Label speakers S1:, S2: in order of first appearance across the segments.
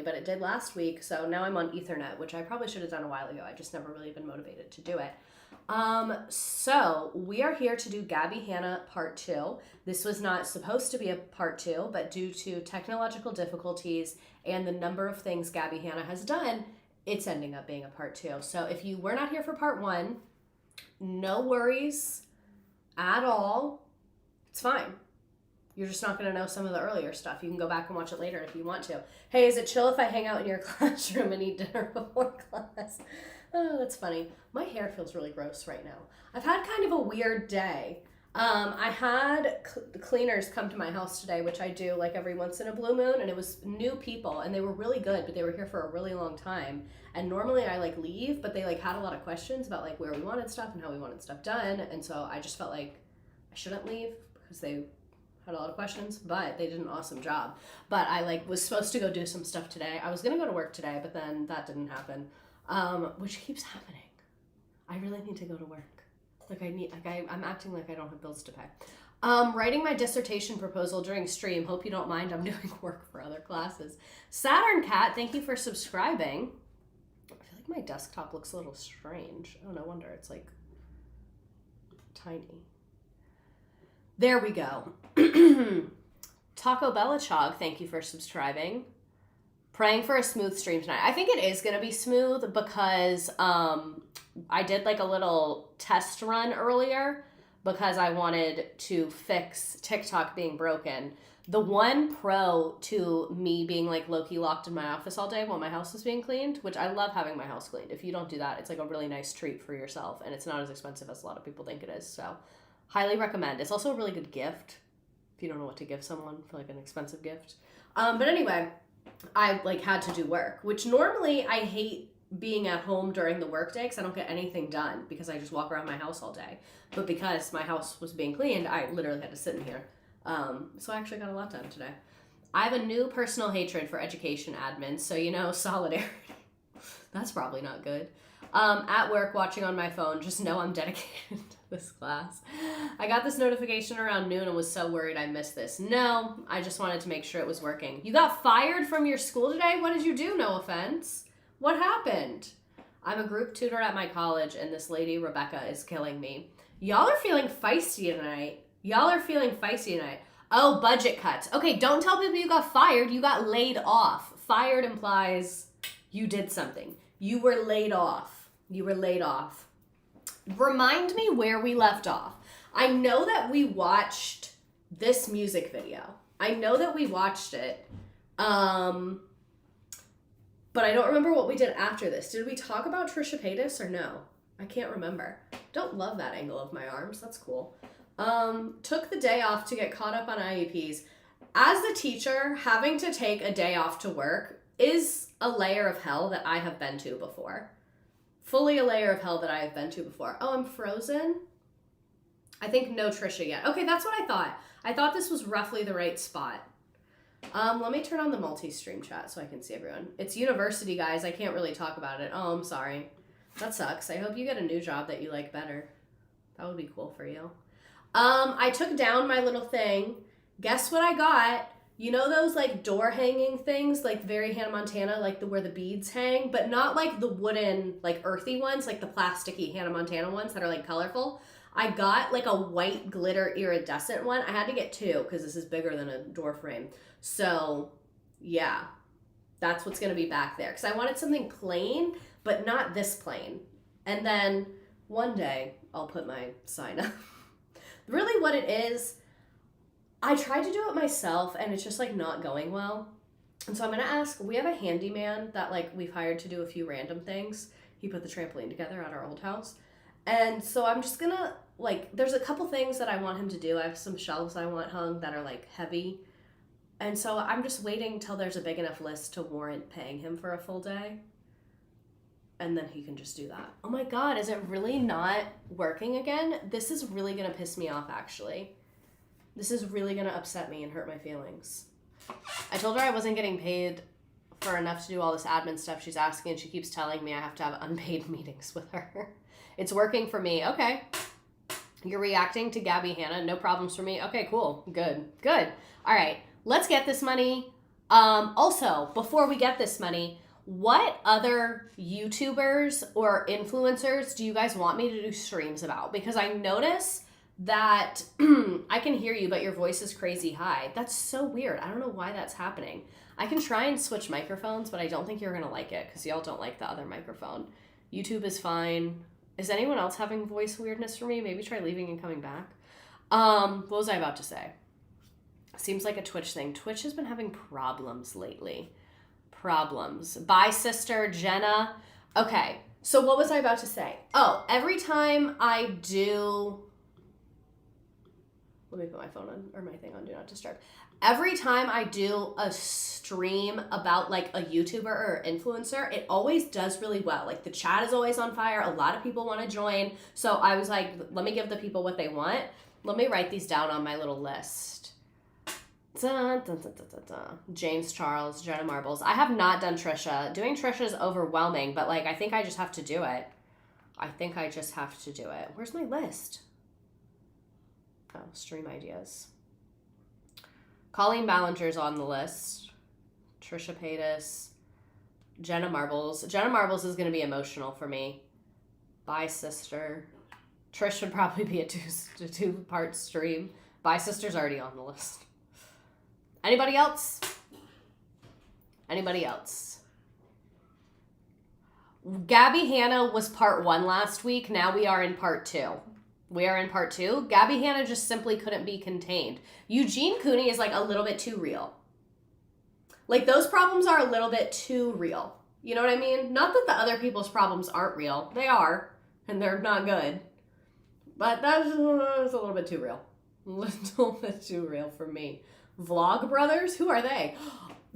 S1: but it did last week. So now I'm on Ethernet, which I probably should have done a while ago. I just never really been motivated to do it. So we are here to do Gabbie Hanna part 2. This was not supposed to be a part 2, but due to technological difficulties and the number of things Gabbie Hanna has done, it's ending up being a part 2. So if you were not here for part 1, no worries at all. It's fine. You're just not going to know some of the earlier stuff. You can go back and watch it later if you want to. Hey, is it chill if I hang out in your classroom and eat dinner before class? Oh, that's funny. My hair feels really gross right now. I've had kind of a weird day. I had cleaners come to my house today, which I do like every once in a blue moon, and it was new people, and they were really good, but they were here for a really long time. And normally I like leave, but they like had a lot of questions about like where we wanted stuff and how we wanted stuff done, and so I just felt like I shouldn't leave because they had a lot of questions, but they did an awesome job. But I like was supposed to go do some stuff today. I was gonna go to work today, but then that didn't happen, which keeps happening. I really need to go to work. I'm acting like I don't have bills to pay. Writing my dissertation proposal during stream. Hope you don't mind. I'm doing work for other classes. Saturn Cat, thank you for subscribing. I feel like my desktop looks a little strange. Oh, no wonder. It's like tiny. There we go. Taco Bella Chog, thank you for subscribing. Praying for a smooth stream tonight. I think it is going to be smooth because I did like a little test run earlier because I wanted to fix TikTok being broken. The one pro to me being like low-key locked in my office all day while my house is being cleaned, which I love having my house cleaned. If you don't do that, it's like a really nice treat for yourself, and it's not as expensive as a lot of people think it is. So highly recommend. It's also a really good gift if you don't know what to give someone for like an expensive gift. But anyway, I like had to do work, which normally I hate being at home during the workday because I don't get anything done because I just walk around my house all day. But because my house was being cleaned, I literally had to sit in here. So I actually got a lot done today. I have a new personal hatred for education admins, so solidarity. That's probably not good. At work, watching on my phone, just know I'm dedicated to this class. I got this notification around noon and was so worried I missed this. No, I just wanted to make sure it was working. You got fired from your school today? What did you do? No offense. What happened? I'm a group tutor at my college, and this lady, Rebecca, is killing me. Y'all are feeling feisty tonight. Oh, budget cuts. Okay, don't tell people you got fired. You got laid off. Fired implies you did something. You were laid off. Remind me where we left off. I know that we watched this music video. I know that we watched it. But I don't remember what we did after this. Did we talk about Trisha Paytas or no? I can't remember. Don't love that angle of my arms. That's cool. Took the day off to get caught up on IEPs. As a teacher, having to take a day off to work is a layer of hell that I have been to before. Fully a layer of hell that I have been to before. Oh, I'm frozen? I think no Trisha yet. Okay, that's what I thought. I thought this was roughly the right spot. Let me turn on the multi-stream chat so I can see everyone. It's university, guys. I can't really talk about it. Oh, I'm sorry. That sucks. I hope you get a new job that you like better. That would be cool for you. I took down my little thing. Guess what I got? You know those like door hanging things, like very Hannah Montana, like where the beads hang, but not like the wooden, like earthy ones, like the plasticky Hannah Montana ones that are like colorful. I got like a white glitter iridescent one. I had to get 2 because this is bigger than a door frame. So yeah, that's what's going to be back there. Because I wanted something plain, but not this plain. And then one day I'll put my sign up. Really what it is, I tried to do it myself and it's just like not going well. And so I'm going to ask, we have a handyman that like we've hired to do a few random things. He put the trampoline together at our old house. And so I'm just going to like, there's a couple things that I want him to do. I have some shelves I want hung that are like heavy. And so I'm just waiting till there's a big enough list to warrant paying him for a full day. And then he can just do that. Oh my God, is it really not working again? This is really going to piss me off, actually. This is really going to upset me and hurt my feelings. I told her I wasn't getting paid for enough to do all this admin stuff she's asking, and she keeps telling me I have to have unpaid meetings with her. It's working for me. Okay. You're reacting to Gabbie Hanna. No problems for me. Okay, cool. Good. All right. Let's get this money. Also, before we get this money, what other YouTubers or influencers do you guys want me to do streams about? Because I notice that I can hear you, but your voice is crazy high. That's so weird. I don't know why that's happening. I can try and switch microphones, but I don't think you're going to like it because y'all don't like the other microphone. YouTube is fine. Is anyone else having voice weirdness for me? Maybe try leaving and coming back. What was I about to say? Seems like a Twitch thing. Twitch has been having problems lately. Problems. Bye, sister Jenna. Okay, so what was I about to say? Oh, every time I do... Let me put my phone on, or my thing on Do Not Disturb. Every time I do a stream about like a YouTuber or influencer, it always does really well. Like the chat is always on fire. A lot of people want to join. So I was like, let me give the people what they want. Let me write these down on my little list. Dun, dun, dun, dun, dun, dun. James Charles, Jenna Marbles. I have not done Trisha. Doing Trisha is overwhelming, but like I think I just have to do it. Where's my list? Oh, stream ideas. Colleen Ballinger's on the list. Trisha Paytas. Jenna Marbles. Jenna Marbles is going to be emotional for me. Bye, sister. Trish would probably be a two-part stream. Bye, sister's already on the list. Anybody else? Gabbie Hanna was part 1 last week. Now we are in part 2. Gabbie Hanna just simply couldn't be contained. Eugene Cooney is like a little bit too real. Like those problems are a little bit too real. You know what I mean? Not that the other people's problems aren't real. They are, and they're not good. But that's a little bit too real. A little bit too real for me. Vlog Brothers? Who are they?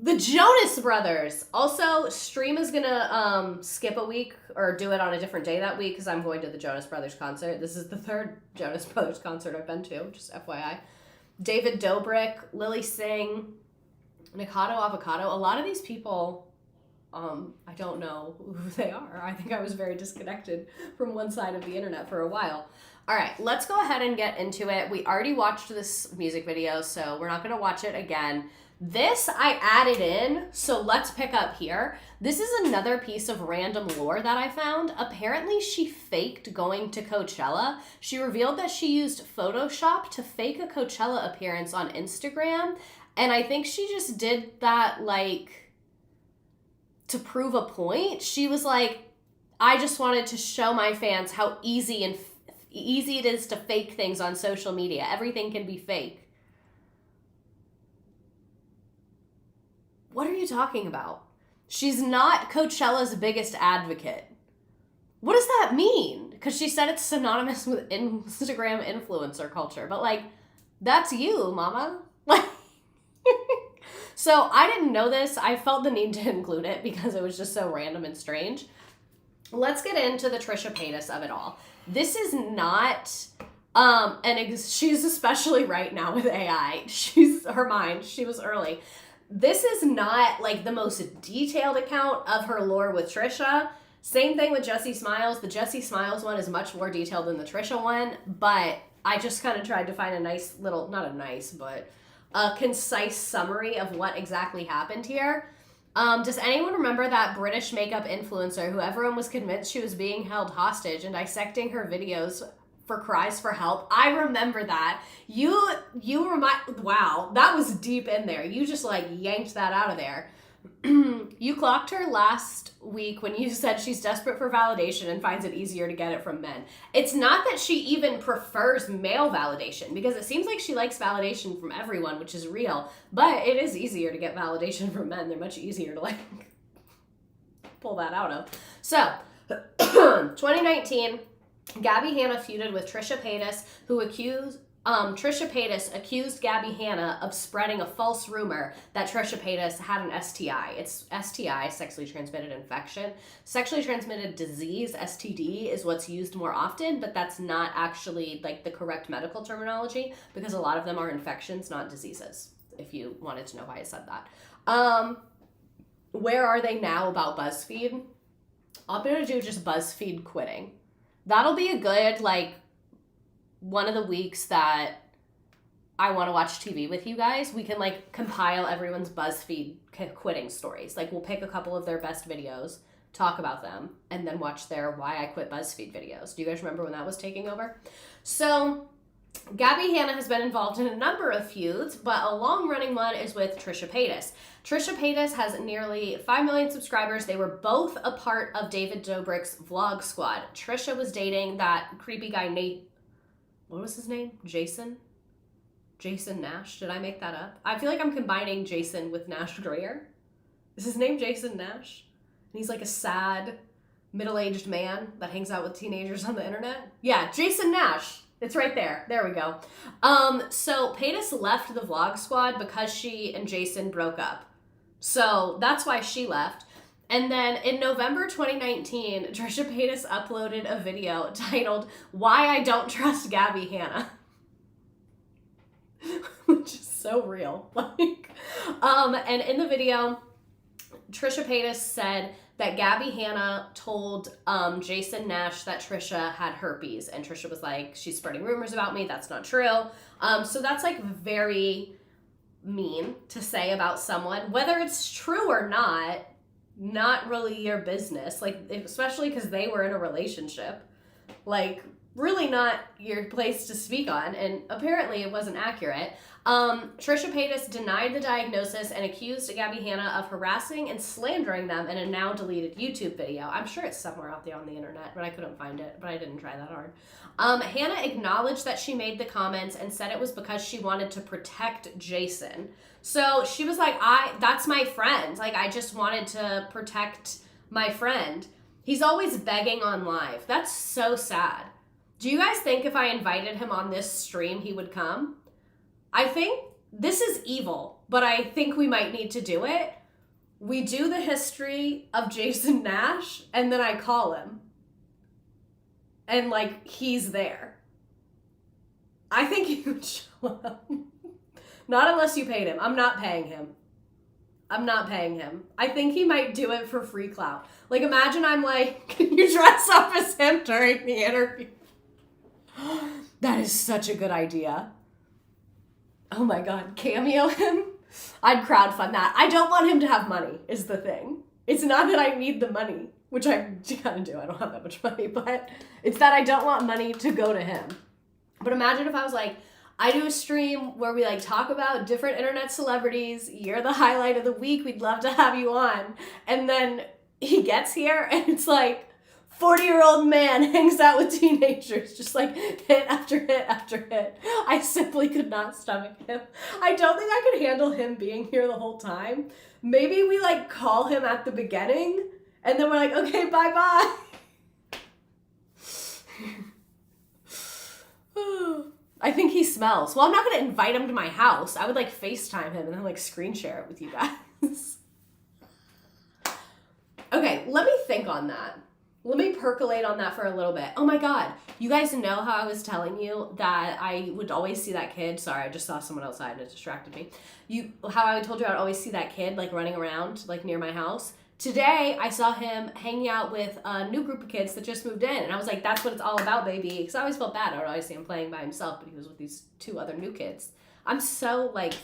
S1: The Jonas Brothers. Also, stream is gonna skip a week or do it on a different day that week because I'm going to the Jonas Brothers concert. This is the 3rd Jonas Brothers concert I've been to, just FYI. David Dobrik, Lily Singh, Nikado Avocado. A lot of these people, I don't know who they are. I think I was very disconnected from one side of the internet for a while. All right, let's go ahead and get into it. We already watched this music video, so we're not going to watch it again. This I added in, so let's pick up here. This is another piece of random lore that I found. Apparently, she faked going to Coachella. She revealed that she used Photoshop to fake a Coachella appearance on Instagram, and I think she just did that, like, to prove a point. She was like, I just wanted to show my fans how easy it is to fake things on social media. Everything can be fake. What are you talking about? She's not Coachella's biggest advocate. What does that mean? Because she said it's synonymous with Instagram influencer culture. But, like, that's you, mama. Like, so I didn't know this. I felt the need to include it because it was just so random and strange. Let's get into the Trisha Paytas of it all. This is not, she's especially right now with AI. Her mind, she was early. This is not like the most detailed account of her lore with Trisha. Same thing with Jessie Smiles. The Jessie Smiles one is much more detailed than the Trisha one, but I just kind of tried to find a nice little, not a nice, but a concise summary of what exactly happened here. Does anyone remember that British makeup influencer who everyone was convinced she was being held hostage and dissecting her videos for cries for help? I remember that. Wow, that was deep in there. You just like yanked that out of there. You clocked her last week when you said she's desperate for validation and finds it easier to get it from men. It's not that she even prefers male validation, because it seems like she likes validation from everyone, which is real, but it is easier to get validation from men. They're much easier to like pull that out of. So 2019, Gabbie Hanna feuded with Trisha Paytas, Trisha Paytas accused Gabbie Hanna of spreading a false rumor that Trisha Paytas had an STI. It's STI, sexually transmitted infection. Sexually transmitted disease, STD, is what's used more often, but that's not actually like the correct medical terminology because a lot of them are infections, not diseases, if you wanted to know why I said that. Where are they now about BuzzFeed? I'm going to do just BuzzFeed quitting. That'll be a good, like, one of the weeks that I want to watch TV with you guys, we can like compile everyone's BuzzFeed quitting stories. Like we'll pick a couple of their best videos, talk about them, and then watch their Why I Quit BuzzFeed videos. Do you guys remember when that was taking over? So Gabbie Hanna has been involved in a number of feuds, but a long-running one is with Trisha Paytas. Trisha Paytas has nearly 5 million subscribers. They were both a part of David Dobrik's Vlog Squad. Trisha was dating that creepy guy, Nate. What was his name? Jason Nash. Did I make that up? I feel like I'm combining Jason with Nash Greer. Is his name Jason Nash? And he's like a sad, middle-aged man that hangs out with teenagers on the internet. Yeah, Jason Nash. It's right there. There we go. So Paytas left the Vlog Squad because she and Jason broke up. So that's why she left. And then in November 2019, Trisha Paytas uploaded a video titled, Why I Don't Trust Gabbie Hanna. Which is so real. And in the video, Trisha Paytas said that Gabbie Hanna told Jason Nash that Trisha had herpes. And Trisha was like, she's spreading rumors about me. That's not true. So that's like very mean to say about someone. Whether it's true or not really your business. Like, especially because they were in a relationship. Like, really not your place to speak on. And apparently it wasn't accurate. Trisha Paytas denied the diagnosis and accused Gabbie Hanna of harassing and slandering them in a now deleted YouTube video. I'm sure it's somewhere out there on the internet, but I couldn't find it, but I didn't try that hard. Hanna acknowledged that she made the comments and said it was because she wanted to protect Jason. So she was like, that's my friend. Like, I just wanted to protect my friend. He's always begging on live. That's so sad. Do you guys think if I invited him on this stream, he would come? I think this is evil, but I think we might need to do it. We do the history of Jason Nash, and then I call him. And, like, he's there. I think he would show up. Not unless you paid him. I'm not paying him. I think he might do it for free clout. Like, imagine I'm like, can you dress up as him during the interview? That is such a good idea. Oh my God, cameo him? I'd crowdfund that. I don't want him to have money, is the thing. It's not that I need the money, which I kind of do. I don't have that much money, but it's that I don't want money to go to him. But imagine if I was like, I do a stream where we like talk about different internet celebrities. You're the highlight of the week. We'd love to have you on. And then he gets here and it's like, 40-year-old man hangs out with teenagers, just like hit after hit after hit. I simply could not stomach him. I don't think I could handle him being here the whole time. Maybe we like call him at the beginning and then we're like, okay, bye-bye. I think he smells. Well, I'm not going to invite him to my house. I would like FaceTime him and then like screen share it with you guys. Okay, let me think on that. Let me percolate on that for a little bit. Oh my God. You guys know how I was telling you that I would always see that kid. Sorry, I just saw someone outside and it distracted me. How I told you I'd always see that kid like running around like near my house. Today, I saw him hanging out with a new group of kids that just moved in. And I was like, that's what it's all about, baby. Because I always felt bad. I would always see him playing by himself, but he was with these 2 other new kids. I'm so like,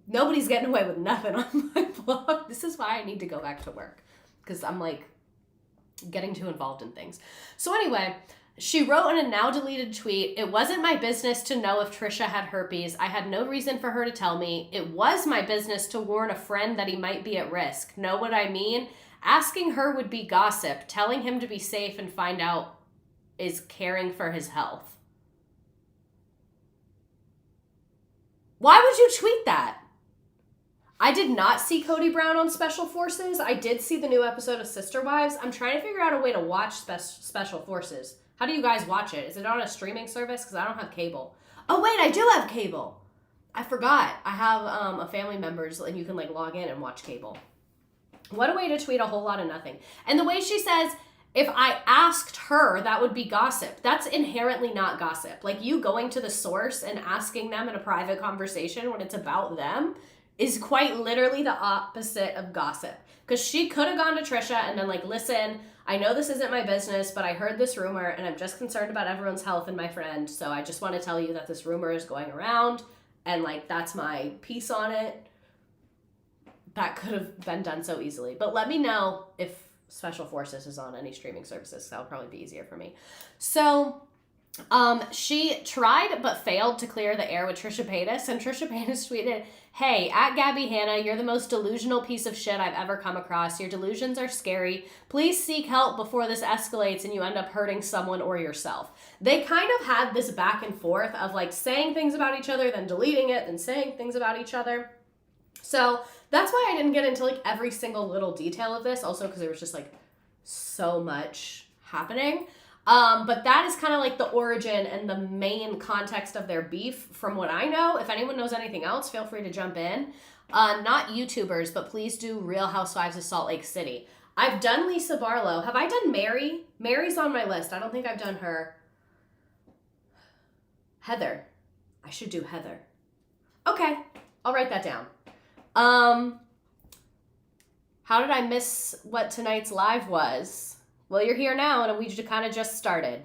S1: nobody's getting away with nothing on my vlog. This is why I need to go back to work. Because I'm like, getting too involved in things. So anyway, she wrote in a now deleted tweet, it wasn't my business to know if Trisha had herpes. I had no reason for her to tell me. It was my business to warn a friend that he might be at risk. Know what I mean? Asking her would be gossip. Telling him to be safe and find out is caring for his health. Why would you tweet that? I did not see Cody Brown on Special Forces. I did see the new episode of Sister Wives. I'm trying to figure out a way to watch Special Forces. How do you guys watch it? Is it on a streaming service? Because I don't have cable. Oh, wait, I do have cable. I forgot. I have a family member's, and you can like log in and watch cable. What a way to tweet a whole lot of nothing. And the way she says, if I asked her, that would be gossip. That's inherently not gossip. Like you going to the source and asking them in a private conversation when it's about them is quite literally the opposite of gossip. Because she could have gone to Trisha and been like, listen, I know this isn't my business, but I heard this rumor and I'm just concerned about everyone's health and my friend. So I just want to tell you that this rumor is going around and like that's my piece on it. That could have been done so easily. But let me know if Special Forces is on any streaming services. That'll probably be easier for me. So she tried but failed to clear the air with Trisha Paytas, and Trisha Paytas tweeted, "Hey, at Gabbie Hanna, you're the most delusional piece of shit I've ever come across. Your delusions are scary. Please seek help before this escalates and you end up hurting someone or yourself." They kind of had this back and forth of like saying things about each other, then deleting it, then saying things about each other. So that's why I didn't get into like every single little detail of this, also because there was just like so much happening. But that is kind of like the origin and the main context of their beef from what I know. If anyone knows anything else, feel free to jump in. Not YouTubers, but please do Real Housewives of Salt Lake City. I've done Lisa Barlow. Have I done Mary? Mary's on my list. I don't think I've done her. Heather. I should do Heather. Okay, I'll write that down. How did I miss what tonight's live was? Well, you're here now, and we kind of just started.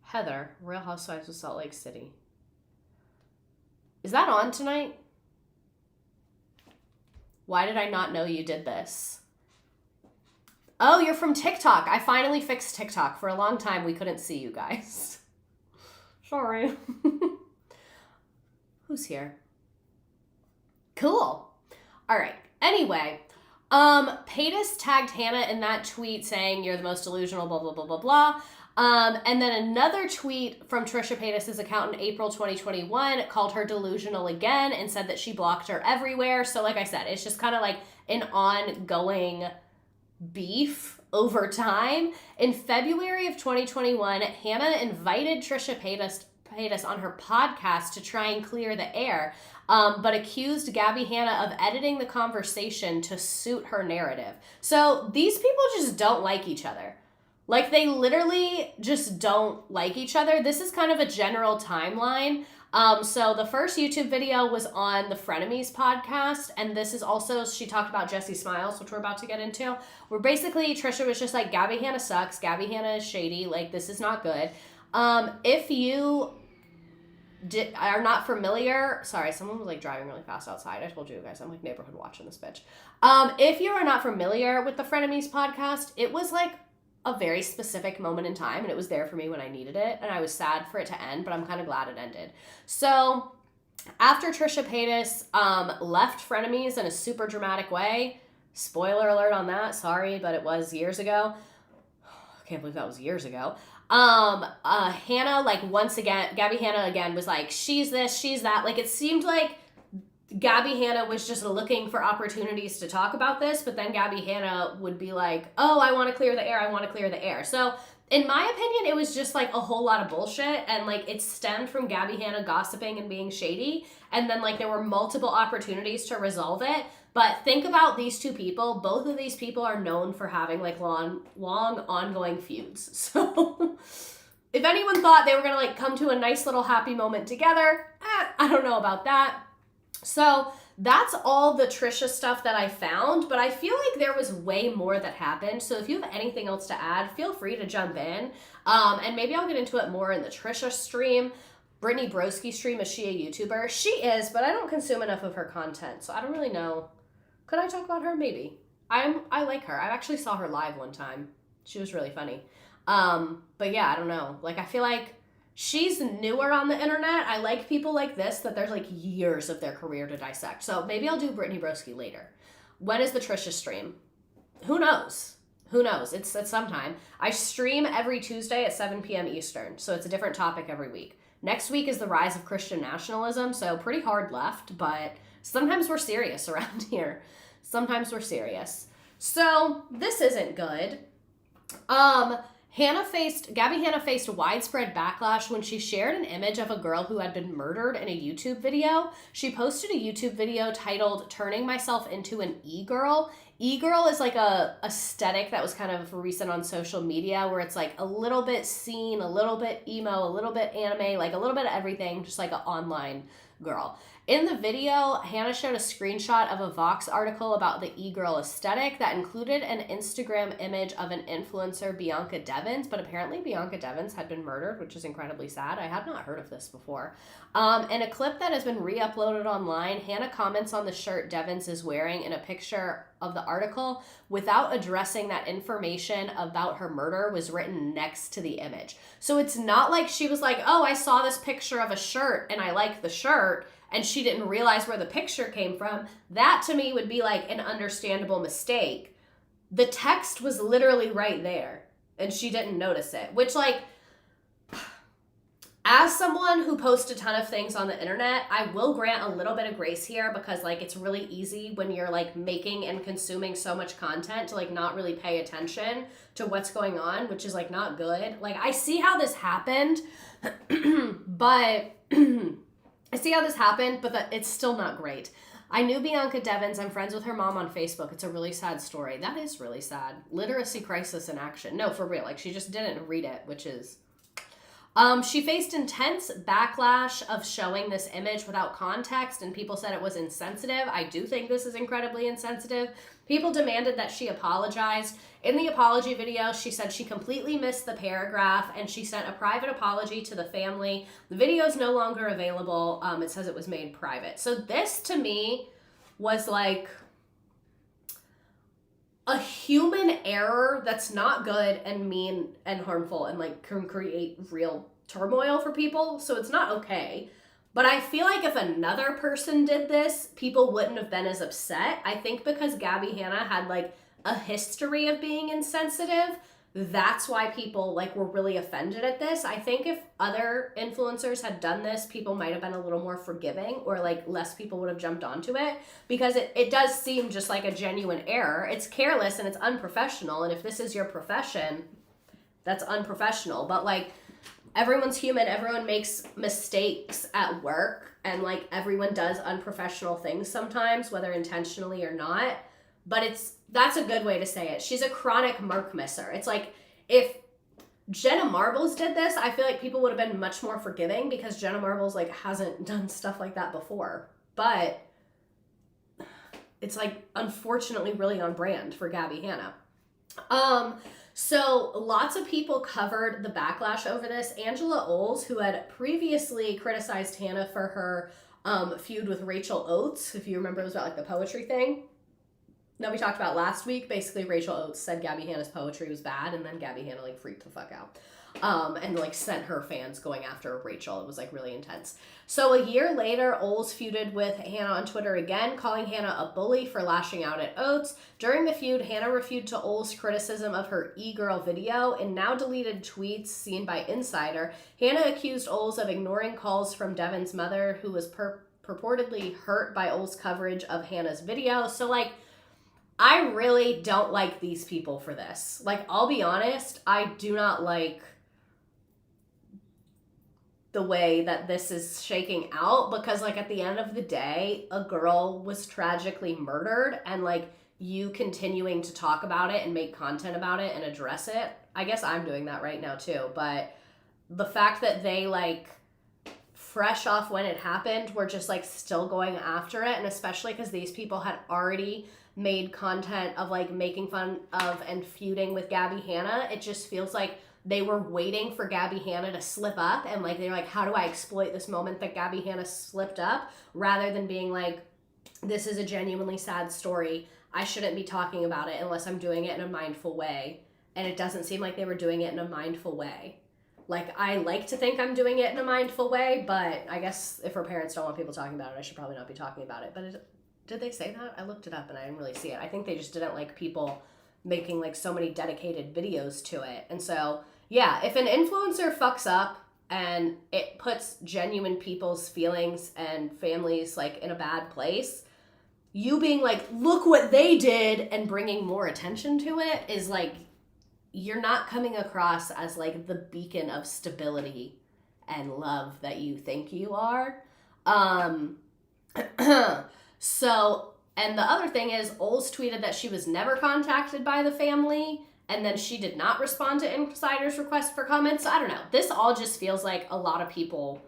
S1: Heather, Real Housewives of Salt Lake City. Is that on tonight? Why did I not know you did this? Oh, you're from TikTok. I finally fixed TikTok. For a long time, we couldn't see you guys. Sorry. Who's here? Cool. All right. Anyway, Paytas tagged Hannah in that tweet saying, "You're the most delusional, blah, blah, blah, blah, blah." And then another tweet from Trisha Paytas' account in April 2021 called her delusional again and said that she blocked her everywhere. So like I said, it's just kind of like an ongoing beef over time. In February of 2021, Hannah invited Trisha Paytas on her podcast to try and clear the air, but accused Gabbie Hanna of editing the conversation to suit her narrative. So these people just don't like each other. Like, they literally just don't like each other. This is kind of a general timeline. So the first YouTube video was on the Frenemies podcast, and this is also, she talked about Jessie Smiles, which we're about to get into, where basically Trisha was just like, Gabbie Hanna sucks, Gabbie Hanna is shady, like, this is not good. If you are not familiar, sorry, someone was like driving really fast outside. I told you guys, I'm like neighborhood watching this bitch. If you are not familiar with the Frenemies podcast, it was like a very specific moment in time, and it was there for me when I needed it, and I was sad for it to end, but I'm kind of glad it ended. So after Trisha Paytas left Frenemies in a super dramatic way, spoiler alert on that, sorry, but it was years ago. I can't believe that was years ago. Hannah, like, once again, Gabbie Hanna again was like, she's this, she's that. Like, it seemed like Gabbie Hanna was just looking for opportunities to talk about this, but then Gabbie Hanna would be like, oh, I want to clear the air, I want to clear the air. So in my opinion, it was just like a whole lot of bullshit, and like it stemmed from Gabbie Hanna gossiping and being shady, and then like there were multiple opportunities to resolve it. But think about these two people. Both of these people are known for having like long ongoing feuds. So if anyone thought they were gonna like come to a nice little happy moment together, I don't know about that. So that's all the Trisha stuff that I found, but I feel like there was way more that happened. So if you have anything else to add, feel free to jump in. And maybe I'll get into it more in the Trisha stream. Brittany Broski stream, is she a YouTuber? She is, but I don't consume enough of her content, so I don't really know. Could I talk about her? Maybe. I like her. I actually saw her live one time. She was really funny. But yeah, I don't know. Like, I feel like she's newer on the internet. I like people like this, that there's like years of their career to dissect. So maybe I'll do Brittany Broski later. When is the Trisha stream? Who knows? Who knows? It's at some time. I stream every Tuesday at 7 p.m. Eastern, so it's a different topic every week. Next week is the rise of Christian nationalism, so pretty hard left, but sometimes we're serious around here. Sometimes we're serious. So this isn't good. Gabbie Hanna faced widespread backlash when she shared an image of a girl who had been murdered in a YouTube video. She posted a YouTube video titled "Turning Myself into an E-Girl." E-Girl is like a aesthetic that was kind of recent on social media, where it's like a little bit scene, a little bit emo, a little bit anime, like a little bit of everything, just like an online girl. In the video, Hanna showed a screenshot of a Vox article about the e-girl aesthetic that included an Instagram image of an influencer, Bianca Devins, but apparently Bianca Devins had been murdered, which is incredibly sad. I had not heard of this before. In a clip that has been re-uploaded online, Hanna comments on the shirt Devins is wearing in a picture of the article without addressing that information about her murder was written next to the image. So it's not like she was like, oh, I saw this picture of a shirt and I like the shirt, and she didn't realize where the picture came from. That to me would be like an understandable mistake. The text was literally right there and she didn't notice it, which, like, as someone who posts a ton of things on the internet, I will grant a little bit of grace here because, like, it's really easy when you're, like, making and consuming so much content to, like, not really pay attention to what's going on, which is, like, not good. Like, I see how this happened, but it's still not great. I knew Bianca Devins. I'm friends with her mom on Facebook. It's a really sad story. That is really sad. Literacy crisis in action. No, for real. Like, she just didn't read it, which is... She faced intense backlash of showing this image without context, and people said it was insensitive. I do think this is incredibly insensitive. People demanded that she apologized. In the apology video, she said she completely missed the paragraph, and she sent a private apology to the family. The video is no longer available. It says it was made private. So this, to me, was like a human error that's not good and mean and harmful and, like, can create real turmoil for people. So it's not okay. But I feel like if another person did this, people wouldn't have been as upset. I think because Gabbie Hanna had, like, a history of being insensitive, that's why people, like, were really offended at this. I think if other influencers had done this, people might have been a little more forgiving, or, like, less people would have jumped onto it, because it does seem just like a genuine error. It's careless and it's unprofessional, and if this is your profession, that's unprofessional. But, like, everyone's human, everyone makes mistakes at work, and, like, everyone does unprofessional things sometimes, whether intentionally or not. But that's a good way to say it. She's a chronic mark misser. It's like, if Jenna Marbles did this, I feel like people would have been much more forgiving because Jenna Marbles, like, hasn't done stuff like that before. But it's, like, unfortunately really on brand for Gabbie Hanna. So lots of people covered the backlash over this. Angela Oles, who had previously criticized Hanna for her feud with Rachel Oates, if you remember, it was about, like, the poetry thing that we talked about last week. Basically, Rachel Oates said Gabbie Hanna's poetry was bad, and then Gabbie Hanna, like, freaked the fuck out. And, like, sent her fans going after Rachel. It was, like, really intense. So a year later, Oles feuded with Hanna on Twitter again, calling Hanna a bully for lashing out at Oates. During the feud, Hanna refuted to Oles' criticism of her e-girl video. In now deleted tweets seen by Insider, Hanna accused Oles of ignoring calls from Devin's mother, who was purportedly hurt by Oles' coverage of Hanna's video. So, like, I really don't like these people for this. Like, I'll be honest, I do not like the way that this is shaking out, because, like, at the end of the day, a girl was tragically murdered, and, like, you continuing to talk about it and make content about it and address it, I guess I'm doing that right now too, but the fact that they, like, fresh off when it happened, were just, like, still going after it, and especially because these people had already made content of, like, making fun of and feuding with Gabbie Hanna, it just feels like they were waiting for Gabbie Hanna to slip up, and, like, they're like, how do I exploit this moment that Gabbie Hanna slipped up, rather than being like, this is a genuinely sad story, I shouldn't be talking about it unless I'm doing it in a mindful way. And it doesn't seem like they were doing it in a mindful way. Like, I like to think I'm doing it in a mindful way, but I guess if her parents don't want people talking about it, I should probably not be talking about it. But did they say that? I looked it up and I didn't really see it. I think they just didn't like people making, like, so many dedicated videos to it. And so, yeah, if an influencer fucks up and it puts genuine people's feelings and families, like, in a bad place, you being like, look what they did, and bringing more attention to it is, like, you're not coming across as, like, the beacon of stability and love that you think you are. So, and the other thing is, Oles tweeted that she was never contacted by the family, and then she did not respond to Insider's request for comments. So I don't know. This all just feels like a lot of people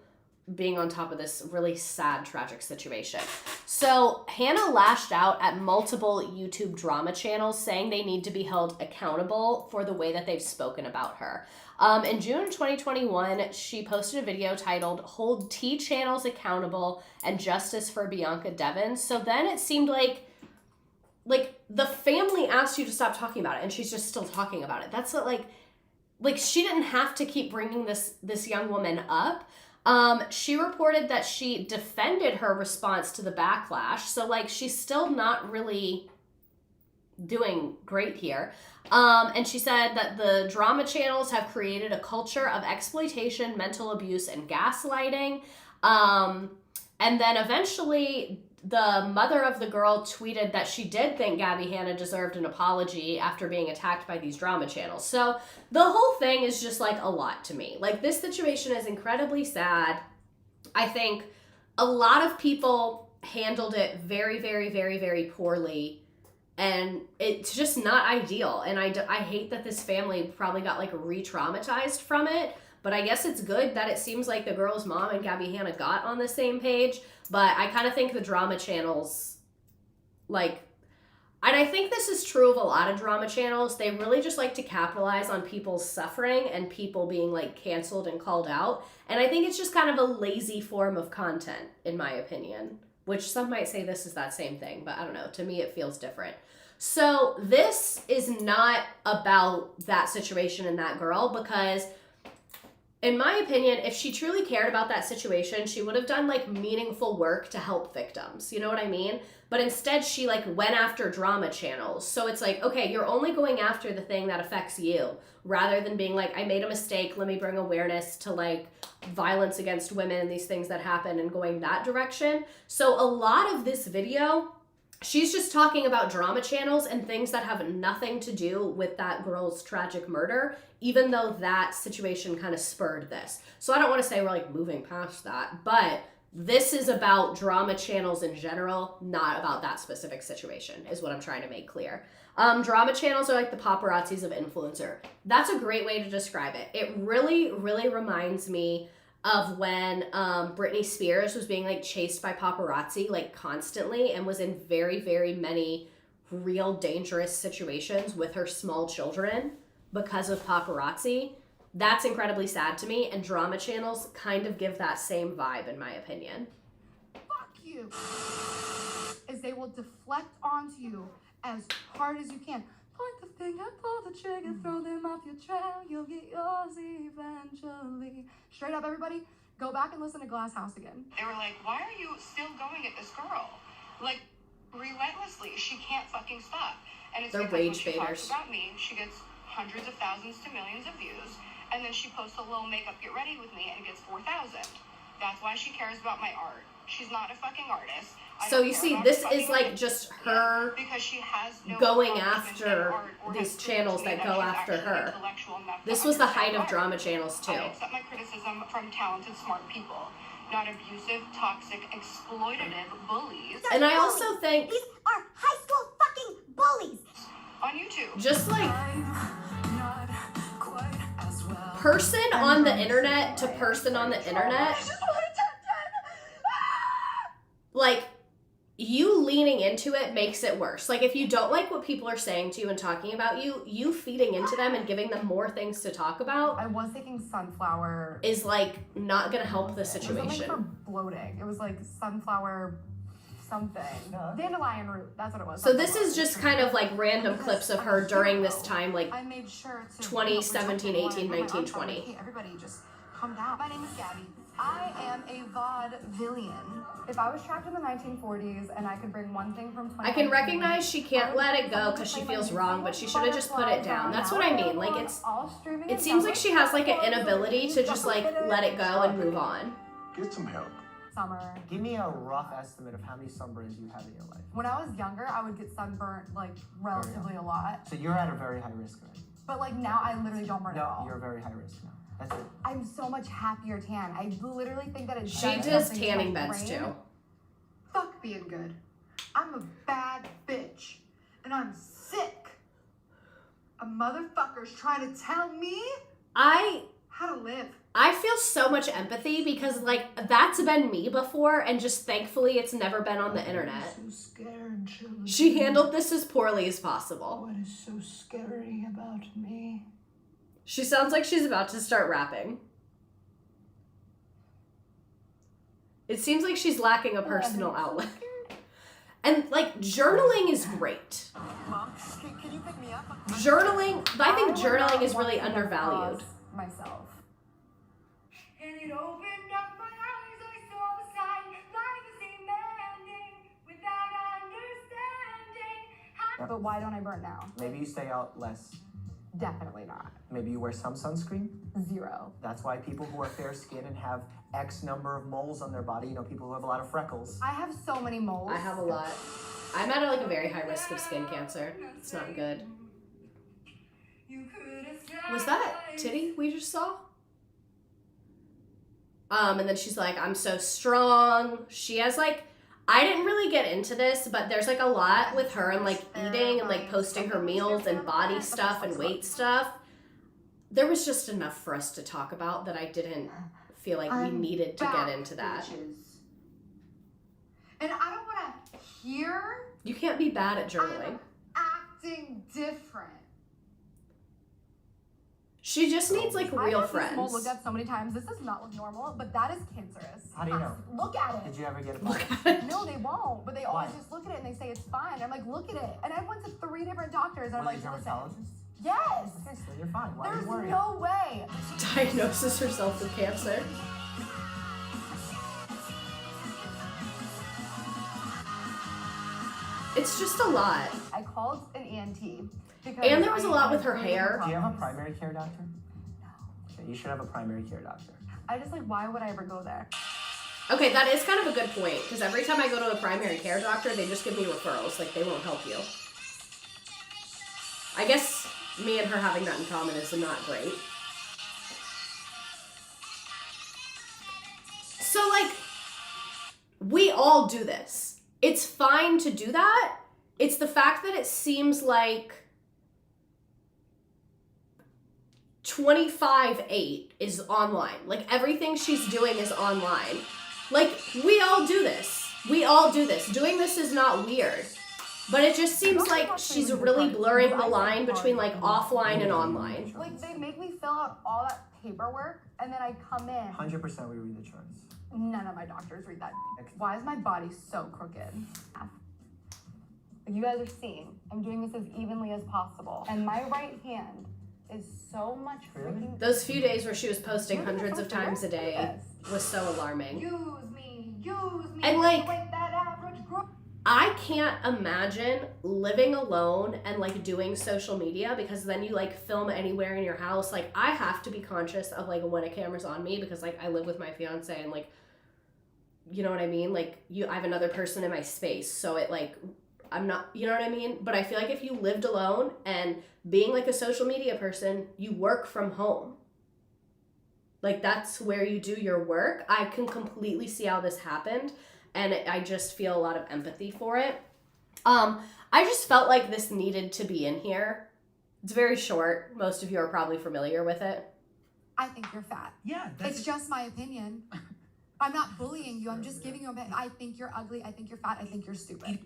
S1: being on top of this really sad, tragic situation. So Hanna lashed out at multiple YouTube drama channels saying they need to be held accountable for the way that they've spoken about her. In June 2021, she posted a video titled "Hold T Channels Accountable and Justice for Bianca Devin." So then it seemed like the family asked you to stop talking about it, and she's just still talking about it. That's what, like she didn't have to keep bringing this young woman up. She reported that she defended her response to the backlash. So like she's still not really doing great here. And she said that the drama channels have created a culture of exploitation, mental abuse, and gaslighting. And then eventually the mother of the girl tweeted that she did think Gabbie Hanna deserved an apology after being attacked by these drama channels. So the whole thing is just like a lot to me. Like, this situation is incredibly sad. I think a lot of people handled it very, very, very, very poorly. And it's just not ideal. And I hate that this family probably got like re-traumatized from it. But I guess it's good that it seems like the girl's mom and Gabbie Hanna got on the same page. But I kind of think the drama channels, like, and I think this is true of a lot of drama channels, they really just like to capitalize on people's suffering and people being like canceled and called out. And I think it's just kind of a lazy form of content, in my opinion, which some might say this is that same thing, but I don't know. To me, it feels different. So this is not about that situation and that girl, because in my opinion, if she truly cared about that situation, she would have done like meaningful work to help victims. You know what I mean? But instead she like went after drama channels. So it's like, okay, you're only going after the thing that affects you, rather than being like, I made a mistake, let me bring awareness to like violence against women and these things that happen, and going that direction. So a lot of this video, she's just talking about drama channels and things that have nothing to do with that girl's tragic murder, even though that situation kind of spurred this. So I don't want to say we're like moving past that, but this is about drama channels in general, not about that specific situation, is what I'm trying to make clear. Drama channels are like the paparazzis of influencer. That's a great way to describe it. It really, really reminds me of when Britney Spears was being like chased by paparazzi like constantly, and was in very, very many real dangerous situations with her small children because of paparazzi. That's incredibly sad to me, and drama channels kind of give that same vibe, in my opinion.
S2: Fuck you! Is they will deflect onto you as hard as you can. Point the finger, pull the trigger, throw them off your trail. You'll get yours eventually. Straight up, everybody, go back and listen to Glass House again.
S3: They were like, why are you still going at this girl? Like, relentlessly. She can't fucking stop. And it's
S1: They're
S3: because when
S1: rage
S3: she
S1: baiters.
S3: talks about me, she gets hundreds of thousands to millions of views. And then she posts a little makeup get ready with me and gets 4,000. That's why she cares about my art. She's not a fucking artist.
S1: So you see, this is like just her
S3: because she has no
S1: going after these channels that go after her. This was the height of drama channels too.
S3: I accept my criticism from talented, smart people, not abusive, toxic, exploitative bullies.
S1: And I also think
S4: these are high school fucking bullies
S3: on YouTube.
S1: Just like person on the internet to person on the internet, like, you leaning into it makes it worse. Like, if you don't like what people are saying to you and talking about you, you feeding into them and giving them more things to talk about,
S2: I was thinking sunflower
S1: is like not gonna help the
S2: It was
S1: situation.
S2: something for bloating. It was like sunflower something. Dandelion root, that's what it was.
S1: So this is just kind of like random clips of her during this time, like
S2: I made sure to
S1: 2017, 18, 19, 20.
S2: Hey, everybody just calm down. My name is Gabbie. I am a vaudevillian. If I was trapped in the 1940s and I could bring one thing from 20,
S1: I can recognize she can't let it go because she feels wrong, but she should have just put it down. That's what I mean. Like, it seems like she has like an inability to just like let it go and move on.
S5: Get some help.
S2: Summer.
S6: Give me a rough estimate of how many sunburns you have in your life.
S2: When I was younger, I would get sunburnt like relatively a lot.
S6: So you're at a very high risk already.
S2: But like now, I literally don't burn at all.
S6: No, you're very high risk now. That's it.
S2: I'm so much happier tan. I literally think that it's
S1: She does tanning beds too.
S2: Fuck being good. I'm a bad bitch. And I'm sick. A motherfucker's trying to tell me
S1: I
S2: how to live.
S1: I feel so much empathy because, like, that's been me before, and just thankfully it's never been on the internet.
S5: I'm so scared, children.
S1: She handled this as poorly as possible.
S5: What is so scary about me?
S1: She sounds like she's about to start rapping. It seems like she's lacking a personal outlet. And, like, journaling is great.
S7: Mom, can you pick me up?
S1: Journaling, I think
S2: would
S1: journaling
S2: not
S1: is
S2: want
S1: really
S2: to
S1: undervalued.
S2: pause myself.
S3: And it opened up my eyes, I saw the sign, life is demanding, without understanding.
S2: But why don't I burn now?
S6: Maybe you stay out less.
S2: Definitely not.
S6: Maybe you wear some sunscreen.
S2: 0.
S6: That's why people who are fair skinned and have X number of moles on their body, you know, people who have a lot of freckles.
S2: I have so many moles.
S1: I have a lot. I'm at like a very high risk of skin cancer. It's not good. Was that titty we just saw? And then she's like, I'm so strong. She has like, I didn't really get into this, but there's like a lot with her and like eating and like posting her meals and body stuff and weight stuff. There was just enough for us to talk about that I didn't feel like we needed to get into that.
S2: And I don't want to hear
S1: You can't be bad at journaling.
S2: I'm acting different.
S1: She just needs like real
S2: I have
S1: friends.
S2: this mole looked at so many times. This does not look normal, but that is cancerous.
S6: How do you know?
S2: Look at it.
S6: Did you ever get it?
S1: Look at it.
S2: No, they won't. But they always
S6: Why?
S2: just look at it and they say it's fine. I'm like, look at it. And I went to 3 different doctors. And I'm
S6: Were
S2: like,
S6: they
S2: listen.
S6: dermatologists?
S2: Yes.
S6: Okay, so you're fine. Why are
S2: There's
S6: you worried?
S2: no way.
S1: Diagnoses herself with cancer. It's just a lot.
S2: I called an ENT. Because
S1: And there was a lot with her
S2: really
S1: hair.
S6: Do you have a primary care doctor?
S2: No.
S6: Okay, you should have a primary care doctor.
S2: I just like, why would I ever go there?
S1: Okay, that is kind of a good point, because every time I go to a primary care doctor, they just give me referrals. Like, they won't help you. I guess me and her having that in common is not great. So, like, we all do this. It's fine to do that. It's the fact that it seems like 25/8 is online. Like, everything she's doing is online. Like, we all do this. We all do this. Doing this is not weird. But it just seems like she's really blurring the line between, like, offline and online.
S2: Like, they make me fill out all that paperwork, and then I come in.
S6: 100% we read the charts.
S2: None of my doctors read that. Why is my body so crooked? Like you guys are seeing, I'm doing this as evenly as possible. And my right hand is so much freaking...
S1: Those few days where she was posting hundreds of times a day
S2: Yes.
S1: was so alarming.
S2: Use me.
S1: And, like,
S2: With that average growth.
S1: I can't imagine living alone and like doing social media, because then you like film anywhere in your house. Like, I have to be conscious of like when a camera's on me, because like I live with my fiance and like, you know what I mean? Like, I have another person in my space. So it like, I'm not, you know what I mean? But I feel like if you lived alone and being like a social media person, you work from home. Like, that's where you do your work. I can completely see how this happened. And I just feel a lot of empathy for it. I just felt like this needed to be in here. It's very short. Most of you are probably familiar with it.
S2: I think you're fat.
S5: Yeah,
S2: It's just my opinion. I'm not bullying you. I'm just giving you a opinion. I think you're ugly. I think you're fat. I think you're stupid.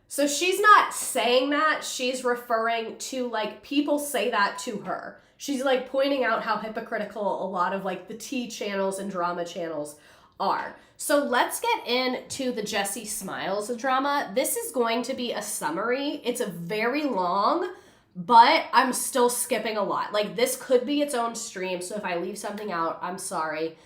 S1: So she's not saying that. She's referring to, like, people say that to her. She's, like, pointing out how hypocritical a lot of, like, the tea channels and drama channels are. So let's get into the Jessie Smiles drama. This is going to be a summary. It's a very long, but I'm still skipping a lot. Like, this could be its own stream, so if I leave something out, I'm sorry.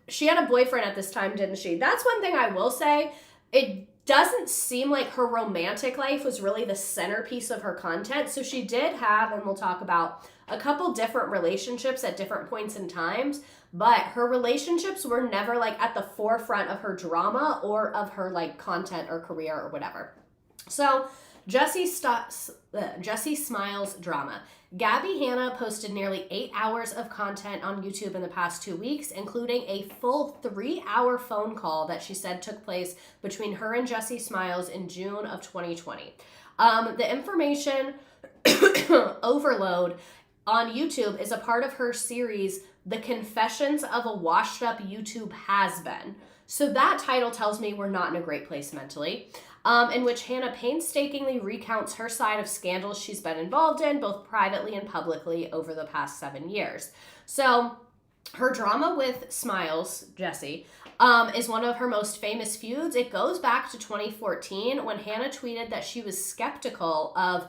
S1: She had a boyfriend at this time, didn't she? That's one thing I will say. It doesn't seem like her romantic life was really the centerpiece of her content. So she did have, and we'll talk about, a couple different relationships at different points in times, but her relationships were never like at the forefront of her drama or of her like content or career or whatever. So Jessie Smiles drama. Gabbie Hanna posted nearly 8 hours of content on YouTube in the past 2 weeks, including a full 3-hour phone call that she said took place between her and Jessie Smiles in June of 2020. The information overload on YouTube is a part of her series The Confessions of a Washed Up YouTube Has-Been. So that title tells me we're not in a great place mentally, in which Hanna painstakingly recounts her side of scandals she's been involved in, both privately and publicly, over the past 7 years. So her drama with Smiles, Jessie, is one of her most famous feuds. It goes back to 2014 when Hanna tweeted that she was skeptical of,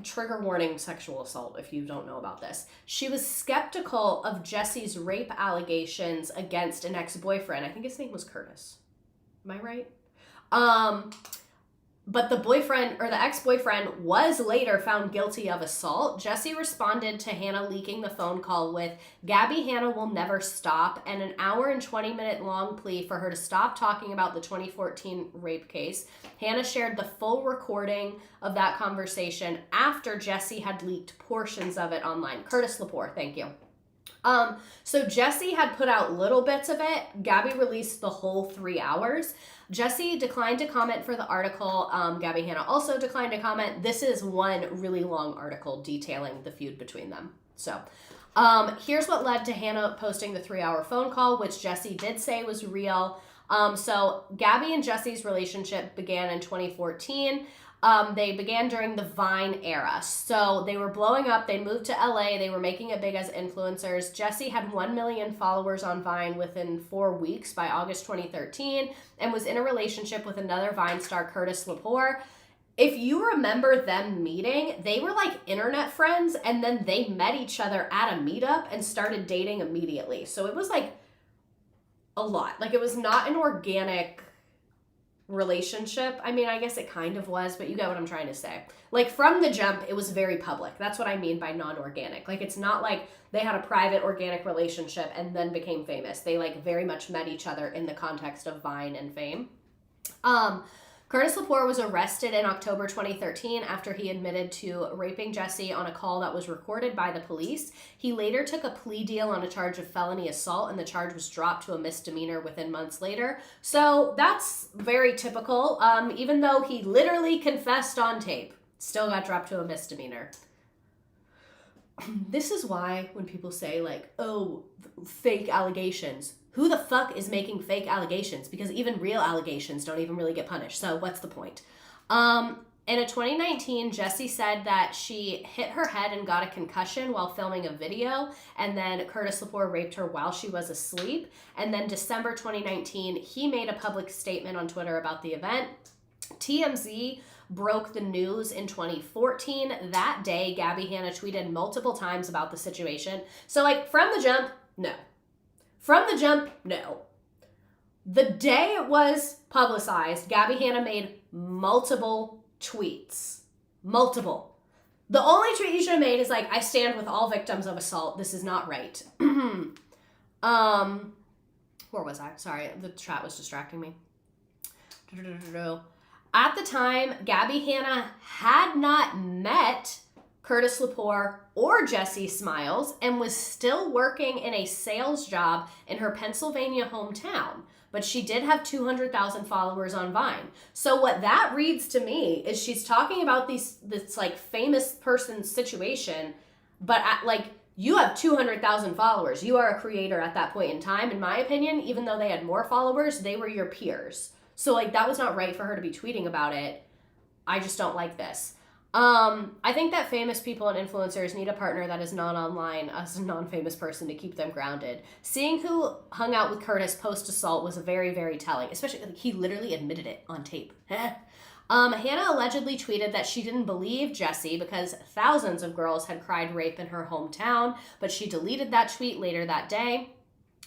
S1: trigger warning, sexual assault if you don't know about this. She was skeptical of Jessie's rape allegations against an ex-boyfriend. I think his name was Curtis. Am I right? But the boyfriend, or the ex-boyfriend, was later found guilty of assault. Jessie responded to Hanna leaking the phone call with, "Gabbie Hanna will never stop," and an hour and 20-minute long plea for her to stop talking about the 2014 rape case. Hanna shared the full recording of that conversation after Jessie had leaked portions of it online. Curtis Lepore, thank you. So Jessie had put out little bits of it. Gabbie released the whole 3 hours. Jessie declined to comment for the article. Gabbie Hanna also declined to comment. This is one really long article detailing the feud between them. So here's what led to Hanna posting the 3-hour phone call, which Jessie did say was real. So Gabbie and Jessie's relationship began in 2014. They began during the Vine era. So they were blowing up. They moved to LA. They were making it big as influencers. Jessie had 1 million followers on Vine within 4 weeks by August 2013 and was in a relationship with another Vine star, Curtis Lepore. If you remember them meeting, they were like internet friends, and then they met each other at a meetup and started dating immediately. So it was like a lot. Like, it was not an organic relationship. I mean, I guess it kind of was, but you get what I'm trying to say. Like, from the jump, it was very public. That's what I mean by non-organic. Like, it's not like they had a private organic relationship and then became famous. They like very much met each other in the context of Vine and fame. Curtis Lepore was arrested in October 2013 after he admitted to raping Jessie on a call that was recorded by the police. He later took a plea deal on a charge of felony assault, and the charge was dropped to a misdemeanor within months later. So that's very typical. Even though he literally confessed on tape, still got dropped to a misdemeanor. This is why when people say like, oh, fake allegations, who the fuck is making fake allegations? Because even real allegations don't even really get punished. So what's the point? In a 2019, Jessie said that she hit her head and got a concussion while filming a video, and then Curtis Lepore raped her while she was asleep. And then December 2019, he made a public statement on Twitter about the event. TMZ broke the news in 2014. That day, Gabbie Hanna tweeted multiple times about the situation. So like, from the jump, no. From the jump, no. The day it was publicized, Gabbie Hanna made multiple tweets. Multiple. The only tweet you should have made is like, I stand with all victims of assault. This is not right. Where was I? Sorry, the chat was distracting me. At the time, Gabbie Hanna had not met Curtis Lepore or Jessie Smiles and was still working in a sales job in her Pennsylvania hometown. But she did have 200,000 followers on Vine. So what that reads to me is she's talking about this like famous person's situation, but you have 200,000 followers. You are a creator at that point in time. In my opinion, even though they had more followers, they were your peers. So like, that was not right for her to be tweeting about it. I just don't like this. I think that famous people and influencers need a partner that is not online as a non-famous person to keep them grounded. Seeing who hung out with Curtis post-assault was very, very telling, especially he literally admitted it on tape. Hanna allegedly tweeted that she didn't believe Jessie because thousands of girls had cried rape in her hometown, but she deleted that tweet later that day.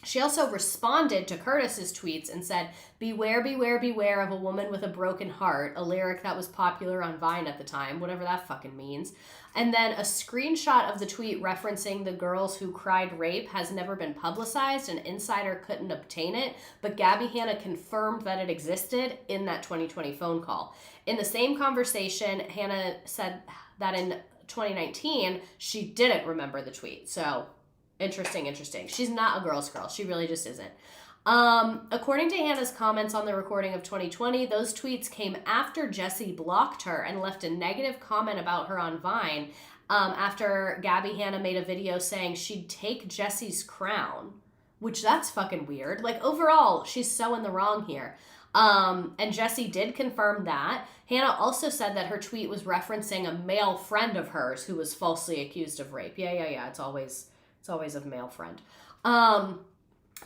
S1: She also responded to Curtis's tweets and said, "Beware, beware, beware of a woman with a broken heart," a lyric that was popular on Vine at the time, whatever that fucking means. And then a screenshot of the tweet referencing the girls who cried rape has never been publicized. An insider couldn't obtain it, but Gabbie Hanna confirmed that it existed in that 2020 phone call. In the same conversation, Hanna said that in 2019, she didn't remember the tweet. So interesting. She's not a girl's girl. She really just isn't. According to Hanna's comments on the recording of 2020, those tweets came after Jessie blocked her and left a negative comment about her on Vine after Gabbie Hanna made a video saying she'd take Jessie's crown, which that's fucking weird. Like, overall, she's so in the wrong here. And Jessie did confirm that. Hanna also said that her tweet was referencing a male friend of hers who was falsely accused of rape. Yeah. It's always a male friend.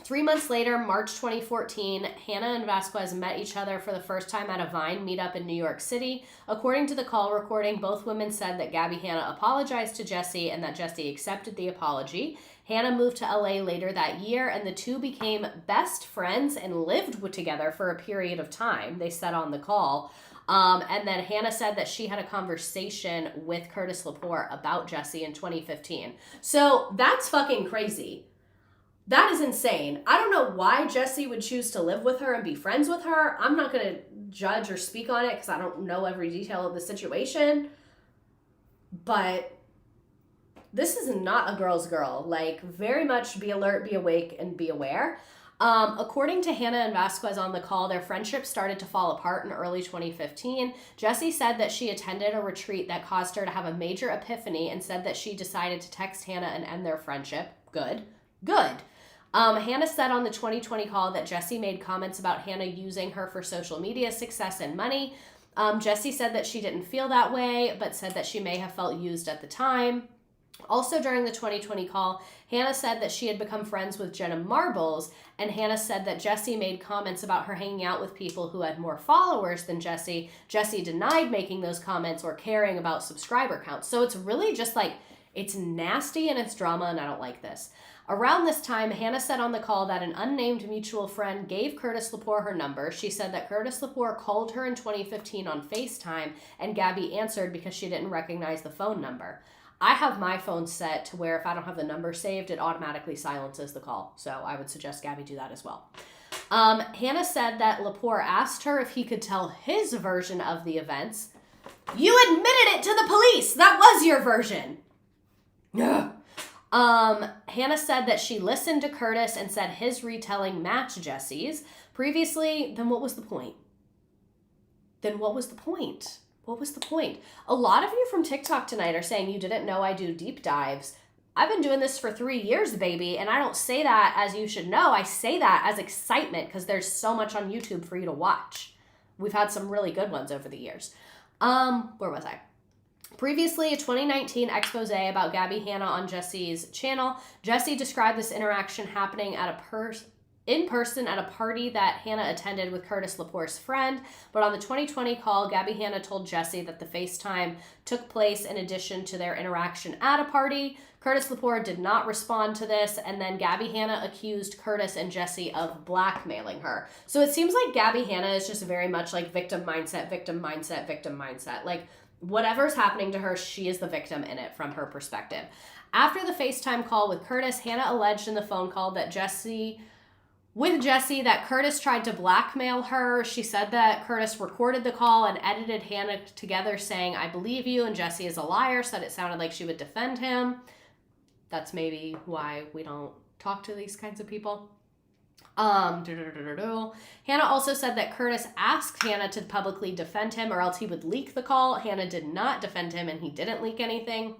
S1: 3 months later, March 2014, Hanna and Vasquez met each other for the first time at a Vine meetup in New York City. According to the call recording, both women said that Gabbie Hanna apologized to Jessie and that Jessie accepted the apology. Hanna moved to LA later that year, and the two became best friends and lived together for a period of time, they said on the call. And then Hanna said that she had a conversation with Curtis Lepore about Jessie in 2015. So that's fucking crazy. That is insane. I don't know why Jessie would choose to live with her and be friends with her. I'm not going to judge or speak on it because I don't know every detail of the situation. But this is not a girl's girl. Like, very much be alert, be awake, and be aware. According to Hanna and Vasquez on the call, their friendship started to fall apart in early 2015. Jessie said that she attended a retreat that caused her to have a major epiphany and said that she decided to text Hanna and end their friendship. Good. Hanna said on the 2020 call that Jessie made comments about Hanna using her for social media success and money. Jessie said that she didn't feel that way, but said that she may have felt used at the time. Also during the 2020 call, Hanna said that she had become friends with Jenna Marbles, and Hanna said that Jessie made comments about her hanging out with people who had more followers than Jessie. Jessie denied making those comments or caring about subscriber counts. So it's really just like, it's nasty and it's drama, and I don't like this. Around this time, Hanna said on the call that an unnamed mutual friend gave Curtis Lepore her number. She said that Curtis Lepore called her in 2015 on FaceTime, and Gabbie answered because she didn't recognize the phone number. I have my phone set to where if I don't have the number saved, it automatically silences the call. So I would suggest Gabbie do that as well. Hanna said that Lepore asked her if he could tell his version of the events. You admitted it to the police! That was your version! Ugh. Hanna said that she listened to Curtis and said his retelling matched Jessie's. Previously, then what was the point? What was the point? A lot of you from TikTok tonight are saying you didn't know I do deep dives. I've been doing this for 3 years, baby, and I don't say that as you should know. I say that as excitement because there's so much on YouTube for you to watch. We've had some really good ones over the years. Where was I? Previously, a 2019 expose about Gabbie Hanna on Jessie's channel. Jessie described this interaction happening at in person at a party that Hanna attended with Curtis Lepore's friend. But on the 2020 call, Gabbie Hanna told Jessie that the FaceTime took place in addition to their interaction at a party. Curtis Lepore did not respond to this, and then Gabbie Hanna accused Curtis and Jessie of blackmailing her. So it seems like Gabbie Hanna is just very much like victim mindset. Like, whatever's happening to her, she is the victim in it from her perspective. After the FaceTime call with Curtis, Hanna alleged in the phone call that Jessie that Curtis tried to blackmail her. She said that Curtis recorded the call and edited Hanna together saying, I believe you, and Jessie is a liar, said it sounded like she would defend him. That's maybe why we don't talk to these kinds of people. Hanna also said that Curtis asked Hanna to publicly defend him or else he would leak the call. Hanna did not defend him and he didn't leak anything.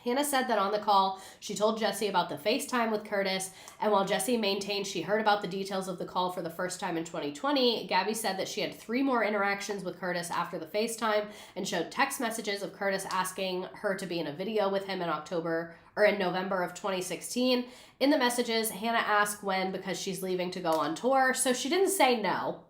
S1: Hanna said that on the call, she told Jessie about the FaceTime with Curtis, and while Jessie maintained she heard about the details of the call for the first time in 2020, Gabbie said that she had 3 more interactions with Curtis after the FaceTime and showed text messages of Curtis asking her to be in a video with him in November of 2016. In the messages, Hanna asked when because she's leaving to go on tour, so she didn't say no.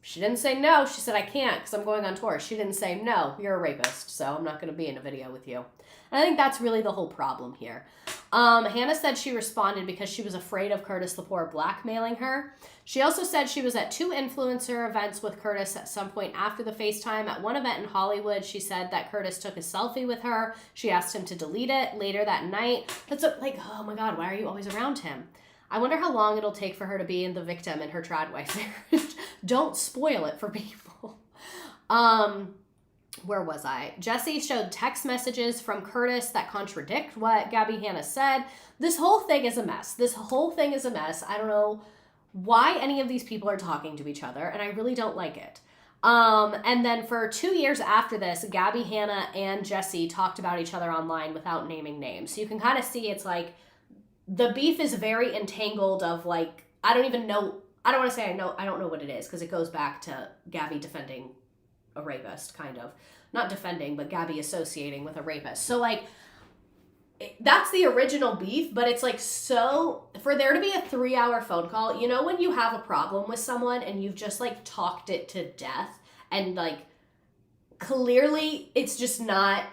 S1: She said, I can't because I'm going on tour. She didn't say, no, you're a rapist, so I'm not going to be in a video with you. And I think that's really the whole problem here. Hanna said she responded because she was afraid of Curtis Lepore blackmailing her. She also said she was at 2 influencer events with Curtis at some point after the FaceTime. At one event in Hollywood, she said that Curtis took a selfie with her. She asked him to delete it later that night. Oh my God, why are you always around him? I wonder how long it'll take for her to be the victim in her trad wife marriage. Don't spoil it for people. Where was I? Jessie showed text messages from Curtis that contradict what Gabbie Hanna said. This whole thing is a mess. I don't know why any of these people are talking to each other, and I really don't like it. And then for 2 years after this, Gabbie Hanna and Jessie talked about each other online without naming names. So you can kind of see it's like the beef is very entangled of like, I don't even know, I don't want to say I don't know what it is, because it goes back to Gabbie defending a rapist, kind of. Not defending, but Gabbie associating with a rapist. So like, that's the original beef, but it's like, so for there to be a 3-hour phone call, you know, when you have a problem with someone and you've just like talked it to death and like clearly it's just not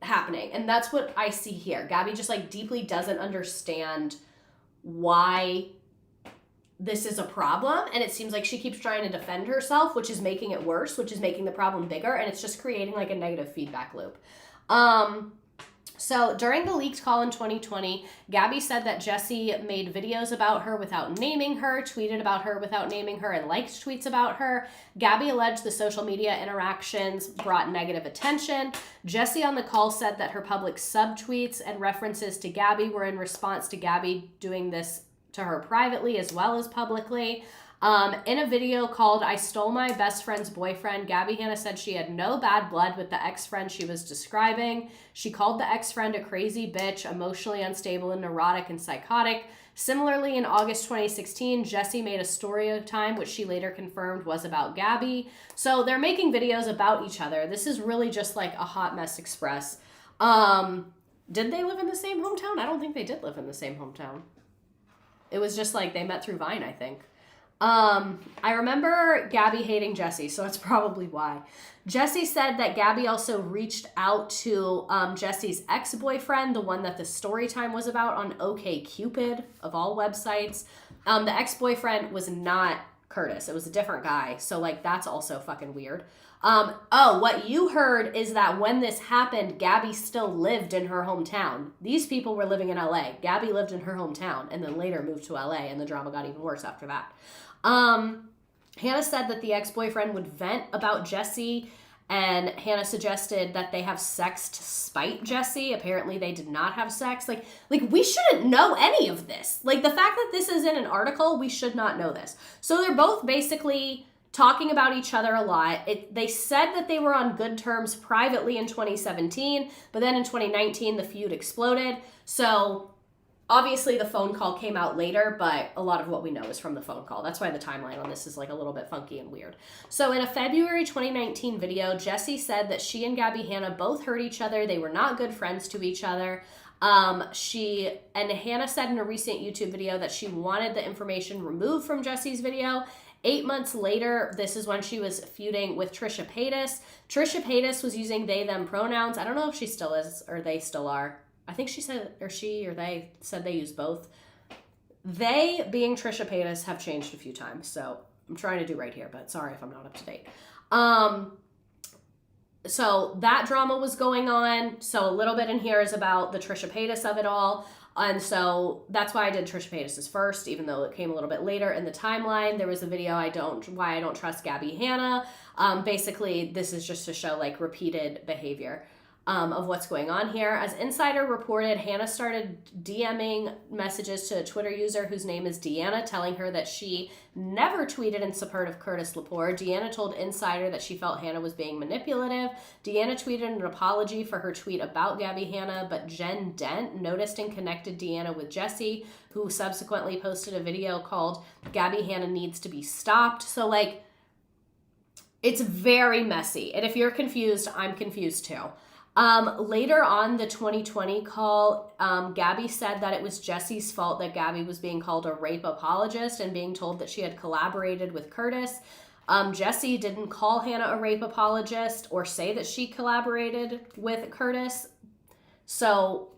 S1: happening. And that's what I see here. Gabbie just like deeply doesn't understand why this is a problem, and it seems like she keeps trying to defend herself, which is making it worse, which is making the problem bigger, and it's just creating like a negative feedback loop. So during the leaked call in 2020, Gabbie said that Jessie made videos about her without naming her, tweeted about her without naming her, and liked tweets about her. Gabbie alleged the social media interactions brought negative attention. Jessie on the call said that her public subtweets and references to Gabbie were in response to Gabbie doing this to her privately as well as publicly. In a video called "I Stole My Best Friend's Boyfriend," Gabbie Hanna said she had no bad blood with the ex-friend she was describing. She called the ex-friend a crazy bitch, emotionally unstable and neurotic and psychotic. Similarly, in August 2016, Jessie made a story time, which she later confirmed was about Gabbie. So they're making videos about each other. This is really just like a hot mess express. Did they live in the same hometown? I don't think they did live in the same hometown. It was just like they met through Vine, I think. I remember Gabbie hating Jessie, so that's probably why. Jessie said that Gabbie also reached out to Jessie's ex-boyfriend, the one that the story time was about, on OkCupid, of all websites. The ex-boyfriend was not Curtis. It was a different guy, so like that's also fucking weird. What you heard is that when this happened, Gabbie still lived in her hometown. These people were living in LA. Gabbie lived in her hometown and then later moved to LA, and the drama got even worse after that. Hanna said that the ex-boyfriend would vent about Jessie, and Hanna suggested that they have sex to spite Jessie. Apparently they did not have sex. Like we shouldn't know any of this. Like the fact that this is in an article, we should not know this. So they're both basically talking about each other a lot. They said that they were on good terms privately in 2017, but then in 2019, the feud exploded. So obviously the phone call came out later, but a lot of what we know is from the phone call. That's why the timeline on this is like a little bit funky and weird. So in a February 2019 video, Jessie said that she and Gabbie Hanna both hurt each other. They were not good friends to each other. Hanna said in a recent YouTube video that she wanted the information removed from Jessie's video. 8 months later, this is when she was feuding with Trisha Paytas. Trisha Paytas was using they, them pronouns. I don't know if she still is or they still are. I think she said, or she or they said they use both. They, being Trisha Paytas, have changed a few times. So I'm trying to do right here, but sorry if I'm not up to date. So that drama was going on. So a little bit in here is about the Trisha Paytas of it all. And so that's why I did Trisha Paytas' first, even though it came a little bit later in the timeline. There was a video, why I don't trust Gabbie Hanna. Basically, this is just to show like repeated behavior of what's going on here. As Insider reported, Hanna started DMing messages to a Twitter user whose name is Deanna, telling her that she never tweeted in support of Curtis Lepore. Deanna told Insider that she felt Hanna was being manipulative. Deanna tweeted an apology for her tweet about Gabbie Hanna, but Jen Dent noticed and connected Deanna with Jessie, who subsequently posted a video called "Gabbie Hanna Needs to Be Stopped." So like, it's very messy. And if you're confused, I'm confused too. Later on the 2020 call, Gabbie said that it was Jessie's fault that Gabbie was being called a rape apologist and being told that she had collaborated with Curtis. Jessie didn't call Hanna a rape apologist or say that she collaborated with Curtis. So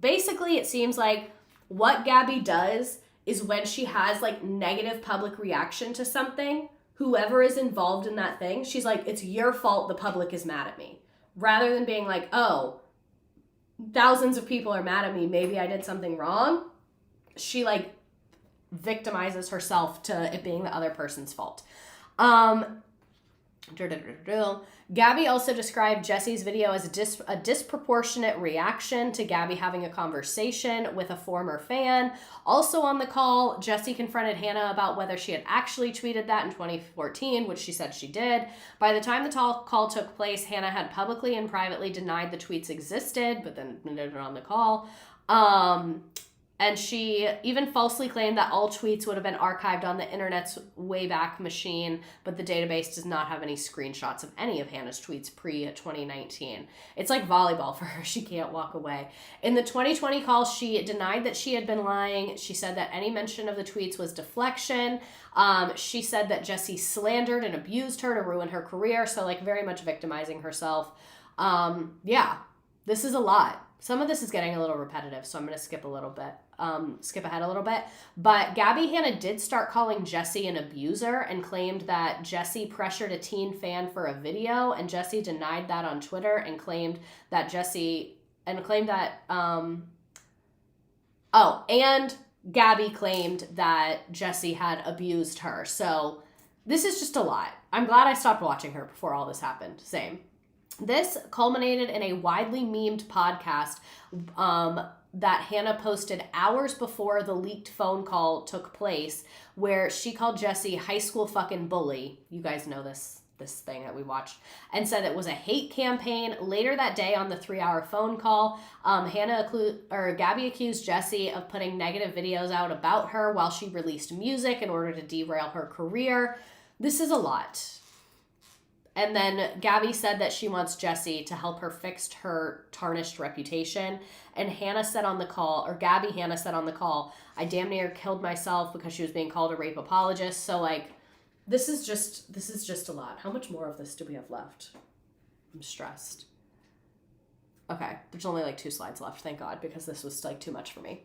S1: basically it seems like what Gabbie does is when she has like negative public reaction to something, whoever is involved in that thing, she's like, it's your fault the public is mad at me. Rather than being like, oh, thousands of people are mad at me, maybe I did something wrong, she like victimizes herself to it being the other person's fault. Gabbie also described Jesse's video as a disproportionate reaction to Gabbie having a conversation with a former fan. Also on the call, Jesse confronted Hanna about whether she had actually tweeted that in 2014, which she said she did. By the time the call took place, Hanna had publicly and privately denied the tweets existed, but then admitted it on the call. And she even falsely claimed that all tweets would have been archived on the internet's Wayback Machine, but the database does not have any screenshots of any of Hanna's tweets pre-2019. It's like volleyball for her. She can't walk away. In the 2020 call, she denied that she had been lying. She said that any mention of the tweets was deflection. She said that Jesse slandered and abused her to ruin her career, so like very much victimizing herself. Yeah, this is a lot. Some of this is getting a little repetitive, so I'm going to skip ahead a little bit. But Gabbie Hanna did start calling Jesse an abuser and claimed that Jesse pressured a teen fan for a video, and Jesse denied that on Twitter and claimed that Gabbie claimed that Jesse had abused her. So this is just a lot. I'm glad I stopped watching her before all this happened. Same. This culminated in a widely memed podcast that Hanna posted hours before the leaked phone call took place, where she called Jesse high school fucking bully. You guys know this thing that we watched, and said it was a hate campaign. Later that day on the 3-hour phone call, Gabbie accused Jesse of putting negative videos out about her while she released music in order to derail her career. This is a lot. And then Gabbie said that she wants Jesse to help her fix her tarnished reputation. And Gabbie Hanna said on the call, I damn near killed myself because she was being called a rape apologist. So like, this is just a lot. How much more of this do we have left? I'm stressed. Okay, there's only like 2 slides left, thank God, because this was like too much for me.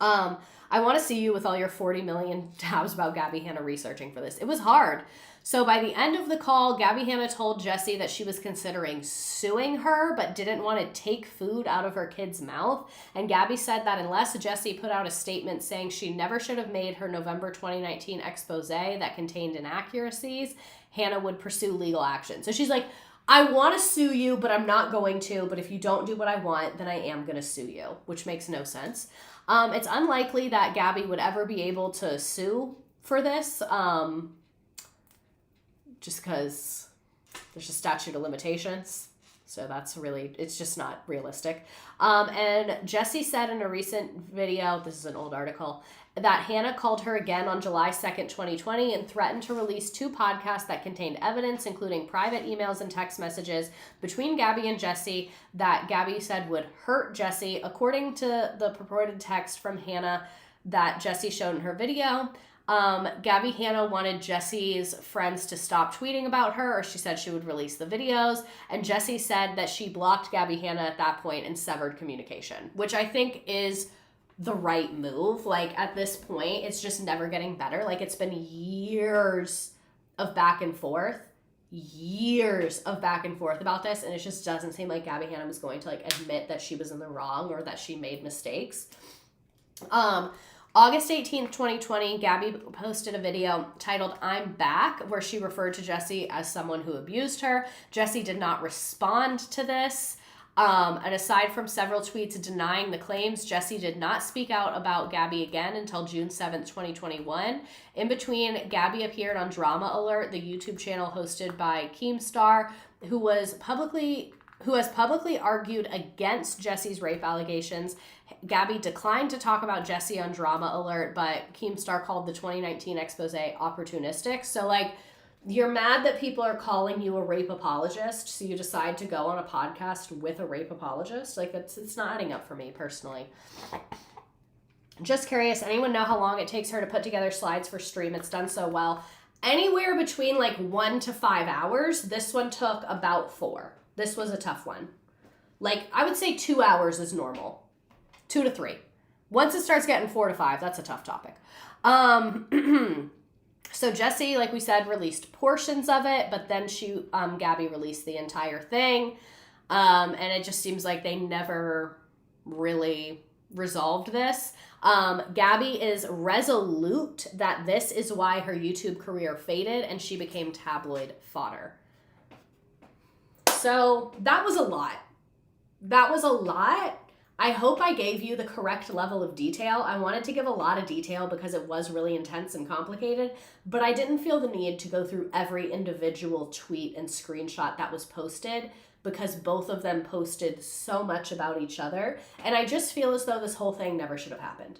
S1: I want to see you with all your 40 million tabs about Gabbie Hanna researching for this. It was hard. So by the end of the call, Gabbie Hanna told Jesse that she was considering suing her, but didn't want to take food out of her kid's mouth. And Gabbie said that unless Jesse put out a statement saying she never should have made her November 2019 expose that contained inaccuracies, Hanna would pursue legal action. So she's like, I want to sue you, but I'm not going to. But if you don't do what I want, then I am going to sue you, which makes no sense. It's unlikely that Gabbie would ever be able to sue for this, just because there's a statute of limitations. So it's just not realistic. And Jesse said in a recent video, this is an old article, that Hanna called her again on July 2nd, 2020, and threatened to release 2 podcasts that contained evidence, including private emails and text messages between Gabbie and Jesse that Gabbie said would hurt Jesse, according to the purported text from Hanna that Jesse showed in her video. Gabbie Hanna wanted Jesse's friends to stop tweeting about her, or she said she would release the videos, and Jesse said that she blocked Gabbie Hanna at that point and severed communication, which I think is the right move. Like, at this point, it's just never getting better. Like, it's been years of back and forth about this, and it just doesn't seem like Gabbie Hanna was going to like admit that she was in the wrong or that she made mistakes. August 18th, 2020, Gabbie posted a video titled I'm Back, where she referred to Jesse as someone who abused her. Jesse did not respond to this. And aside from several tweets denying the claims, Jesse did not speak out about Gabbie again until June 7th, 2021. In between, Gabbie appeared on Drama Alert, the YouTube channel hosted by Keemstar, who has publicly argued against Jesse's rape allegations. Gabbie declined to talk about Jesse on Drama Alert, but Keemstar called the 2019 expose opportunistic. So, like, you're mad that people are calling you a rape apologist, so you decide to go on a podcast with a rape apologist. Like, it's not adding up for me, personally. Just curious, anyone know how long it takes her to put together slides for stream? It's done so well. Anywhere between, like, 1 to 5 hours. This one took about 4. This was a tough one. Like, I would say 2 hours is normal. 2 to 3. Once it starts getting 4 to 5, that's a tough topic. So Jesse, like we said, released portions of it, but then Gabbie released the entire thing. And it just seems like they never really resolved this. Gabbie is resolute that this is why her YouTube career faded and she became tabloid fodder. So that was a lot. That was a lot. I hope I gave you the correct level of detail. I wanted to give a lot of detail because it was really intense and complicated, but I didn't feel the need to go through every individual tweet and screenshot that was posted because both of them posted so much about each other. And I just feel as though this whole thing never should have happened.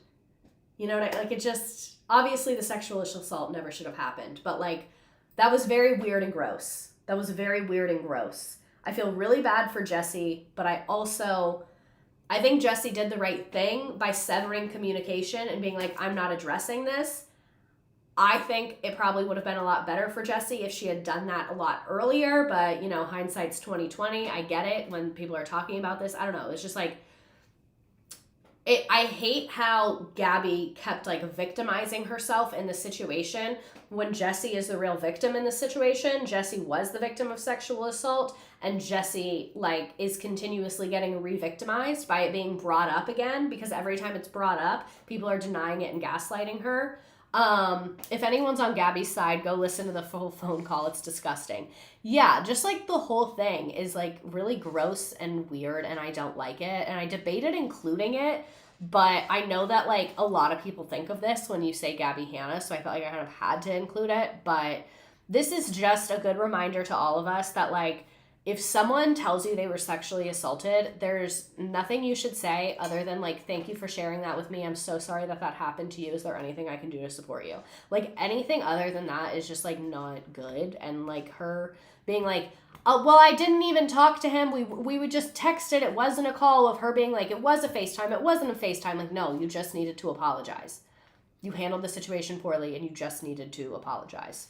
S1: You know what I, like it just, obviously the sexual assault never should have happened, but like that was very weird and gross. That was very weird and gross. I feel really bad for Jessie, but I think Jessie did the right thing by severing communication and being like, I'm not addressing this. I think it probably would have been a lot better for Jessie if she had done that a lot earlier, but you know, hindsight's 2020. I get it when people are talking about this. I don't know. It's just like, I hate how Gabbie kept like victimizing herself in the situation when Jessie is the real victim in the situation. Jessie was the victim of sexual assault and Jessie like is continuously getting re-victimized by it being brought up again because every time it's brought up, people are denying it and gaslighting her. If anyone's on Gabbie's side, go listen to the full phone call. It's disgusting. Yeah, just like the whole thing is like really gross and weird and I don't like it. And I debated including it, but I know that like a lot of people think of this when you say Gabbie Hanna, so I felt like I kind of had to include it. But this is just a good reminder to all of us that like if someone tells you they were sexually assaulted, there's nothing you should say other than like, thank you for sharing that with me. I'm so sorry that that happened to you. Is there anything I can do to support you? Like anything other than that is just like not good. And like her being like, well, I didn't even talk to him. We would just texted. It wasn't a call of her being like, it was a FaceTime. It wasn't a FaceTime. Like, no, you just needed to apologize. You handled the situation poorly and you just needed to apologize.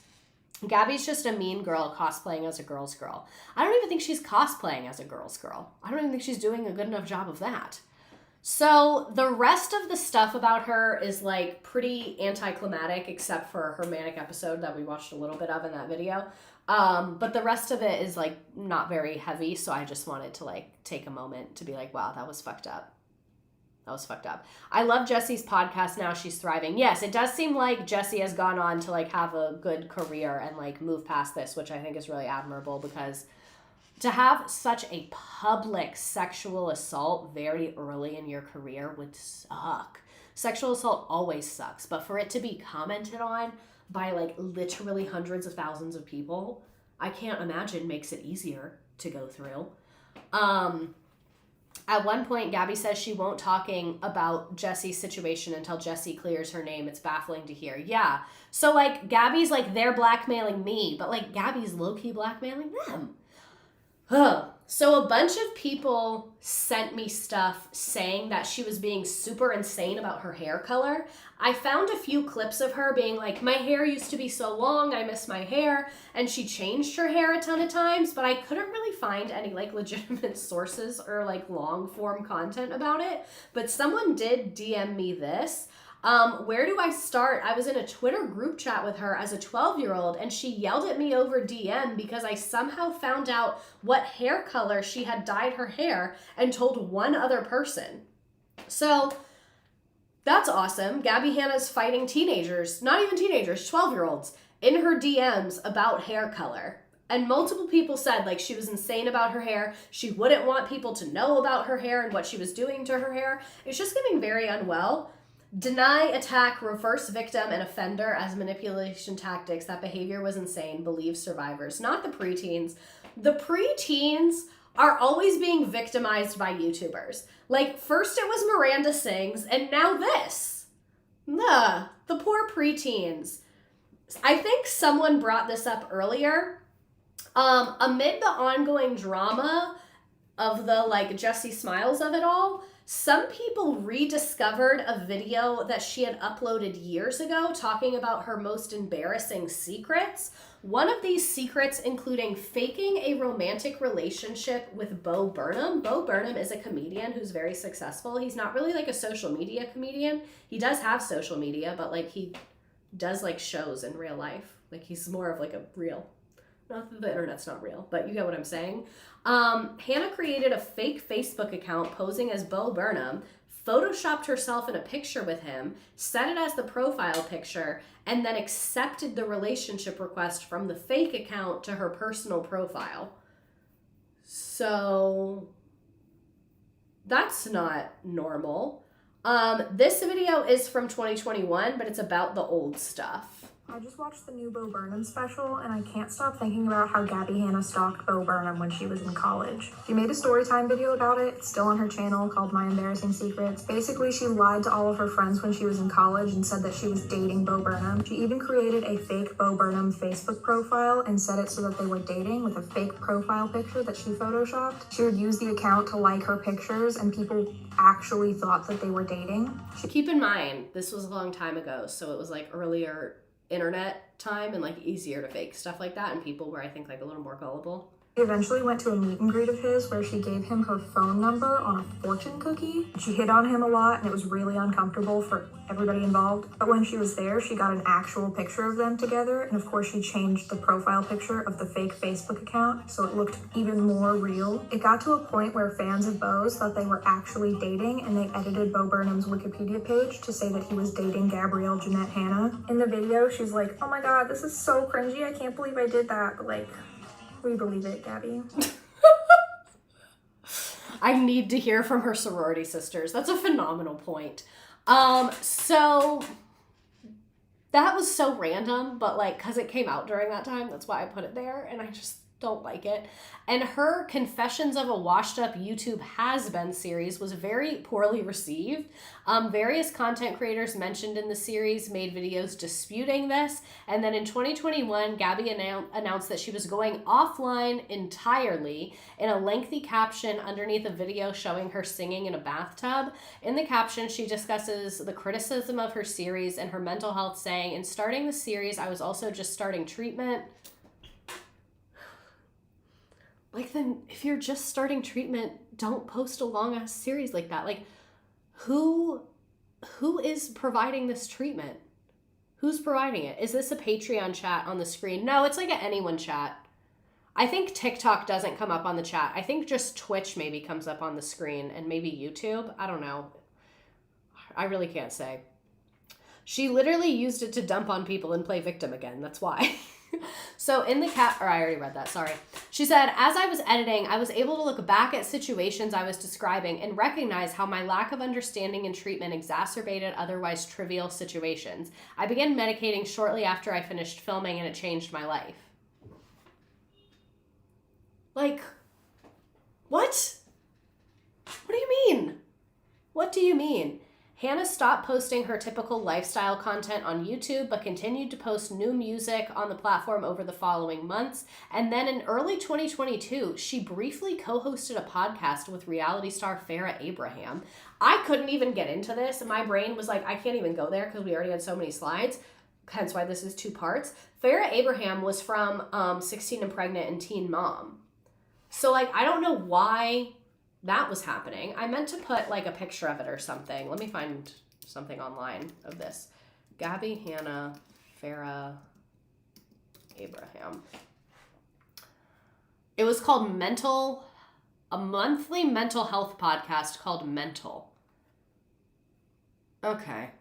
S1: Gabbie's just a mean girl cosplaying as a girl's girl. I don't even think she's cosplaying as a girl's girl. I don't even think she's doing a good enough job of that. So the rest of the stuff about her is like pretty anticlimactic except for her manic episode that we watched a little bit of in that video. But the rest of it is like not very heavy. So I just wanted to like take a moment to be like, wow, that was fucked up. That was fucked up. I love Jessie's podcast now. She's thriving. Yes, it does seem like Jessie has gone on to like have a good career and like move past this, which I think is really admirable because to have such a public sexual assault very early in your career would suck. Sexual assault always sucks, but for it to be commented on by like literally hundreds of thousands of people, I can't imagine makes it easier to go through. At one point, Gabbie says she won't talking about Jessie's situation until Jessie clears her name. It's baffling to hear. Yeah. So, like, Gabbie's like, they're blackmailing me, but, like, Gabbie's low-key blackmailing them. So a bunch of people sent me stuff saying that she was being super insane about her hair color. I found a few clips of her being like, my hair used to be so long, I miss my hair, and she changed her hair a ton of times, but I couldn't really find any like legitimate sources or like long form content about it. But someone did DM me this. Where do I start? I was in a Twitter group chat with her as a 12-year-old and she yelled at me over DM because I somehow found out what hair color she had dyed her hair and told one other person. So that's awesome. Gabbie Hanna's fighting teenagers, not even teenagers, 12-year-olds in her DMs about hair color. And multiple people said like she was insane about her hair. She wouldn't want people to know about her hair and what she was doing to her hair. It's just giving very unwell. Deny, attack, reverse victim, and offender as manipulation tactics. That behavior was insane. Believe survivors, not the preteens. The preteens are always being victimized by YouTubers. Like, first it was Miranda Sings, and now this. The poor preteens. I think someone brought this up earlier. Amid the ongoing drama of the, like, Jessie Smiles of it all, some people rediscovered a video that she had uploaded years ago talking about her most embarrassing secrets. One of these secrets including faking a romantic relationship with Bo Burnham. Bo Burnham is a comedian who's very successful. He's not really like a social media comedian. He does have social media, but like he does like shows in real life. Like he's more of like a real, not that the internet's not real, but you get what I'm saying. Hannah created a fake Facebook account posing as Bo Burnham, photoshopped herself in a picture with him, set it as the profile picture, and then accepted the relationship request from the fake account to her personal profile. So that's not normal. This video is from 2021, but it's about the old stuff.
S8: I just watched the new Bo Burnham special, and I can't stop thinking about how Gabbie Hanna stalked Bo Burnham when she was in college. She made a storytime video about it. It's still on her channel, called My Embarrassing Secrets. Basically, she lied to all of her friends when she was in college and said that she was dating Bo Burnham. She even created a fake Bo Burnham Facebook profile and set it so that they were dating with a fake profile picture that she photoshopped. She would use the account to like her pictures, and people actually thought that they were dating.
S1: Keep in mind, this was a long time ago, so it was like earlier internet time and like easier to fake stuff like that, and people were, I think, like a little more gullible.
S8: She eventually went to a meet and greet of his where she gave him her phone number on a fortune cookie. She hit on him a lot, and it was really uncomfortable for everybody involved. But when she was there, she got an actual picture of them together, and of course she changed the profile picture of the fake Facebook account so it looked even more real. It got to a point where fans of Bo's thought they were actually dating, and they edited Bo Burnham's Wikipedia page to say that he was dating Gabrielle Jeanette Hanna. In the video, she's like, "Oh my god, this is so cringy, I can't believe I did that," but like, we believe it, Gabbie.
S1: I need to hear from her sorority sisters. That's a phenomenal point. So that was so random, but like, cause it came out during that time, that's why I put it there, and I just don't like it. And her Confessions of a Washed Up YouTube Has-Been series was very poorly received. Various content creators mentioned in the series made videos disputing this. And then in 2021, Gabbie announced that she was going offline entirely in a lengthy caption underneath a video showing her singing in a bathtub. In the caption, she discusses the criticism of her series and her mental health, saying, "In starting the series, I was also just starting treatment." Like, then if you're just starting treatment, don't post a long ass series like that. Like, who is providing this treatment? Who's providing it? Is this a Patreon chat on the screen? No, it's like an anyone chat. I think TikTok doesn't come up on the chat. I think just Twitch maybe comes up on the screen, and maybe YouTube. I don't know. I really can't say. She literally used it to dump on people and play victim again. That's why. So in the I already read that, sorry. She said, "As I was editing, I was able to look back at situations I was describing and recognize how my lack of understanding and treatment exacerbated otherwise trivial situations. I began medicating shortly after I finished filming, and it changed my life." Like, what? What do you mean? What do you mean? Hanna stopped posting her typical lifestyle content on YouTube, but continued to post new music on the platform over the following months. And then in early 2022, she briefly co-hosted a podcast with reality star Farrah Abraham. I couldn't even get into this. My brain was like, I can't even go there because we already had so many slides. Hence why this is 2 parts. Farrah Abraham was from 16 and Pregnant and Teen Mom. So like, I don't know why that was happening. I meant to put like a picture of it or something. Let me find something online of this. Gabbie Hanna, Farrah Abraham. It was called a monthly mental health podcast called Mental. Okay.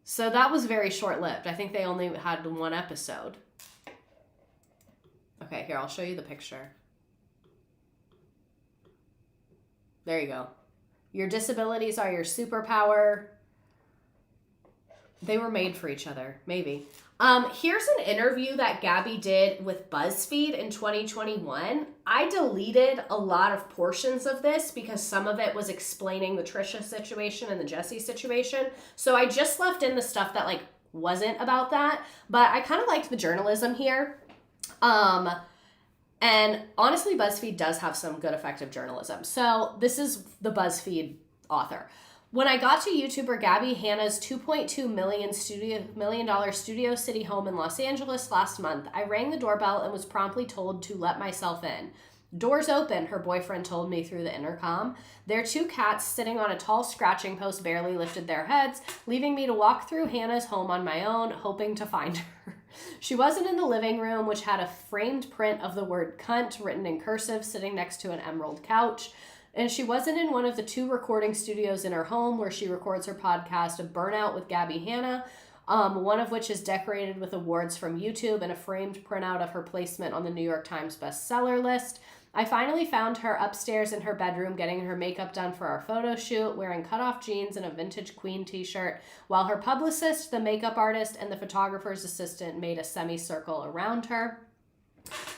S1: So that was very short-lived. I think they only had 1 episode. Okay, here, I'll show you the picture. There you go. Your disabilities are your superpower. They were made for each other, maybe. Here's an interview that Gabbie did with BuzzFeed in 2021. I deleted a lot of portions of this because some of it was explaining the Trisha situation and the Jessie situation. So I just left in the stuff that like wasn't about that, but I kind of liked the journalism here. And honestly, BuzzFeed does have some good, effective journalism. So this is the BuzzFeed author. "When I got to YouTuber Gabbie Hanna's $2.2 million Studio City home in Los Angeles last month, I rang the doorbell and was promptly told to let myself in. Doors open, her boyfriend told me through the intercom. Their 2 cats sitting on a tall scratching post barely lifted their heads, leaving me to walk through Hannah's home on my own, hoping to find her. She wasn't in the living room, which had a framed print of the word cunt written in cursive sitting next to an emerald couch. And she wasn't in one of the 2 recording studios in her home where she records her podcast, Burnout with Gabbie Hanna, one of which is decorated with awards from YouTube and a framed printout of her placement on the New York Times bestseller list. I finally found her upstairs in her bedroom getting her makeup done for our photo shoot, wearing cutoff jeans and a vintage Queen t-shirt, while her publicist, the makeup artist, and the photographer's assistant made a semicircle around her.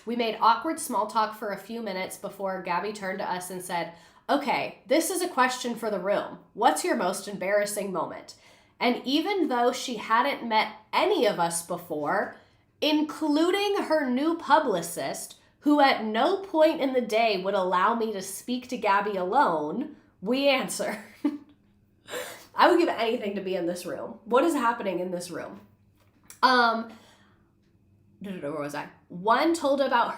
S1: We made awkward small talk for a few minutes before Gabbie turned to us and said, "Okay, this is a question for the room. What's your most embarrassing moment?" And even though she hadn't met any of us before, including her new publicist, who at no point in the day would allow me to speak to Gabbie alone, we answered. I would give anything to be in this room. What is happening in this room? Where was I? One told her about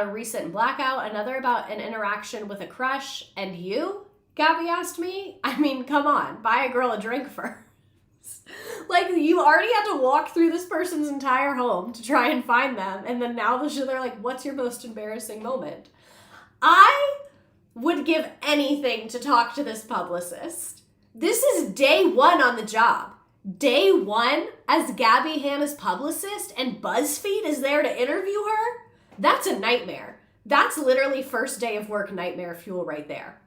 S1: a recent blackout, another about an interaction with a crush, and you, Gabbie asked me? I mean, come on, buy a girl a drink first. Like, you already had to walk through this person's entire home to try and find them, and then now they're like, what's your most embarrassing moment? I would give anything to talk to this publicist. This is day 1 on the job. Day 1 as Gabbie Hanna's publicist, and BuzzFeed is there to interview her? That's a nightmare. That's literally first day of work nightmare fuel right there.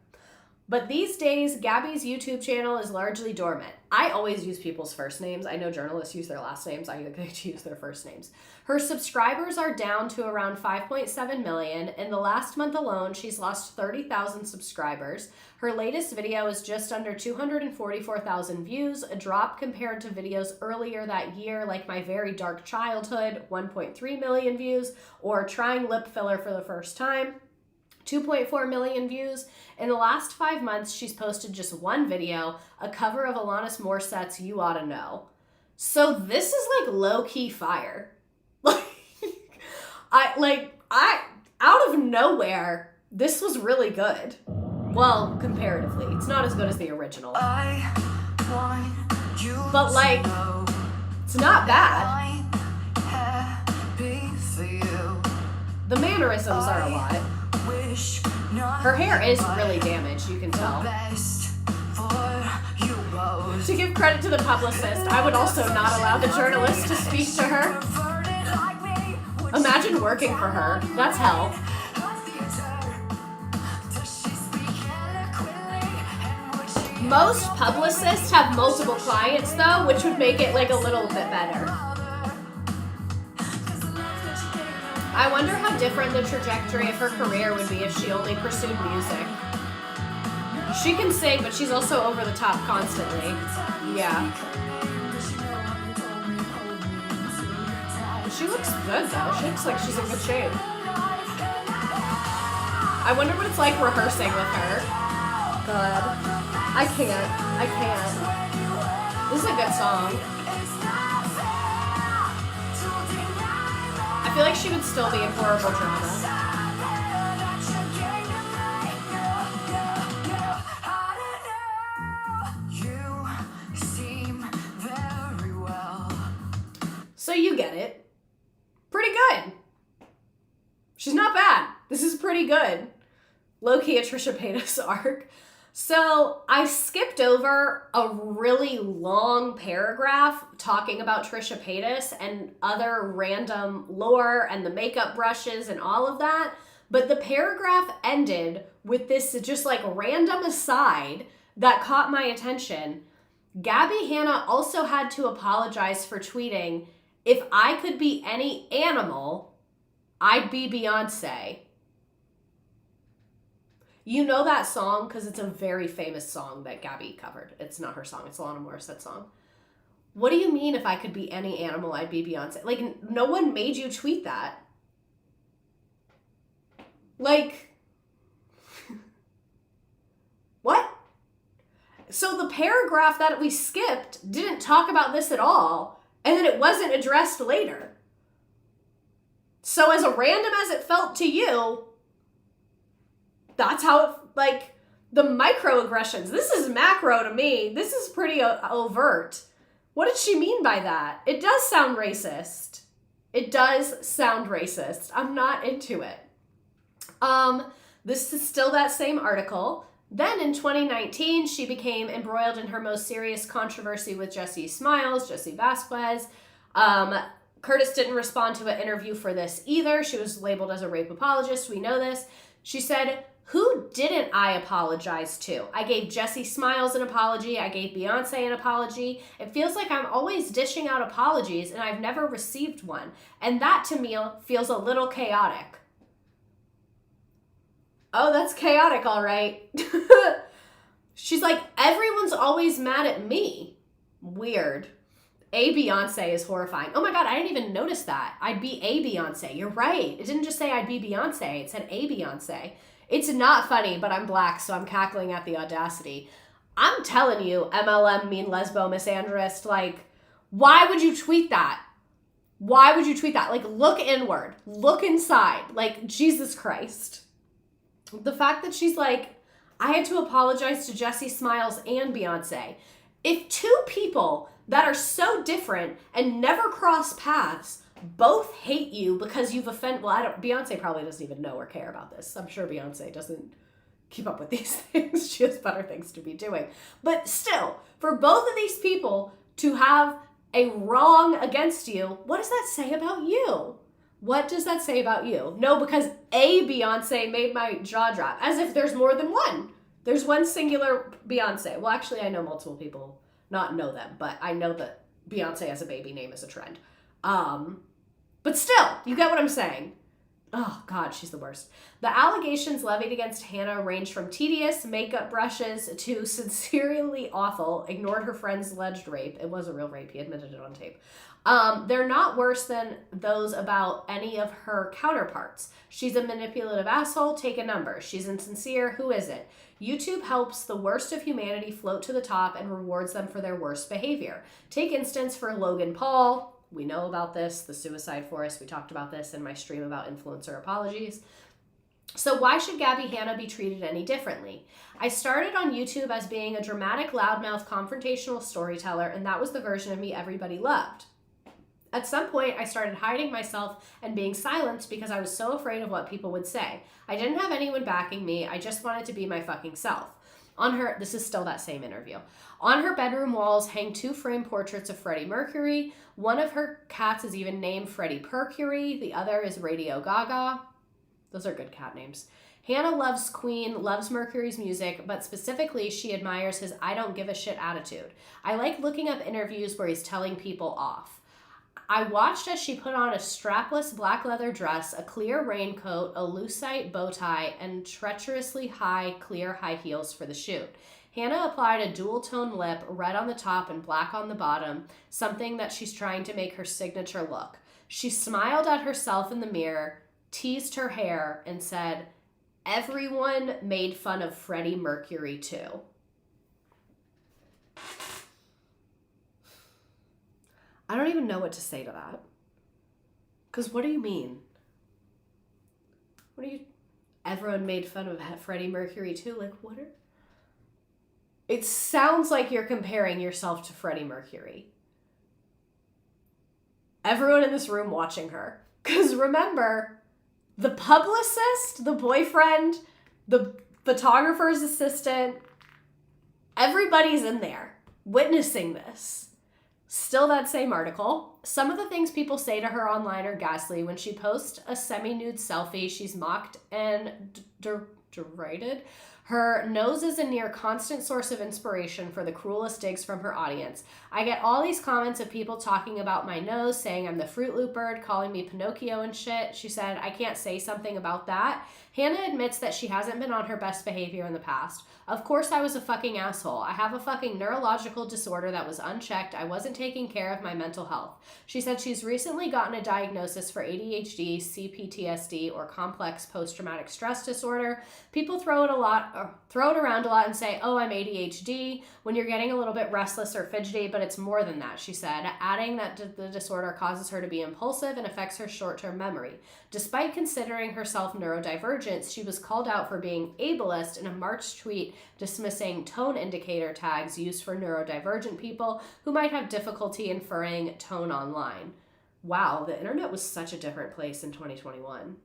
S1: But these days, Gabbie's YouTube channel is largely dormant. I always use people's first names. I know journalists use their last names. I like to use their first names. Her subscribers are down to around 5.7 million. In the last month alone, she's lost 30,000 subscribers. Her latest video is just under 244,000 views, a drop compared to videos earlier that year like My Very Dark Childhood, 1.3 million views, or Trying Lip Filler for the First Time, 2.4 million views. In the last 5 months, she's posted just 1 video, a cover of Alanis Morissette's You Oughta Know. So this is like low-key fire. I out of nowhere, this was really good. Well, comparatively. It's not as good as the original. But like, it's not bad. The mannerisms are a lot. Her hair is really damaged, you can tell. To give credit to the publicist, I would also not allow the journalist to speak to her. Imagine working for her. That's hell. Most publicists have multiple clients though, which would make it like a little bit better. I wonder how different the trajectory of her career would be if she only pursued music. She can sing, but she's also over the top constantly. Yeah. She looks good though. She looks like she's in good shape. I wonder what it's like rehearsing with her. God. I can't. This is a good song. I feel like she would still be in horrible drama. So you get it. Pretty good. She's not bad. This is pretty good. Low-key a Trisha Paytas arc. So I skipped over a really long paragraph talking about Trisha Paytas and other random lore and the makeup brushes and all of that. But the paragraph ended with this just like random aside that caught my attention. Gabbie Hanna also had to apologize for tweeting, "If I could be any animal, I'd be Beyonce." You know that song because it's a very famous song that Gabbie covered. It's not her song. It's Alanis Morissette's song. What do you mean if I could be any animal, I'd be Beyonce? Like, no one made you tweet that. Like, what? So the paragraph that we skipped didn't talk about this at all, and then it wasn't addressed later. So as random as it felt to you, that's how it, like, the microaggressions. This is macro to me. This is pretty overt. What did she mean by that? It does sound racist. It does sound racist. I'm not into it. This is still that same article. Then in 2019, she became embroiled in her most serious controversy with Jessie Vasquez. Curtis didn't respond to an interview for this either. She was labeled as a rape apologist. We know this. She said, "Who didn't I apologize to? I gave Jessie Smiles an apology. I gave Beyonce an apology. It feels like I'm always dishing out apologies and I've never received one. And that to me feels a little chaotic." Oh, that's chaotic, all right. She's like, everyone's always mad at me. Weird. A Beyonce is horrifying. Oh my God, I didn't even notice that. I'd be a Beyonce. You're right. It didn't just say I'd be Beyonce. It said a Beyonce. It's not funny, but I'm black, so I'm cackling at the audacity. I'm telling you, MLM mean lesbo misandrist, like, why would you tweet that? Why would you tweet that? Like, look inward. Look inside. Like, Jesus Christ. The fact that she's like, I had to apologize to Jessie Smiles and Beyonce. If two people that are so different and never cross paths both hate you because you've offended, Beyonce probably doesn't even know or care about this. I'm sure Beyonce doesn't keep up with these things. She has better things to be doing. But still, for both of these people to have a wrong against you, what does that say about you? What does that say about you? No, because a Beyonce made my jaw drop. As if there's more than one. There's one singular Beyonce. Well, actually, I know multiple people. Not know them, but I know that Beyonce as a baby name is a trend. But still, you get what I'm saying. Oh, God, she's the worst. The allegations levied against Hanna range from tedious makeup brushes to sincerely awful, ignored her friend's alleged rape. It was a real rape. He admitted it on tape. They're not worse than those about any of her counterparts. She's a manipulative asshole. Take a number. She's insincere. Who isn't? YouTube helps the worst of humanity float to the top and rewards them for their worst behavior. Take instance for Logan Paul. We know about this, the suicide forest. We talked about this in my stream about influencer apologies. So why should Gabbie Hanna be treated any differently? I started on YouTube as being a dramatic, loudmouth, confrontational storyteller, and that was the version of me everybody loved. At some point, I started hiding myself and being silent because I was so afraid of what people would say. I didn't have anyone backing me. I just wanted to be my fucking self. This is still that same interview. On her bedroom walls hang 2 framed portraits of Freddie Mercury. One of her cats is even named Freddie Percury. The other is Radio Gaga. Those are good cat names. Hanna loves Queen, loves Mercury's music, but specifically she admires his I don't give a shit attitude. I like looking up interviews where he's telling people off. I watched as she put on a strapless black leather dress, a clear raincoat, a lucite bow tie, and treacherously clear high heels for the shoot. Hanna applied a dual-tone lip, red on the top and black on the bottom, something that she's trying to make her signature look. She smiled at herself in the mirror, teased her hair, and said, "Everyone made fun of Freddie Mercury too." I don't even know what to say to that. Because what do you mean? Everyone made fun of Freddie Mercury too? Like, what are... It sounds like you're comparing yourself to Freddie Mercury. Everyone in this room watching her. Because remember, the publicist, the boyfriend, the photographer's assistant, everybody's in there witnessing this. Still that same article. Some of the things people say to her online are ghastly. When she posts a semi-nude selfie, she's mocked and derided. Her nose is a near constant source of inspiration for the cruelest digs from her audience. I get all these comments of people talking about my nose, saying I'm the Fruit Loop bird, calling me Pinocchio and shit. She said, I can't say something about that. Hanna admits that she hasn't been on her best behavior in the past. Of course I was a fucking asshole. I have a fucking neurological disorder that was unchecked. I wasn't taking care of my mental health. She said she's recently gotten a diagnosis for ADHD, CPTSD, or complex post-traumatic stress disorder. People throw it around a lot and say, oh, I'm ADHD, when you're getting a little bit restless or fidgety, but it's more than that, she said, adding that the disorder causes her to be impulsive and affects her short-term memory. Despite considering herself neurodivergent, she was called out for being ableist in a March tweet dismissing tone indicator tags used for neurodivergent people who might have difficulty inferring tone online. Wow, the internet was such a different place in 2021.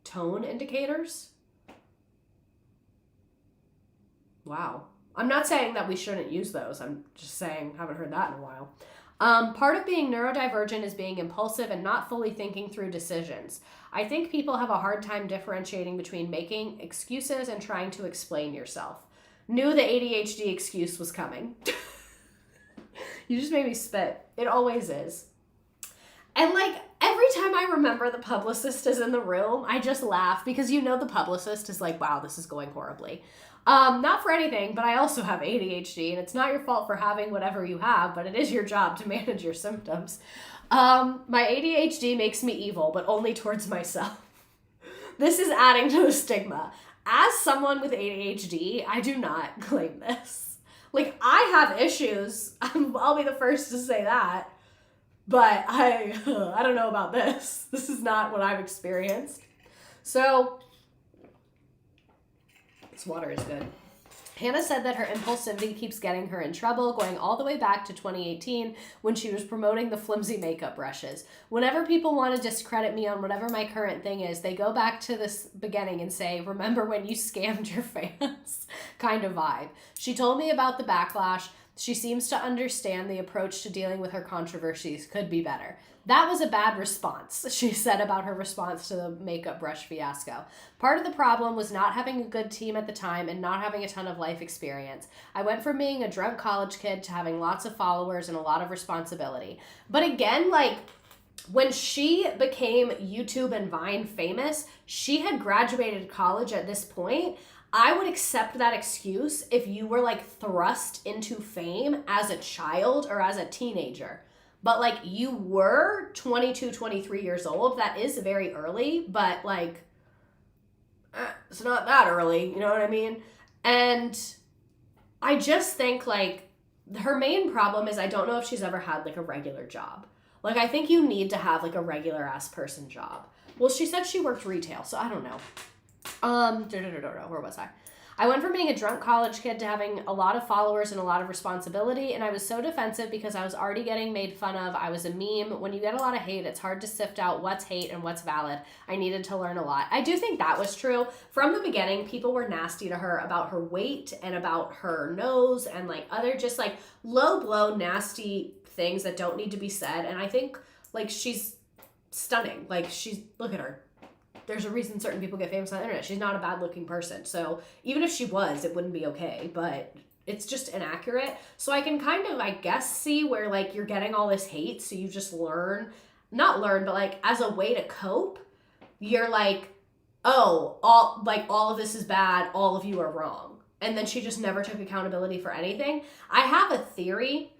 S1: Tone indicators? Wow. I'm not saying that we shouldn't use those. I'm just saying, haven't heard that in a while. Part of being neurodivergent is being impulsive and not fully thinking through decisions. I think people have a hard time differentiating between making excuses and trying to explain yourself. Knew the ADHD excuse was coming. You just made me spit. It always is. And like every time I remember the publicist is in the room, I just laugh because you know the publicist is like, wow, this is going horribly. Not for anything, but I also have ADHD, and it's not your fault for having whatever you have, but it is your job to manage your symptoms. My ADHD makes me evil, but only towards myself. This is adding to the stigma. As someone with ADHD, I do not claim this. Like, I have issues. I'll be the first to say that. But I don't know about this. This is not what I've experienced. So, this water is good. Hanna said that her impulsivity keeps getting her in trouble, going all the way back to 2018 when she was promoting the flimsy makeup brushes. Whenever people want to discredit me on whatever my current thing is, they go back to this beginning and say, remember when you scammed your fans? Kind of vibe. She told me about the backlash. She seems to understand the approach to dealing with her controversies could be better. That was a bad response, she said about her response to the makeup brush fiasco. Part of the problem was not having a good team at the time and not having a ton of life experience. I went from being a drunk college kid to having lots of followers and a lot of responsibility. But again, like, when she became YouTube and Vine famous, she had graduated college at this point. I would accept that excuse if you were like thrust into fame as a child or as a teenager. But like you were 22, 23 years old. That is very early, but like it's not that early. You know what I mean? And I just think like her main problem is I don't know if she's ever had like a regular job. Like I think you need to have like a regular ass person job. Well, she said she worked retail, so I don't know. Where was I? I went from being a drunk college kid to having a lot of followers and a lot of responsibility, and I was so defensive because I was already getting made fun of. I was a meme. When you get a lot of hate, it's hard to sift out what's hate and what's valid. I needed to learn a lot. I do think that was true. From the beginning, people were nasty to her about her weight and about her nose and like other just like low blow nasty things that don't need to be said. And I think like she's stunning. Like look at her. There's a reason certain people get famous on the internet. She's not a bad looking person. So even if she was, it wouldn't be okay, but it's just inaccurate. So I can kind of, I guess, see where like you're getting all this hate. So you just not learn, but like as a way to cope, you're like, oh, all of this is bad. All of you are wrong. And then she just never took accountability for anything. I have a theory.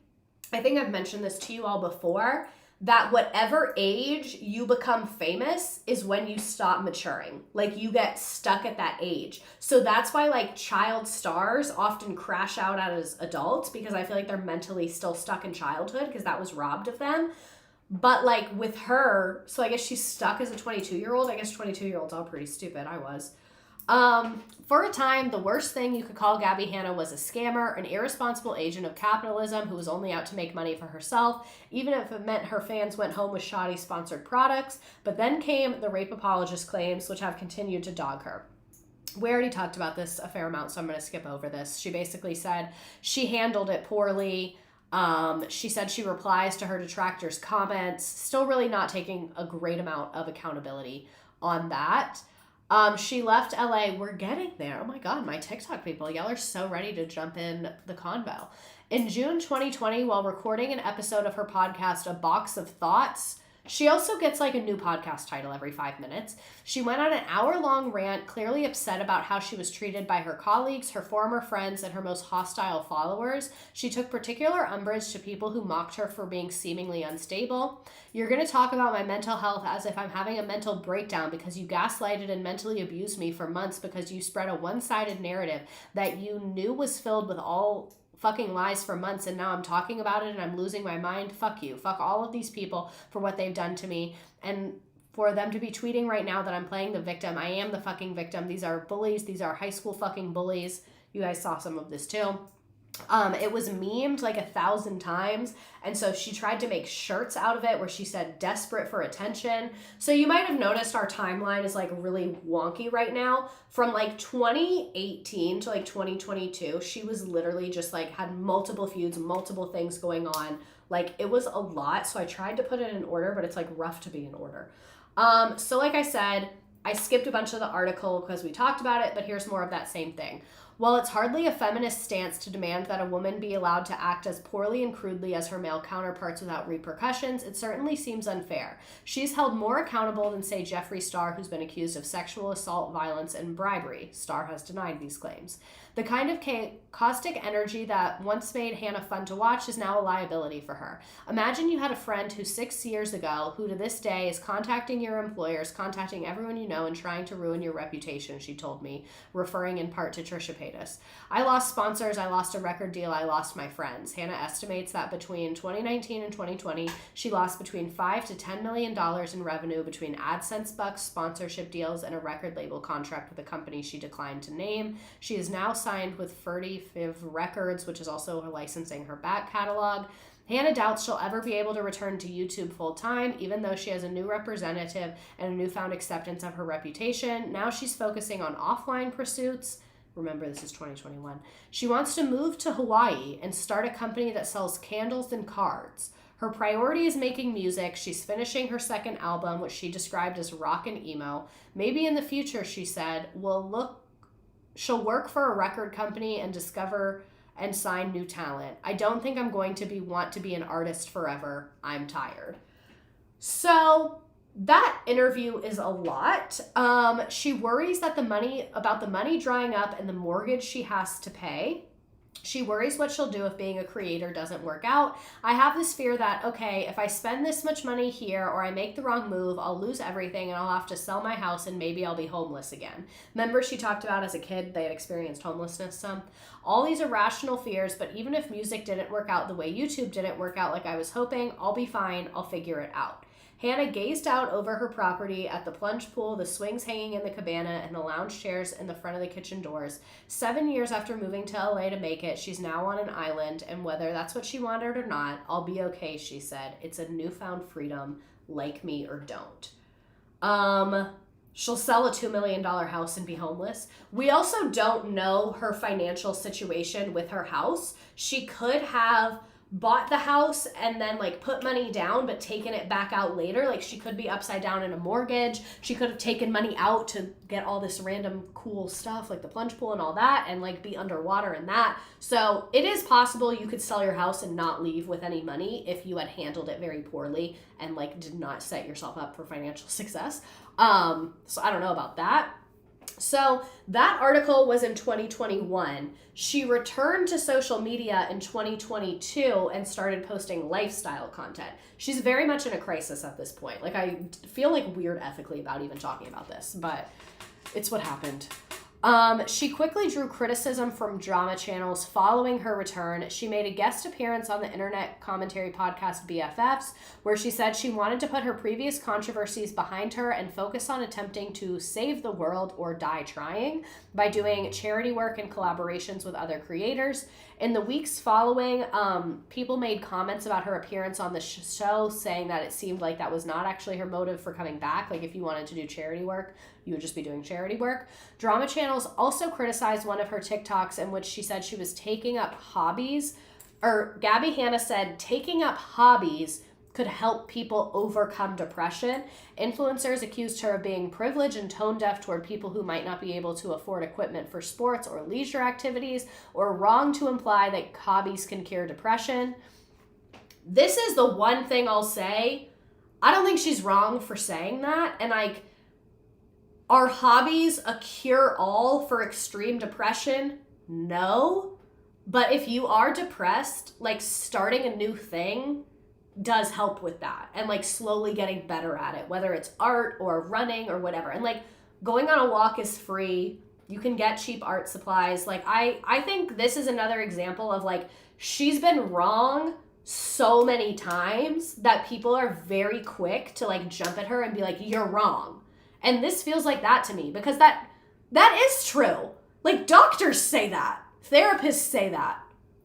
S1: I think I've mentioned this to you all before, that whatever age you become famous is when you stop maturing. Like you get stuck at that age. So that's why like child stars often crash out as adults, because I feel like they're mentally still stuck in childhood because that was robbed of them. But like with her, so I guess she's stuck as a 22-year-old. I guess 22-year-olds all pretty stupid. I was. For a time, the worst thing you could call Gabbie Hanna was a scammer, an irresponsible agent of capitalism who was only out to make money for herself, even if it meant her fans went home with shoddy sponsored products. But then came the rape apologist claims, which have continued to dog her. We already talked about this a fair amount, so I'm going to skip over this. She basically said she handled it poorly. She said she replies to her detractors' comments, still really not taking a great amount of accountability on that. She left LA. We're getting there. Oh my God, my TikTok people, y'all are so ready to jump in the convo. In June 2020, while recording an episode of her podcast, A Box of Thoughts, she also gets like a new podcast title every 5 minutes. She went on an hour-long rant, clearly upset about how she was treated by her colleagues, her former friends, and her most hostile followers. She took particular umbrage to people who mocked her for being seemingly unstable. You're going to talk about my mental health as if I'm having a mental breakdown because you gaslighted and mentally abused me for months because you spread a one-sided narrative that you knew was filled with all fucking lies for months, and now I'm talking about it and I'm losing my mind. Fuck you. Fuck all of these people for what they've done to me. And for them to be tweeting right now that I'm playing the victim, I am the fucking victim. These are bullies. These are high school fucking bullies. You guys saw some of this too. It was memed like 1,000 times, and so she tried to make shirts out of it where she said desperate for attention. So you might have noticed our timeline is like really wonky right now. From like 2018 to like 2022, she was literally just like had multiple feuds, multiple things going on. Like it was a lot, so I tried to put it in order, but it's like rough to be in order. So like I said, I skipped a bunch of the article because we talked about it, but here's more of that same thing. While it's hardly a feminist stance to demand that a woman be allowed to act as poorly and crudely as her male counterparts without repercussions, it certainly seems unfair. She's held more accountable than, say, Jeffree Star, who's been accused of sexual assault, violence, and bribery. Star has denied these claims. The kind of caustic energy that once made Hanna fun to watch is now a liability for her. Imagine you had a friend who 6 years ago, who to this day is contacting your employers, contacting everyone you know, and trying to ruin your reputation, she told me, referring in part to Trisha Paytas. I lost sponsors, I lost a record deal, I lost my friends. Hanna estimates that between 2019 and 2020, she lost between $5 to $10 million in revenue between AdSense bucks, sponsorship deals, and a record label contract with a company she declined to name. She is now signed with Furtive Records, which is also licensing her back catalog. Hanna doubts she'll ever be able to return to YouTube full-time, even though she has a new representative and a newfound acceptance of her reputation. Now she's focusing on offline pursuits. Remember, this is 2021. She wants to move to Hawaii and start a company that sells candles and cards. Her priority is making music. She's finishing her second album, which she described as rock and emo. Maybe in the future, she said, she'll work for a record company and discover and sign new talent. I don't think I'm going to want to be an artist forever. I'm tired. So that interview is a lot. She worries that the money drying up and the mortgage she has to pay. She worries what she'll do if being a creator doesn't work out. I have this fear that, okay, if I spend this much money here or I make the wrong move, I'll lose everything and I'll have to sell my house and maybe I'll be homeless again. Remember she talked about as a kid they had experienced homelessness some? All these irrational fears, but even if music didn't work out the way YouTube didn't work out like I was hoping, I'll be fine, I'll figure it out. Hanna gazed out over her property at the plunge pool, the swings hanging in the cabana, and the lounge chairs in the front of the kitchen doors. 7 years after moving to LA to make it, she's now on an island, and whether that's what she wanted or not, I'll be okay, she said. It's a newfound freedom, like me or don't. She'll sell a $2 million house and be homeless. We also don't know her financial situation with her house. She could have bought the house and then like put money down but taken it back out later. Like she could be upside down in a mortgage. She could have taken money out to get all this random cool stuff like the plunge pool and all that and like be underwater in that. So it is possible you could sell your house and not leave with any money if you had handled it very poorly and like did not set yourself up for financial success. So I don't know about that. So that article was in 2021. She returned to social media in 2022 and started posting lifestyle content. She's very much in a crisis at this point. Like I feel like weird ethically about even talking about this, but it's what happened. She quickly drew criticism from drama channels following her return. She made a guest appearance on the internet commentary podcast BFFs, where she said she wanted to put her previous controversies behind her and focus on attempting to save the world or die trying by doing charity work and collaborations with other creators. In the weeks following, people made comments about her appearance on the show, saying that it seemed like that was not actually her motive for coming back. Like if you wanted to do charity work, you would just be doing charity work. Drama channels also criticized one of her TikToks in which she said she was taking up hobbies, or Gabbie Hanna said taking up hobbies could help people overcome depression. Influencers accused her of being privileged and tone deaf toward people who might not be able to afford equipment for sports or leisure activities, or wrong to imply that hobbies can cure depression. This is the one thing I'll say. I don't think she's wrong for saying that. And like, are hobbies a cure-all for extreme depression? No. But if you are depressed, like starting a new thing does help with that and like slowly getting better at it, whether it's art or running or whatever. And like going on a walk is free. You can get cheap art supplies. Like I think this is another example of like she's been wrong so many times that people are very quick to like jump at her and be like, you're wrong. And this feels like that to me because that is true. Like doctors say that. Therapists say that.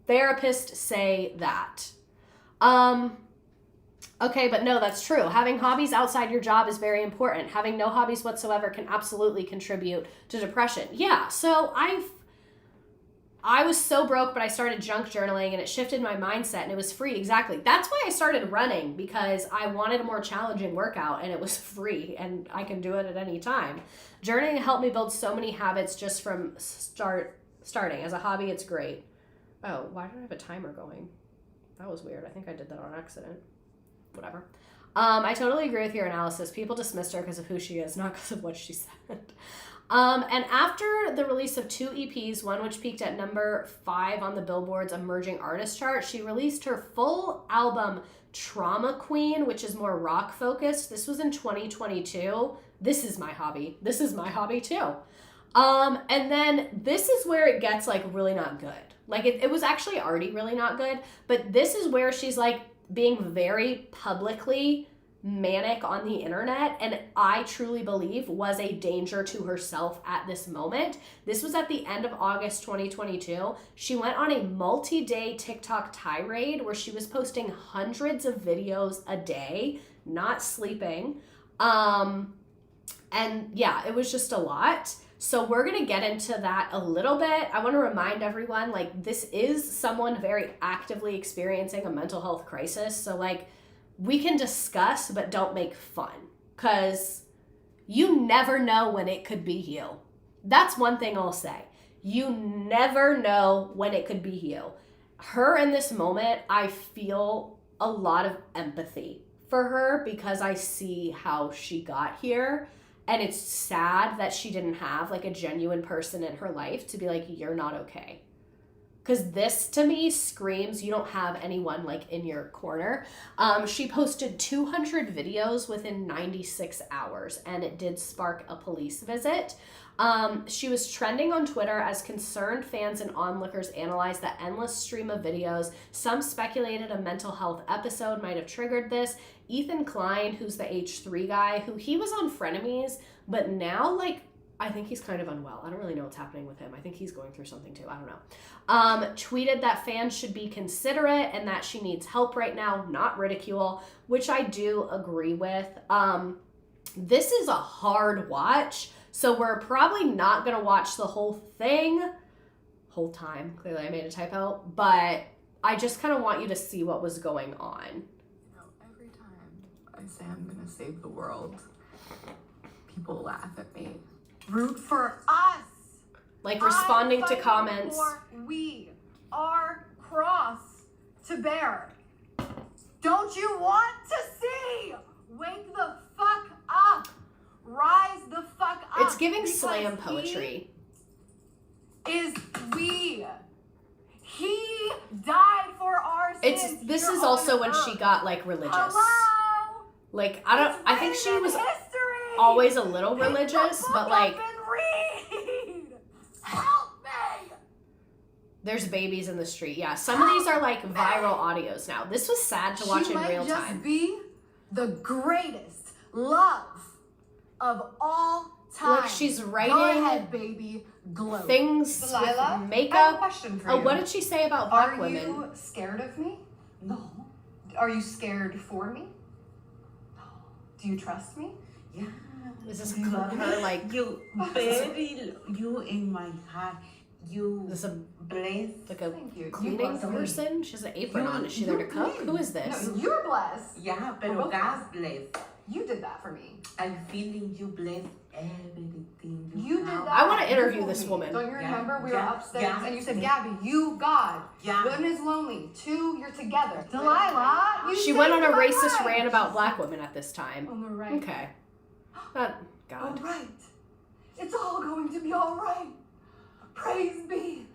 S1: therapists say that. Okay, but no, that's true. Having hobbies outside your job is very important. Having no hobbies whatsoever can absolutely contribute to depression. Yeah, so I was so broke, but I started junk journaling and it shifted my mindset and it was free. Exactly. That's why I started running, because I wanted a more challenging workout and it was free and I can do it at any time. Journaling helped me build so many habits just from starting. As a hobby, it's great. Oh, why do I have a timer going? That was weird. I think I did that on accident. Whatever. I totally agree with your analysis. People dismissed her because of who she is, not because of what she said. And after the release of 2 EPs, one which peaked at number 5 on the Billboard's Emerging Artist chart, she released her full album Trauma Queen, which is more rock focused. This was in 2022. This is my hobby. This is my hobby too. And then this is where it gets like really not good. Like it was actually already really not good, but this is where she's like being very publicly manic on the internet, and I truly believe was a danger to herself at this moment. This was at the end of August 2022. She went on a multi-day TikTok tirade where she was posting hundreds of videos a day, not sleeping. And yeah, it was just a lot. So we're going to get into that a little bit. I want to remind everyone, like, this is someone very actively experiencing a mental health crisis. So, like, we can discuss, but don't make fun, because you never know when it could be you. That's one thing I'll say. You never know when it could be you. Her in this moment, I feel a lot of empathy for her because I see how she got here. And it's sad that she didn't have like a genuine person in her life to be like, you're not okay. Because this to me screams you don't have anyone like in your corner. She posted 200 videos within 96 hours and it did spark a police visit. She was trending on Twitter as concerned fans and onlookers analyzed the endless stream of videos. Some speculated a mental health episode might have triggered this. Ethan Klein, who's the H3 guy, who he was on Frenemies, but now like I think he's kind of unwell. I don't really know what's happening with him. I think he's going through something too. I don't know. Tweeted that fans should be considerate and that she needs help right now, not ridicule, which I do agree with. This is a hard watch, so we're probably not going to watch the whole thing, whole time. Clearly I made a typo, but I just kind of want you to see what was going on.
S9: You know, every time I say I'm going to save the world, people laugh at me.
S2: Root for us.
S1: Like responding to
S2: I'm fighting
S1: comments.
S2: for we, our cross to bear. Don't you want to see? Wake the fuck up. Rise the fuck up.
S1: It's giving
S2: because
S1: slam poetry.
S2: Is we. He died for our sins.
S1: This
S2: here
S1: is
S2: on
S1: also when
S2: earth.
S1: she got like religious.
S2: Hello?
S1: Like
S2: It's
S1: I think
S2: written
S1: she
S2: in
S1: was
S2: history.
S1: always a little
S2: Pick the
S1: religious,
S2: book
S1: but
S2: up
S1: like
S2: and read. Help me.
S1: there's babies in the street. Yeah, some of these are like viral audios now. This was sad to watch
S2: She
S1: in
S2: might
S1: real
S2: just
S1: time.
S2: be the greatest love of all time.
S1: Like she's
S2: Go
S1: writing
S2: ahead, baby. Glow.
S1: things
S10: Delilah,
S1: with
S10: I have a
S1: makeup.
S10: question for
S1: Oh,
S10: you.
S1: what did she say about black
S10: Are
S1: women?
S10: you scared of me?
S5: No,
S10: Are you scared for me? Do you trust me?
S5: yeah.
S1: Is this
S5: You love
S1: her
S5: me?
S1: like?
S5: You very, you in my heart. You
S1: Is this a
S5: bless.
S1: like a
S10: Thank you.
S1: cleaning
S10: bless me.
S1: person? She has an apron
S5: You-
S1: on. Is she there to
S5: you
S1: cook?
S5: clean.
S1: Who is this?
S10: No, you're blessed.
S5: Yeah,
S10: We're
S5: pero
S10: both
S5: God bless.
S10: You did that for me.
S5: I'm feeling you bless everything
S10: You did
S5: have.
S10: that.
S1: I wanna
S10: You
S1: interview
S10: told
S1: this
S10: me.
S1: woman.
S10: Don't you
S5: Yeah,
S10: remember? We were
S5: yeah,
S10: upstairs
S5: yeah.
S10: and you said, Gabbie, you, God.
S5: Yeah.
S10: One is lonely. 2, you're together. Delilah, you
S1: She went on a
S10: saved my
S1: racist
S10: life.
S1: rant about black women at this time.
S10: On the right.
S1: Okay. God.
S10: All right. It's all going to be all right. Praise be.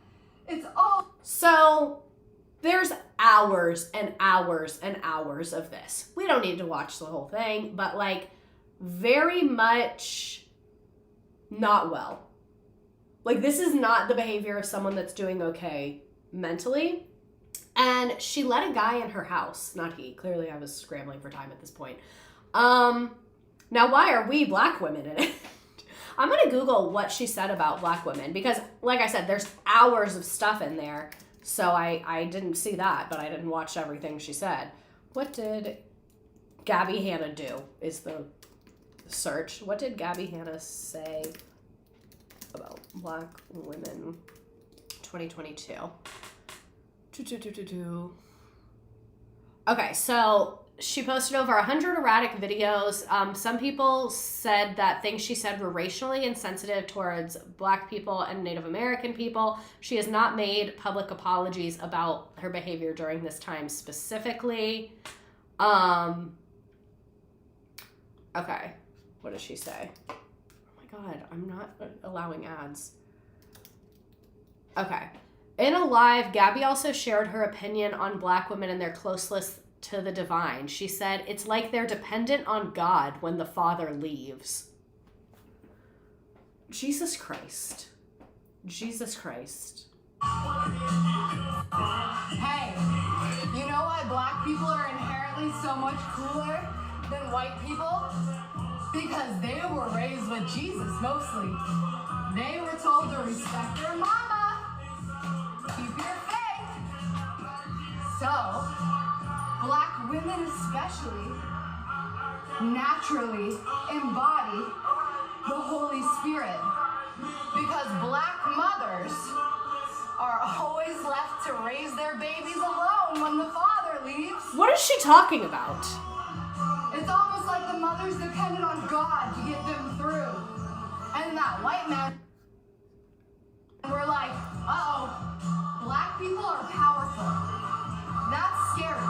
S10: It's all.
S1: So there's hours and hours and hours of this. We don't need to watch the whole thing, but like very much not well. Like this is not the behavior of someone that's doing okay mentally. And she let a guy in her house, not he. Clearly I was scrambling for time at this point. Now why are we black women in it? I'm going to Google what she said about black women because, like I said, there's hours of stuff in there So I didn't see that, but I didn't watch everything she said. What did Gabbie Hanna do is the search. What did Gabbie Hanna say about Black women 2022? Okay, so she posted over 100 erratic videos. Some people said that things she said were racially insensitive towards Black people and Native American people. She has not made public apologies about her behavior during this time specifically. Okay, what does she say? Oh my God, I'm not allowing ads. Okay. In a live, Gabbie also shared her opinion on Black women and their closeness to the divine. She said, it's like they're dependent on God when the Father leaves. Jesus Christ. Jesus Christ.
S10: Hey, you know why Black people are inherently so much cooler than white people? Because they were raised with Jesus mostly. They were told to respect their mama. Keep your faith. So, Black women especially naturally embody the Holy Spirit because Black mothers are always left to raise their babies alone when the father leaves.
S1: What is she talking about?
S10: It's almost like the mothers depended on God to get them through. And that white man, we're like, uh-oh, Black people are powerful. That's scary.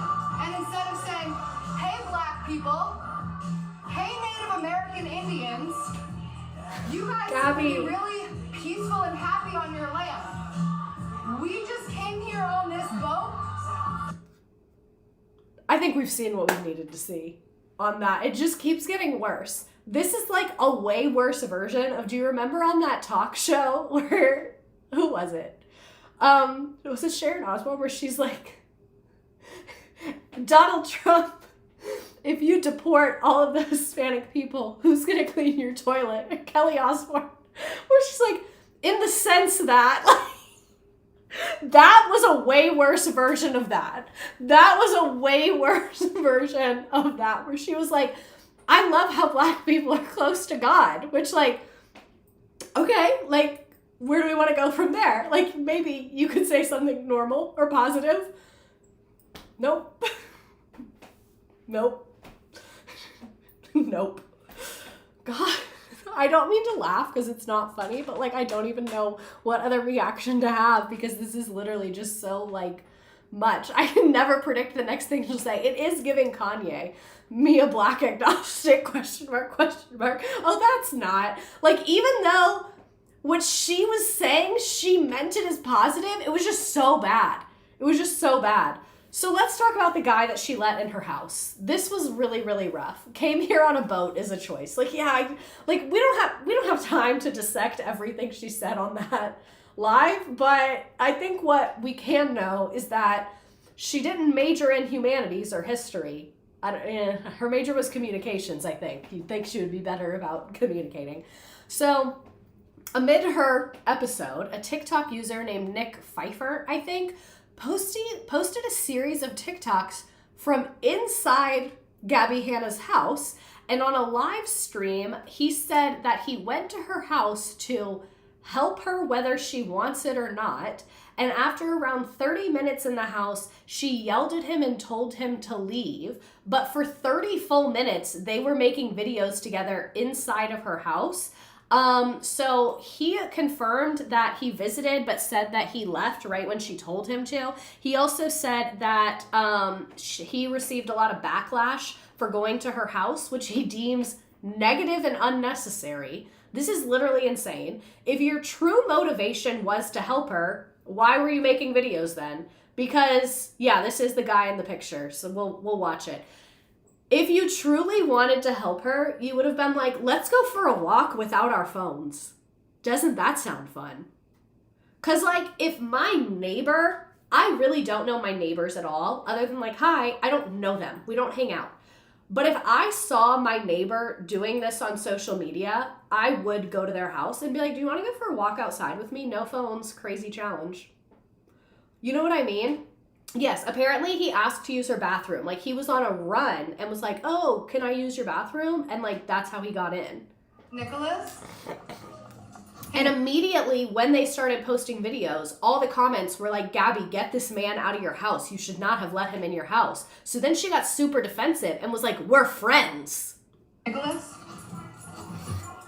S10: And instead of saying, hey, Black people, hey, Native American Indians, you guys can be really peaceful and happy on your land. We just came here on this boat.
S1: I think we've seen what we needed to see on that. It just keeps getting worse. This is like a way worse version of, do you remember on that talk show where, who was it? Was it Sharon Osbourne where she's like, Donald Trump, if you deport all of the Hispanic people, who's gonna clean your toilet? And Kelly Osbourne, where she's like, in the sense that, like, that was a way worse version of that. That was a way worse version of that, where she was like, I love how Black people are close to God, which, like, okay, like, where do we want to go from there? Like, maybe you could say something normal or positive. Nope. Nope. Nope. God, I don't mean to laugh because it's not funny, but, like, I don't even know what other reaction to have because this is literally just so, like, much. I can never predict the next thing she'll say. It is giving Kanye, me a Black agnostic, question mark. Oh, that's not. Like, even though what she was saying, she meant it as positive, it was just so bad. It was just so bad. So let's talk about the guy that she let in her house. This was really, really rough. Came here on a boat is a choice. Like, yeah, we don't have time to dissect everything she said on that live, but I think what we can know is that she didn't major in humanities or history. Her major was communications, I think. You'd think she would be better about communicating. So amid her episode, a TikTok user named Nick Pfeiffer, I think, posted a series of TikToks from inside Gabbie Hanna's house. And on a live stream, he said that he went to her house to help her whether she wants it or not. And after around 30 minutes in the house, she yelled at him and told him to leave. But for 30 full minutes, they were making videos together inside of her house. So he confirmed that he visited, but said that he left right when she told him to. He also said that he received a lot of backlash for going to her house, which he deems negative and unnecessary. This is literally insane. If your true motivation was to help her, why were you making videos then? Because, yeah, this is the guy in the picture, so we'll watch it. If you truly wanted to help her, you would have been like, let's go for a walk without our phones. Doesn't that sound fun? Because, like, if my neighbor, I really don't know my neighbors at all, other than, like, hi, I don't know them. We don't hang out. But if I saw my neighbor doing this on social media, I would go to their house and be like, do you want to go for a walk outside with me? No phones, crazy challenge. You know what I mean? Yes, apparently he asked to use her bathroom. Like, he was on a run and was like, oh, can I use your bathroom? And, like, that's how he got in.
S2: Nicholas?
S1: And immediately when they started posting videos, all the comments were like, Gabbie, get this man out of your house. You should not have let him in your house. So then she got super defensive and was like, we're friends.
S2: Nicholas?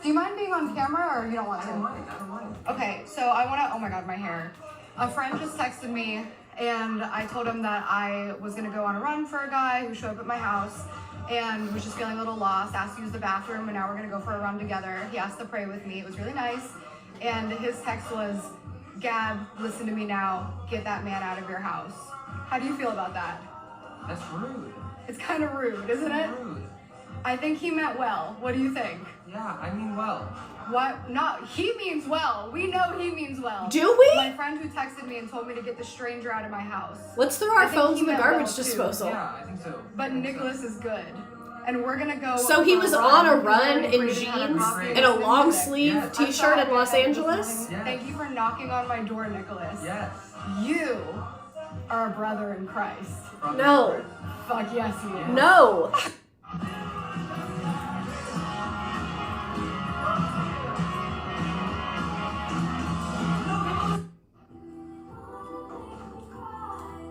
S2: Do you mind being on camera or you don't want to?
S6: I don't mind.
S2: Okay, so I want to, oh my God, my hair. A friend just texted me and I told him that I was going to go on a run for a guy who showed up at my house and was just feeling a little lost, asked to use the bathroom, and now we're going to go for a run together. He asked to pray with me. It was really nice. And his text was, Gab, listen to me now. Get that man out of your house. How do you feel about that?
S6: That's rude.
S2: It's kind of rude, isn't it?
S6: Rude.
S2: I think he meant well. What do you think?
S6: Yeah, I mean well.
S2: What? Not, he means well. We know he means well.
S1: Do we?
S2: My friend who texted me and told me to get the stranger out of my house.
S1: Let's throw our
S2: I think
S1: phones
S2: he
S1: in the
S2: meant
S1: garbage
S2: well, too.
S1: disposal.
S6: Yeah, I think so.
S2: But Nicholas is good. And we're gonna go.
S1: So he was on a run in
S2: Created
S1: jeans
S2: coffee
S1: and a
S2: and
S1: long
S2: music.
S1: sleeve
S6: Yes.
S1: t-shirt in Los
S2: I saw
S1: Angeles?
S2: this morning.
S6: Yes.
S2: Thank you for knocking on my door, Nicholas.
S6: Yes.
S2: You are a brother in Christ.
S1: No.
S2: Fuck yes, he is.
S1: No.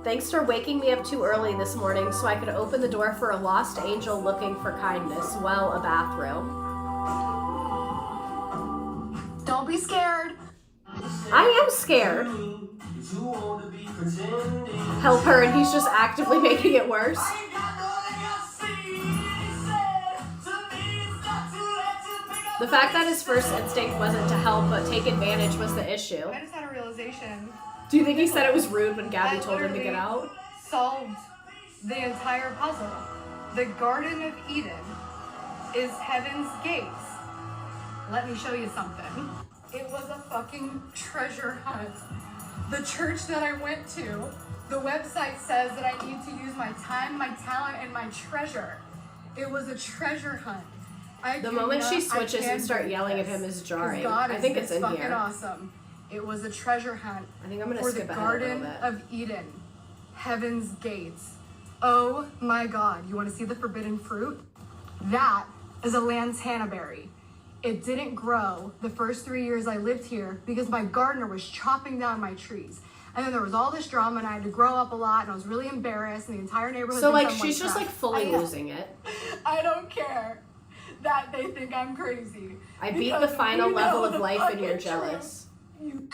S1: Thanks for waking me up too early this morning so I could open the door for a lost angel looking for kindness. Well, a bathroom.
S2: Don't be scared.
S1: I am scared. Help her, and he's just actively making it worse. The fact that his first instinct wasn't to help but take advantage was the issue.
S2: I just had a realization.
S1: Do you think he said it was rude when Gabbie
S2: I
S1: told him to
S2: literally
S1: get out?
S2: Solved the entire puzzle. The Garden of Eden is heaven's gates. Let me show you something. It was a fucking treasure hunt. The church that I went to, the website says that I need to use my time, my talent, and my treasure. It was a treasure hunt.
S1: The moment she switches and start yelling at him is jarring.
S2: God
S1: I think
S2: is
S1: it's in
S2: fucking
S1: here.
S2: awesome. It was a treasure hunt.
S1: I think I'm gonna
S2: for
S1: skip
S2: the
S1: ahead a little
S2: Garden
S1: bit.
S2: of Eden, heaven's gates. Oh my God! You want to see the forbidden fruit? That is a lantana berry. It didn't grow the first 3 years I lived here because my gardener was chopping down my trees. And then there was all this drama, and I had to grow up a lot, and I was really embarrassed, and the entire neighborhood.
S1: So
S2: thinks
S1: like
S2: I'm
S1: she's just
S2: trash.
S1: like fully
S2: I know.
S1: losing it.
S2: I don't care that they think I'm crazy.
S1: I beat the
S2: because
S1: final
S2: we know
S1: level of
S2: the
S1: life and you're
S2: fucking
S1: jealous.
S2: truth.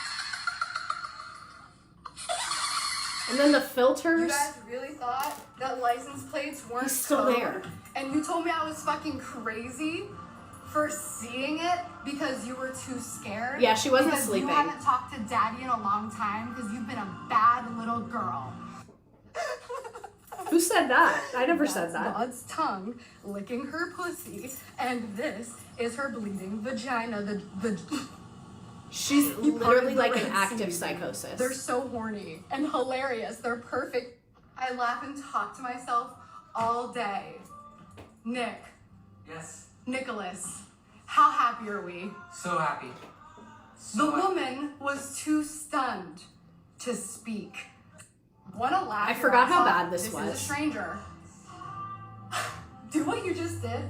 S1: And then the
S2: You
S1: filters.
S2: guys really thought that license plates weren't
S1: He's still
S2: code?
S1: there.
S2: And you told me I was fucking crazy for seeing it because you were too scared?
S1: Yeah, she wasn't
S2: because
S1: sleeping.
S2: You haven't talked to daddy in a long time because you've been a bad little girl.
S1: Who said that? I never said
S2: That's
S1: that.
S2: God's tongue licking her pussy, and this is her bleeding vagina. The
S1: She's
S2: He
S1: literally
S2: parted
S1: like
S2: the
S1: an
S2: Red
S1: active
S2: Sea.
S1: psychosis.
S2: They're so horny and hilarious. They're perfect. I laugh and talk to myself all day. Nick,
S6: Yes.
S2: Nicholas, how happy are we?
S6: So happy.
S2: The woman was too stunned to speak. Wanna laugh?
S1: I
S2: your
S1: forgot
S2: ass
S1: how
S2: off?
S1: bad this
S2: This
S1: was.
S2: is a stranger. Do what you just did.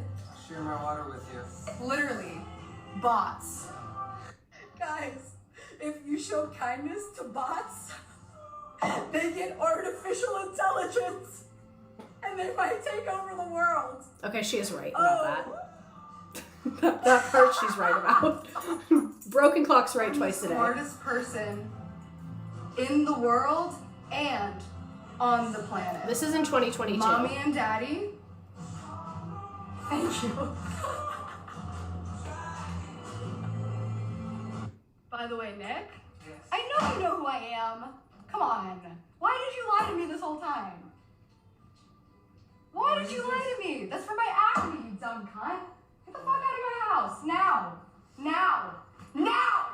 S6: Share my water with you.
S2: Literally, bots. Guys, if you show kindness to bots, they get artificial intelligence and they might take over the world.
S1: Okay, she is right about that. That part she's right about. Broken clock's right twice a day.
S2: Smartest person in the world and on the planet.
S1: This is in 2022.
S2: Mommy and daddy, thank you. By the way, Nick,
S6: Yes.
S2: I know you know who I am. Come on. Why did you lie to me this whole time? Why did you lie to me? That's for my acne, you dumb cunt. Get the fuck out of my house. Now. Now. Now!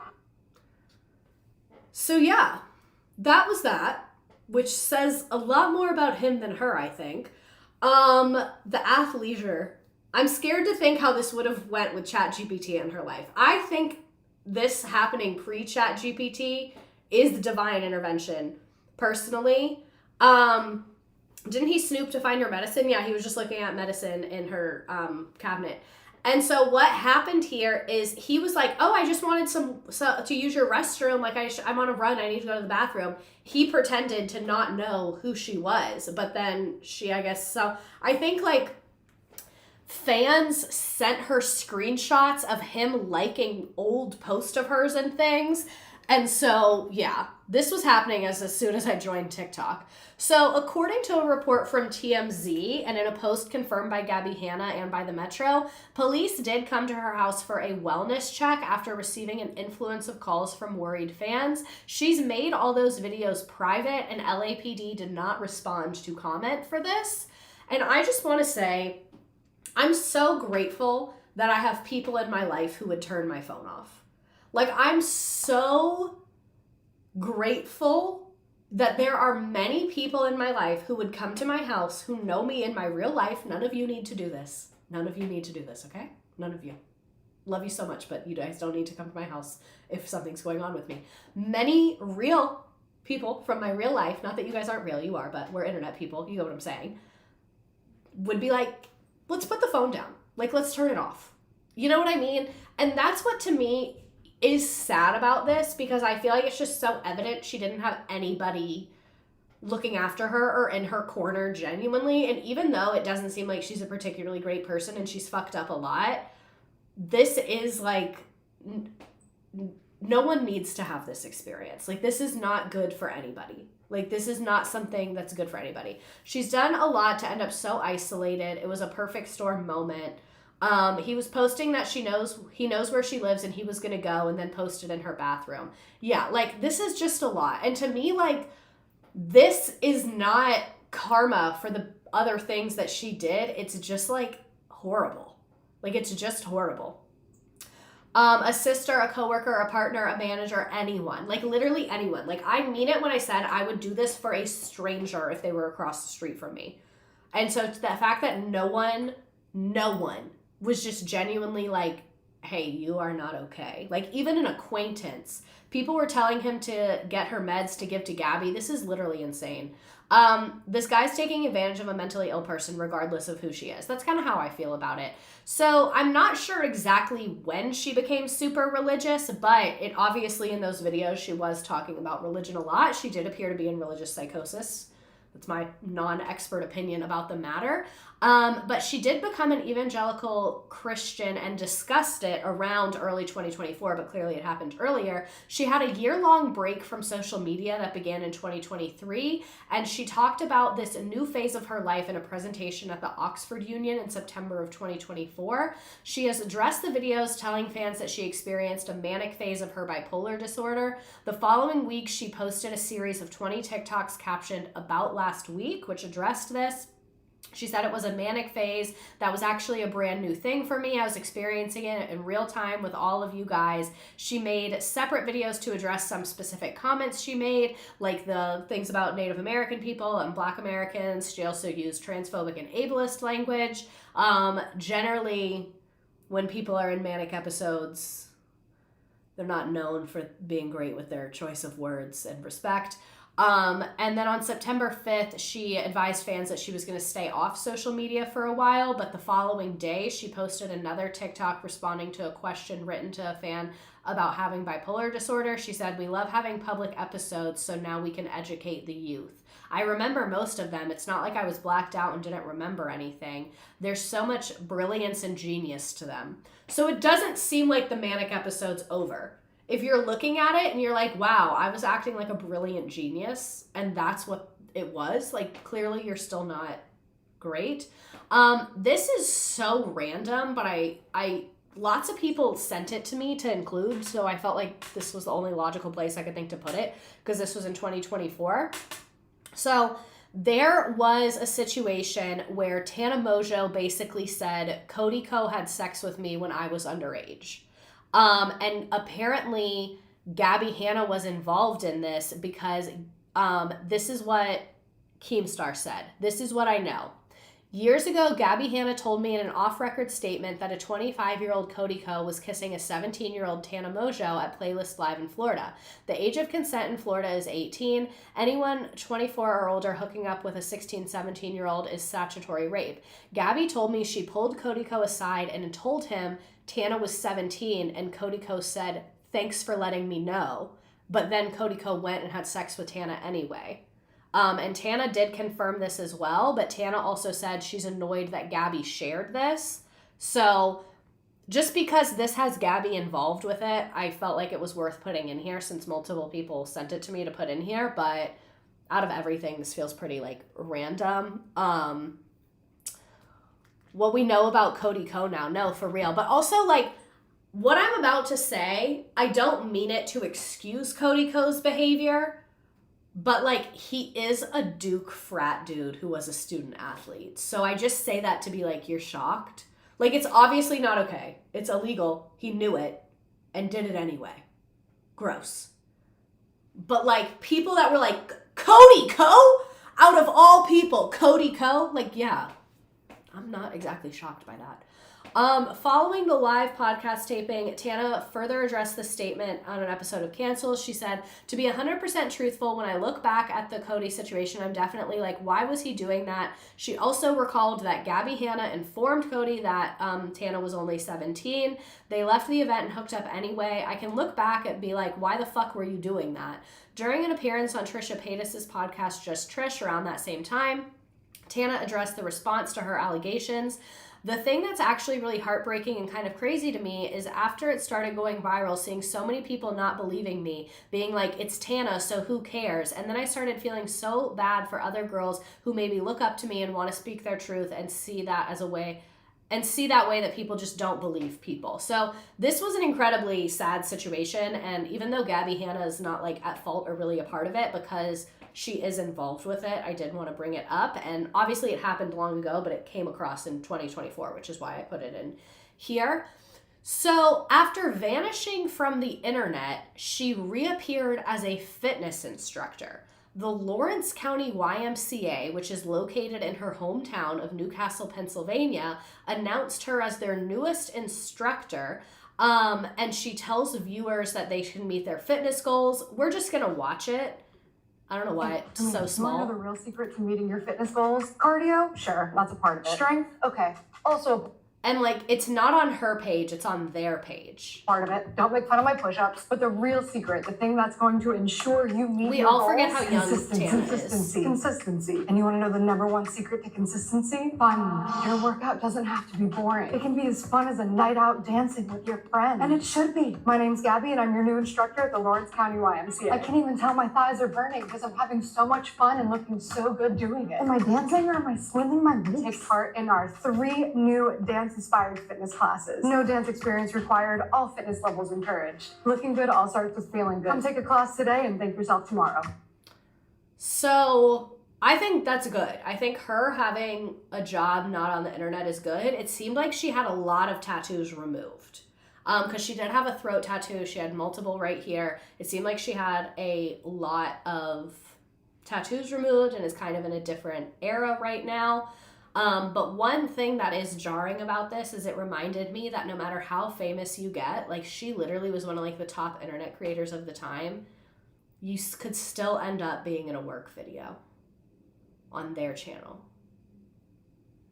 S1: So yeah, that was that, which says a lot more about him than her, I think. The athleisure. I'm scared to think how this would have went with ChatGPT in her life. I think this happening pre-ChatGPT is the divine intervention personally. Didn't he snoop to find her medicine? Yeah, he was just looking at medicine in her cabinet. And so what happened here is he was like, oh, I just wanted to use your restroom. Like, I'm on a run. I need to go to the bathroom. He pretended to not know who she was. But then she, I guess, so I think, like, fans sent her screenshots of him liking old posts of hers and things. And so, yeah, this was happening as soon as I joined TikTok. So according to a report from TMZ and in a post confirmed by Gabbie Hanna and by the Metro, police did come to her house for a wellness check after receiving an influence of calls from worried fans. She's made all those videos private, and LAPD did not respond to comment for this. And I just want to say, I'm so grateful that I have people in my life who would turn my phone off. Like, I'm so grateful that there are many people in my life who would come to my house who know me in my real life. None of you need to do this. None of you need to do this, okay? None of you. Love you so much, but you guys don't need to come to my house if something's going on with me. Many real people from my real life, not that you guys aren't real, you are, but we're internet people, you know what I'm saying, would be like, let's put the phone down. Like, let's turn it off. You know what I mean? And that's what, to me, is sad about this, because I feel like it's just so evident she didn't have anybody looking after her or in her corner genuinely. And even though it doesn't seem like she's a particularly great person and she's fucked up a lot, this is like, no one needs to have this experience. Like, this is not good for anybody. Like, this is not something that's good for anybody. She's done a lot to end up so isolated. It was a perfect storm moment. He was posting that he knows where she lives and he was going to go, and then posted in her bathroom. Yeah, like, this is just a lot. And to me, like, this is not karma for the other things that she did. It's just, like, horrible. Like, it's just horrible. A sister, a coworker, a partner, a manager, anyone. Like, literally anyone. Like, I mean it when I said I would do this for a stranger if they were across the street from me. And so the fact that no one was just genuinely like, hey, you are not okay. Like, even an acquaintance, people were telling him to get her meds to give to Gabbie. This is literally insane. This guy's taking advantage of a mentally ill person regardless of who she is. That's kind of how I feel about it. So I'm not sure exactly when she became super religious, but it obviously, in those videos, she was talking about religion a lot. She did appear to be in religious psychosis. That's my non-expert opinion about the matter. But she did become an evangelical Christian and discussed it around early 2024, but clearly it happened earlier. She had a year-long break from social media that began in 2023, and she talked about this new phase of her life in a presentation at the Oxford Union in September of 2024. She has addressed the videos, telling fans that she experienced a manic phase of her bipolar disorder. The following week, she posted a series of 20 TikToks captioned "About Last Week," which addressed this. She said it was a manic phase that was actually a brand new thing for me. I was experiencing it in real time with all of you guys. She made separate videos to address some specific comments she made, like the things about Native American people and Black Americans. She also used transphobic and ableist language. Generally, when people are in manic episodes, they're not known for being great with their choice of words and respect. And then on September 5th, she advised fans that she was going to stay off social media for a while, but the following day, she posted another TikTok responding to a question written to a fan about having bipolar disorder. She said, "We love having public episodes, so now we can educate the youth." I remember most of them. It's not like I was blacked out and didn't remember anything. There's so much brilliance and genius to them. So it doesn't seem like the manic episode's over. If you're looking at it and you're like, wow, I was acting like a brilliant genius, and that's what it was, like, clearly you're still not great. This is so random, but I lots of people sent it to me to include, so I felt like this was the only logical place I could think to put it, because this was in 2024. So there was a situation where Tana Mojo basically said, Cody Ko had sex with me when I was underage. And apparently Gabbie Hanna was involved in this because this is what Keemstar said. This is what I know. Years ago, Gabbie Hanna told me in an off-record statement that a 25-year-old Cody Ko was kissing a 17-year-old Tana Mojo at Playlist Live in Florida. The age of consent in Florida is 18. Anyone 24 or older hooking up with a 16, 17-year-old is statutory rape. Gabbie told me she pulled Cody Ko aside and told him Tana was 17, and Cody Ko said, "Thanks for letting me know." But then Cody Ko went and had sex with Tana anyway. And Tana did confirm this as well, but Tana also said she's annoyed that Gabbie shared this. So just because this has Gabbie involved with it, I felt like it was worth putting in here since multiple people sent it to me to put in here. But out of everything, this feels pretty like random. What we know about Cody Ko now, no, for real. But also like what I'm about to say, I don't mean it to excuse Cody Ko's behavior. But, like, he is a Duke frat dude who was a student athlete. So I just say that to be like, you're shocked. Like, it's obviously not okay. It's illegal. He knew it and did it anyway. Gross. But, like, people that were like, Cody Ko? Out of all people, Cody Ko? Like, yeah. I'm not exactly shocked by that. Following the live podcast taping, Tana further addressed the statement on an episode of Cancel. She said, "To be 100% truthful, when I look back at the Cody situation, I'm definitely like, why was he doing that?" She also recalled that Gabbie Hanna informed Cody that Tana was only 17. They left the event and hooked up anyway. I can look back and be like, why the fuck were you doing that? During an appearance on Trisha Paytas' podcast, Just Trish, around that same time, Tana addressed the response to her allegations. The thing that's actually really heartbreaking and kind of crazy to me is after it started going viral, seeing so many people not believing me, being like, it's Tana, so who cares? And then I started feeling so bad for other girls who maybe look up to me and want to speak their truth and see that as a way, and see that way that people just don't believe people. So this was an incredibly sad situation. And even though Gabbie Hanna is not like at fault or really a part of it, because she is involved with it, I did want to bring it up. And obviously it happened long ago, but it came across in 2024, which is why I put it in here. So after vanishing from the internet, she reappeared as a fitness instructor. The Lawrence County YMCA, which is located in her hometown of Newcastle, Pennsylvania, announced her as their newest instructor. And she tells viewers that they can meet their fitness goals. We're just going to watch it. I don't know why it's so small.
S11: You want to know the real secret to meeting your fitness goals? Cardio? Sure, that's a part of it. Strength? Okay. Also,
S1: and like, it's not on her page, it's on their page.
S11: Part of it. Don't make fun of my push-ups. But the real secret, the thing that's going to ensure you meet
S1: we
S11: your
S1: all
S11: goals,
S1: forget how young Tana
S11: consistency.
S1: is.
S11: Consistency. And you want to know the number one secret to consistency? Fun. Your workout doesn't have to be boring. It can be as fun as a night out dancing with your friends. And it should be. My name's Gabbie, and I'm your new instructor at the Lawrence County YMCA. I can't even tell my thighs are burning because I'm having so much fun and looking so good doing it. Am I dancing or am I swinging my legs? Take part in our 3 new dance-inspired fitness classes. No dance experience required, all fitness levels encouraged. Looking good all starts with feeling good. Come take a class today and thank yourself tomorrow.
S1: So I think that's good. I think her having a job not on the internet is good. It seemed like she had a lot of tattoos removed. Because she did have a throat tattoo. She had multiple right here. It seemed like she had a lot of tattoos removed and is kind of in a different era right now. But one thing that is jarring about this is it reminded me that no matter how famous you get, like she literally was one of like the top internet creators of the time, you could still end up being in a work video on their channel.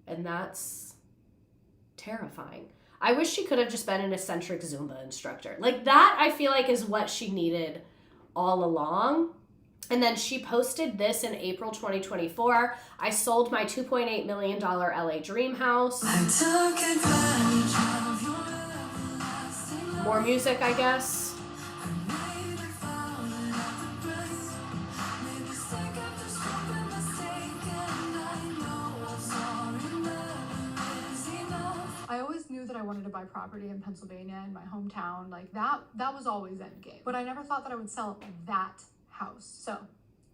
S1: And that's terrifying. I wish she could have just been an eccentric Zumba instructor. Like that, I feel like is what she needed all along. And then she posted this in April 2024. I sold my $2.8 million LA dream house. More music, I guess.
S2: I always knew that I wanted to buy property in Pennsylvania in my hometown. Like that was always end game. But I never thought that I would sell that house. So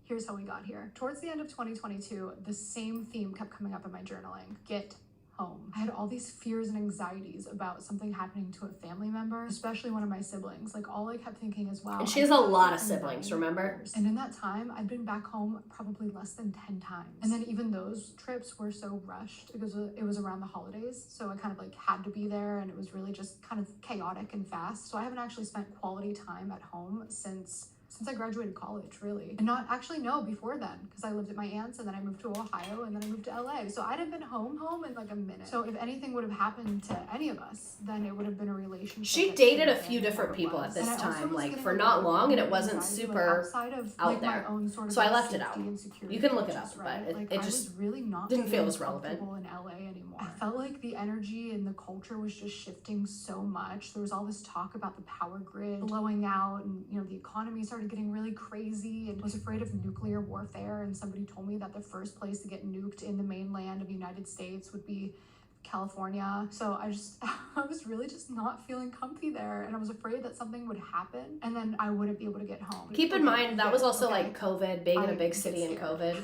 S2: here's how we got here. Towards the end of 2022, the same theme kept coming up in my journaling. Get home. I had all these fears and anxieties about something happening to a family member, especially one of my siblings. Like, all I kept thinking is, wow.
S1: And she has a lot of siblings, remember?
S2: And in that time, I'd been back home probably less than 10 times. And then even those trips were so rushed because it was around the holidays. So I kind of like had to be there, and it was really just kind of chaotic and fast. So I haven't actually spent quality time at home since I graduated college, really. And not actually, no, before then, because I lived at my aunt's, and then I moved to Ohio, and then I moved to LA. So I'd have been home in like a minute. So if anything would have happened to any of us, then it would have been a relationship.
S1: She dated a few different people at this time, like for not long, and it wasn't super out there. So I left it out. You can look it up, but it just
S2: really not
S1: didn't feel as relevant.
S2: In LA anymore. I felt like the energy and the culture was just shifting so much. There was all this talk about the power grid blowing out, and the economy started getting really crazy, and was afraid of nuclear warfare. And somebody told me that the first place to get nuked in the mainland of the United States would be California. So I was really just not feeling comfy there, and I was afraid that something would happen and then I wouldn't be able to get home.
S1: Keep in mind that was also like COVID, being in a big city in COVID.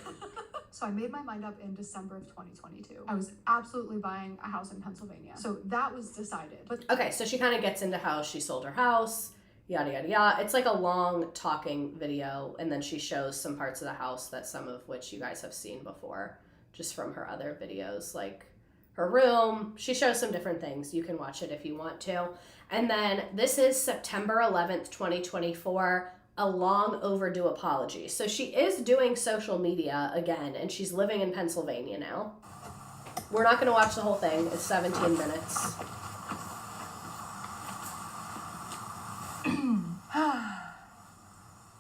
S2: So I made my mind up in December of 2022. I was absolutely buying a house in Pennsylvania. So that was decided. But
S1: okay, so she kind of gets into how she sold her house, yada yada yada. It's like a long talking video, and then she shows some parts of the house that some of which you guys have seen before just from her other videos, like her room. She shows some different things. You can watch it if you want to. And then this is September 11th, 2024, a long overdue apology. So she is doing social media again, and she's living in Pennsylvania now. We're not going to watch the whole thing. It's 17 minutes.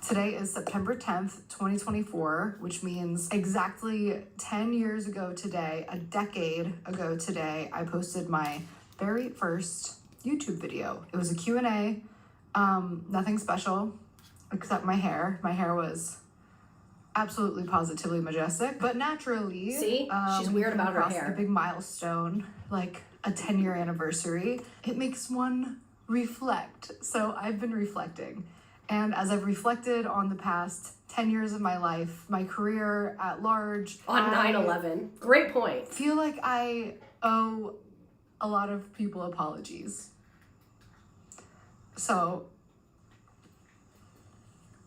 S2: Today is September 10th, 2024, which means exactly 10 years ago today, a decade ago today, I posted my very first YouTube video. It was a Q&A, nothing special except my hair. My hair was absolutely positively majestic, but naturally,
S1: see, she's weird about her hair.
S2: A big milestone, like a 10-year anniversary, it makes one reflect. So I've been reflecting. And as I've reflected on the past 10 years of my life, my career at large.
S1: On 9/11. Great point.
S2: Feel like I owe a lot of people apologies. So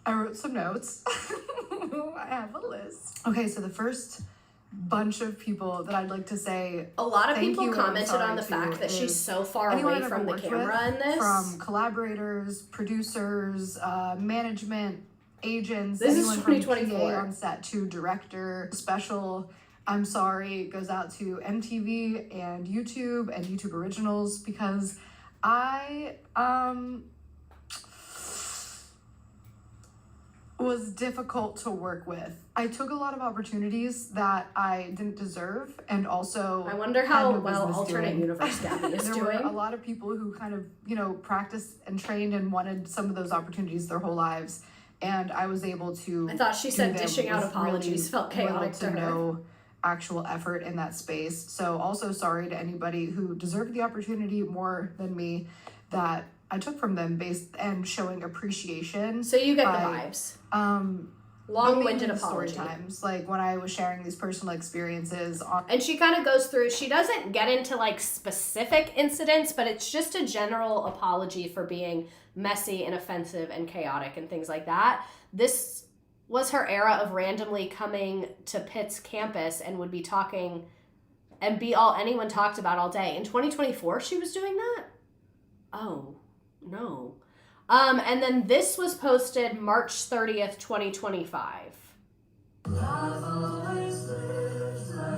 S2: I wrote some notes. I have a list. Okay, so the first bunch of people that I'd like to say
S1: a lot of people commented on the fact that she's so far away from the camera in this.
S2: From collaborators, producers, management, agents,
S1: this is
S2: anyone
S1: 2024
S2: from PA on set to director. Special I'm sorry goes out to MTV and YouTube Originals, because I was difficult to work with. I took a lot of opportunities that I didn't deserve, and also
S1: I wonder how well alternate universe Gabbie is
S2: there
S1: doing.
S2: Were a lot of people who kind of practiced and trained and wanted some of those opportunities their whole lives, and I was able to.
S1: I thought she said dishing out apologies felt chaotic to her.
S2: No actual effort in that space. So also sorry to anybody who deserved the opportunity more than me that I took from them based and showing appreciation.
S1: So you get the vibes. Long-winded apology.
S2: Story times, like when I was sharing these personal experiences.
S1: And she kind of goes through, she doesn't get into like specific incidents, but it's just a general apology for being messy and offensive and chaotic and things like that. This was her era of randomly coming to Pitt's campus and would be talking and be all anyone talked about all day. In 2024, she was doing that? Oh. No. And then this was posted March 30th, 2025.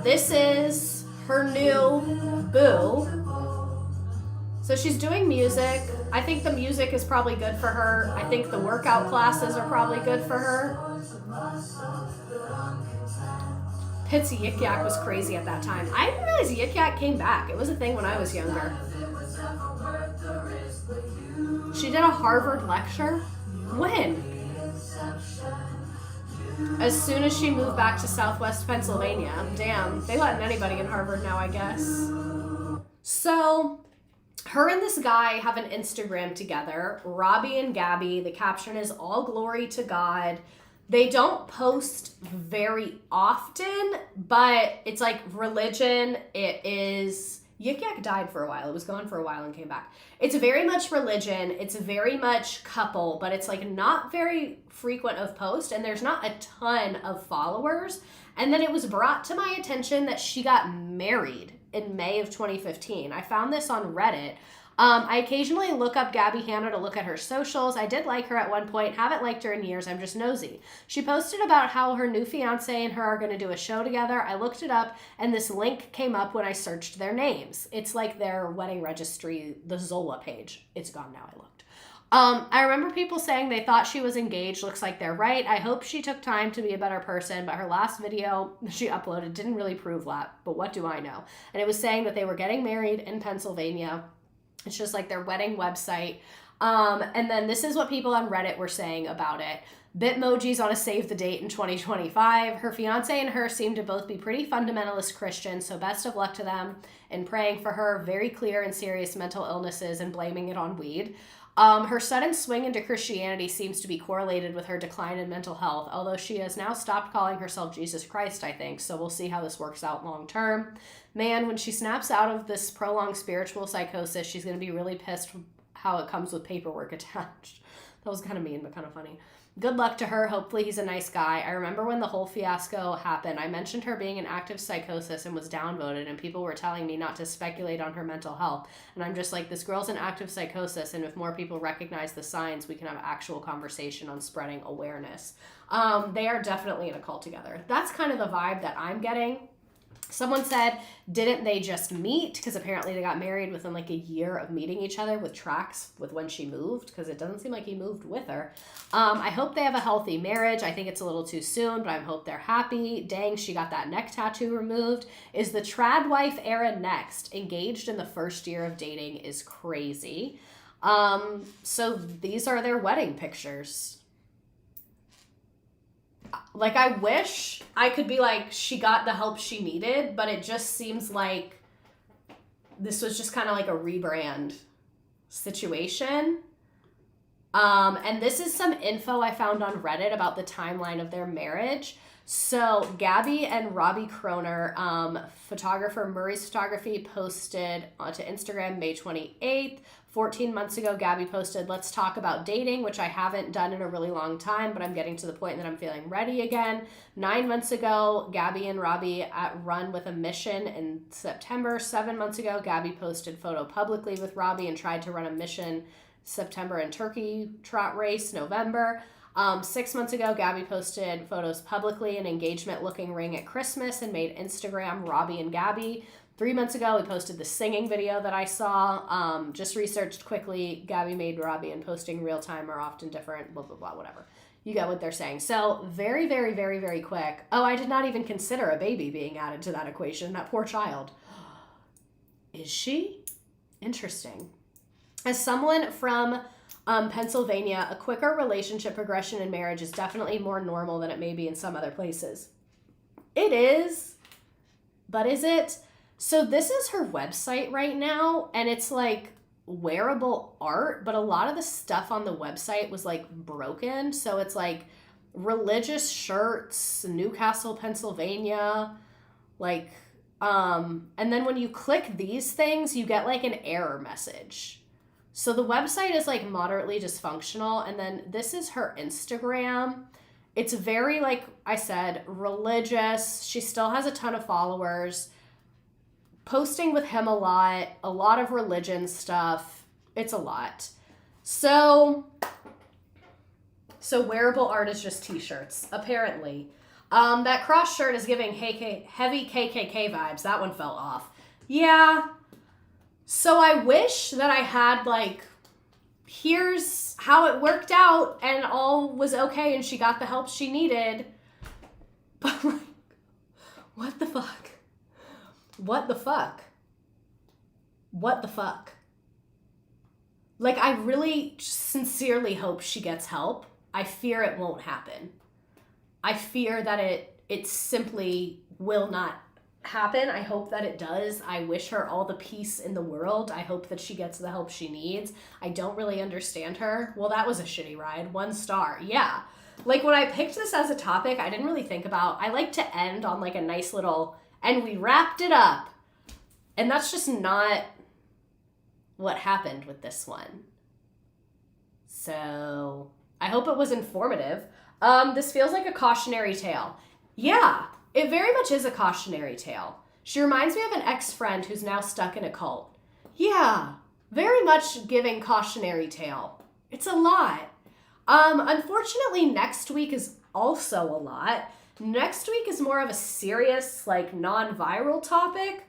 S1: This is her new boo. So she's doing music. I think the music is probably good for her. I think the workout classes are probably good for her. Pitt's Yik Yak was crazy at that time. I didn't realize Yik Yak came back. It was a thing when I was younger. She did a Harvard lecture? When? As soon as she moved back to Southwest Pennsylvania. Damn, they letting anybody in Harvard now, I guess. So, her and this guy have an Instagram together, Robbie and Gabbie. The caption is all glory to God. They don't post very often, but it's like religion. It is... Yik Yak died for a while. It was gone for a while and came back. It's very much religion. It's very much couple, but it's like not very frequent of post, and there's not a ton of followers. And then it was brought to my attention that she got married in May of 2015. I found this on Reddit. I occasionally look up Gabbie Hanna to look at her socials. I did like her at one point. Haven't liked her in years. I'm just nosy. She posted about how her new fiance and her are going to do a show together. I looked it up, and this link came up when I searched their names. It's like their wedding registry, the Zola page. It's gone now. I looked. I remember people saying they thought she was engaged. Looks like they're right. I hope she took time to be a better person, but her last video she uploaded didn't really prove that. But what do I know? And it was saying that they were getting married in Pennsylvania. It's just like their wedding website. And then this is what people on Reddit were saying about it. Bitmoji's on a save the date in 2025. Her fiance and her seem to both be pretty fundamentalist Christians, so best of luck to them in praying for her very clear and serious mental illnesses and blaming it on weed. Her sudden swing into Christianity seems to be correlated with her decline in mental health, although she has now stopped calling herself Jesus Christ, I think, so we'll see how this works out long term. Man, when she snaps out of this prolonged spiritual psychosis, she's going to be really pissed how it comes with paperwork attached. That was kind of mean, but kind of funny. Good luck to her. Hopefully he's a nice guy. I remember when the whole fiasco happened, I mentioned her being in active psychosis and was downvoted, and people were telling me not to speculate on her mental health. And I'm just like, this girl's in active psychosis, and if more people recognize the signs, we can have actual conversation on spreading awareness. They are definitely in a cult together. That's kind of the vibe that I'm getting. Someone said, didn't they just meet? Because apparently they got married within like a year of meeting each other with tracks with when she moved, because it doesn't seem like he moved with her. I hope they have a healthy marriage. I think it's a little too soon, but I hope they're happy. Dang, she got that neck tattoo removed. Is the trad wife era next? Engaged in the first year of dating is crazy. So these are their wedding pictures. Like, I wish I could be like, she got the help she needed, but it just seems like this was just kind of like a rebrand situation. And this is some info I found on Reddit about the timeline of their marriage. So Gabbie and Robbie Kroner, photographer Murray's Photography, posted onto Instagram May 28th. 14 months ago, Gabbie posted, let's talk about dating, which I haven't done in a really long time, but I'm getting to the point that I'm feeling ready again. 9 months ago, Gabbie and Robbie run with a mission in September. 7 months ago, Gabbie posted photo publicly with Robbie and tried to run a mission September in Turkey trot race, November. 6 months ago, Gabbie posted photos publicly, an engagement looking ring at Christmas, and made Instagram Robbie and Gabbie. 3 months ago, we posted the singing video that I saw. Just researched quickly. Gabbie made Robbie, and posting real time are often different, blah, blah, blah, whatever. You get what they're saying. So very, very, very, very quick. Oh, I did not even consider a baby being added to that equation. That poor child. Is she? Interesting. As someone from Pennsylvania, a quicker relationship progression in marriage is definitely more normal than it may be in some other places. It is. But is it? So this is her website right now, and it's like wearable art, but a lot of the stuff on the website was like broken. So it's like religious shirts, Newcastle, Pennsylvania, like, and then when you click these things, you get like an error message. So the website is like moderately dysfunctional, and then this is her Instagram. It's very, like I said, religious. She still has a ton of followers. Posting with him a lot of religion stuff. It's a lot. So wearable art is just t-shirts, apparently. That cross shirt is giving heavy KKK vibes. That one fell off. Yeah. So I wish that I had, like, here's how it worked out and all was okay and she got the help she needed. But, like, what the fuck? What the fuck? What the fuck? Like, I really sincerely hope she gets help. I fear it won't happen. I fear that it simply will not happen. I hope that it does. I wish her all the peace in the world. I hope that she gets the help she needs. I don't really understand her. Well, that was a shitty ride. 1 star. Yeah. Like when I picked this as a topic, I didn't really think about, I like to end on like a nice little, and we wrapped it up. And that's just not what happened with this one. So I hope it was informative. This feels like a cautionary tale. Yeah, it very much is a cautionary tale. She reminds me of an ex-friend who's now stuck in a cult. Yeah, very much giving cautionary tale. It's a lot. Unfortunately, next week is also a lot. Next week is more of a serious, like, non-viral topic.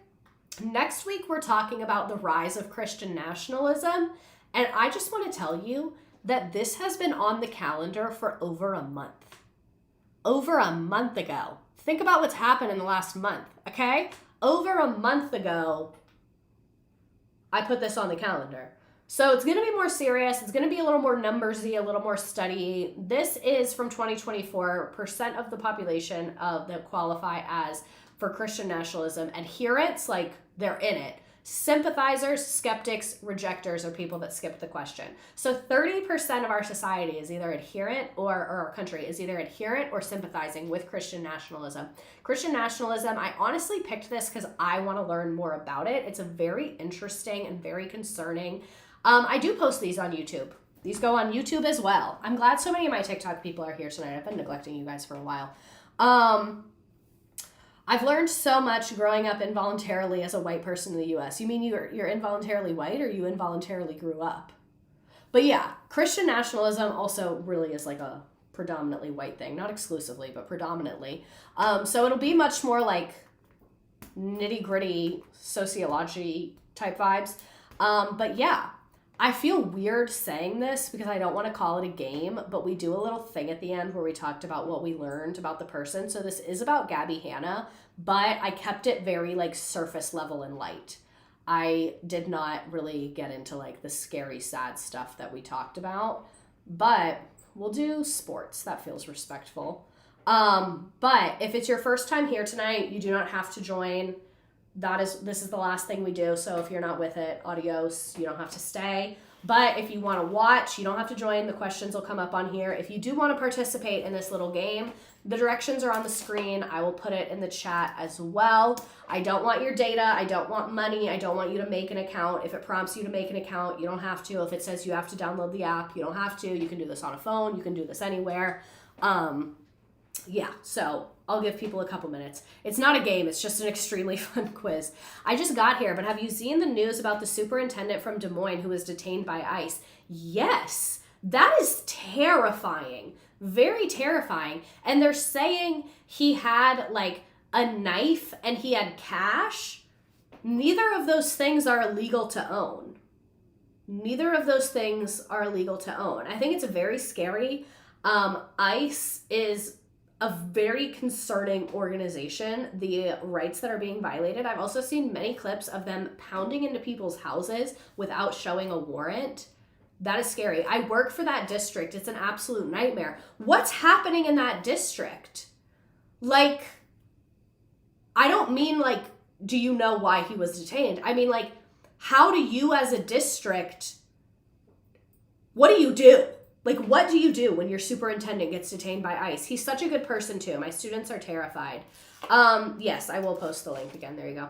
S1: Next week, we're talking about the rise of Christian nationalism. And I just want to tell you that this has been on the calendar for over a month. Over a month ago. Think about what's happened in the last month, okay? Over a month ago, I put this on the calendar. So it's going to be more serious. It's going to be a little more numbersy, a little more study. This is from 2024, percent of the population that qualify as for Christian nationalism. Adherents, like they're in it. Sympathizers, skeptics, rejectors are people that skip the question. So 30% of our society is either adherent or our country is either adherent or sympathizing with Christian nationalism. Christian nationalism, I honestly picked this because I want to learn more about it. It's a very interesting and very concerning. I do post these on YouTube. These go on YouTube as well. I'm glad so many of my TikTok people are here tonight. I've been neglecting you guys for a while. I've learned so much growing up involuntarily as a white person in the U.S. You mean you're involuntarily white or you involuntarily grew up? But yeah, Christian nationalism also really is like a predominantly white thing. Not exclusively, but predominantly. So it'll be much more like nitty-gritty sociology type vibes. But yeah, I feel weird saying this because I don't want to call it a game, but we do a little thing at the end where we talked about what we learned about the person. So this is about Gabbie Hanna, but I kept it very like surface level and light. I did not really get into like the scary, sad stuff that we talked about, but we'll do sports. That feels respectful. But if it's your first time here tonight, you do not have to join. This is the last thing we do, so if you're not with it, adios, you don't have to stay. But if you want to watch, you don't have to join. The questions will come up on here. If you do want to participate in this little game, the directions are on the screen. I will put it in the chat as well. I don't want your data. I don't want money. I don't want you to make an account. If it prompts you to make an account, you don't have to. If it says you have to download the app, you don't have to. You can do this on a phone. You can do this anywhere. Yeah, so I'll give people a couple minutes. It's not a game, it's just an extremely fun quiz. I just got here, but have you seen the news about the superintendent from Des Moines who was detained by ICE? Yes, that is terrifying, very terrifying. And they're saying he had like a knife and he had cash. Neither of those things are illegal to own. Neither of those things are illegal to own. I think it's very scary. ICE is a very concerning organization, the rights that are being violated. I've also seen many clips of them pounding into people's houses without showing a warrant. That is scary. I work for that district. It's an absolute nightmare. What's happening in that district? Like, I don't mean like, do you know why he was detained? I mean like, how do you as a district, what do you do? Like, what do you do when your superintendent gets detained by ICE? He's such a good person, too. My students are terrified. Yes, I will post the link again. There you go.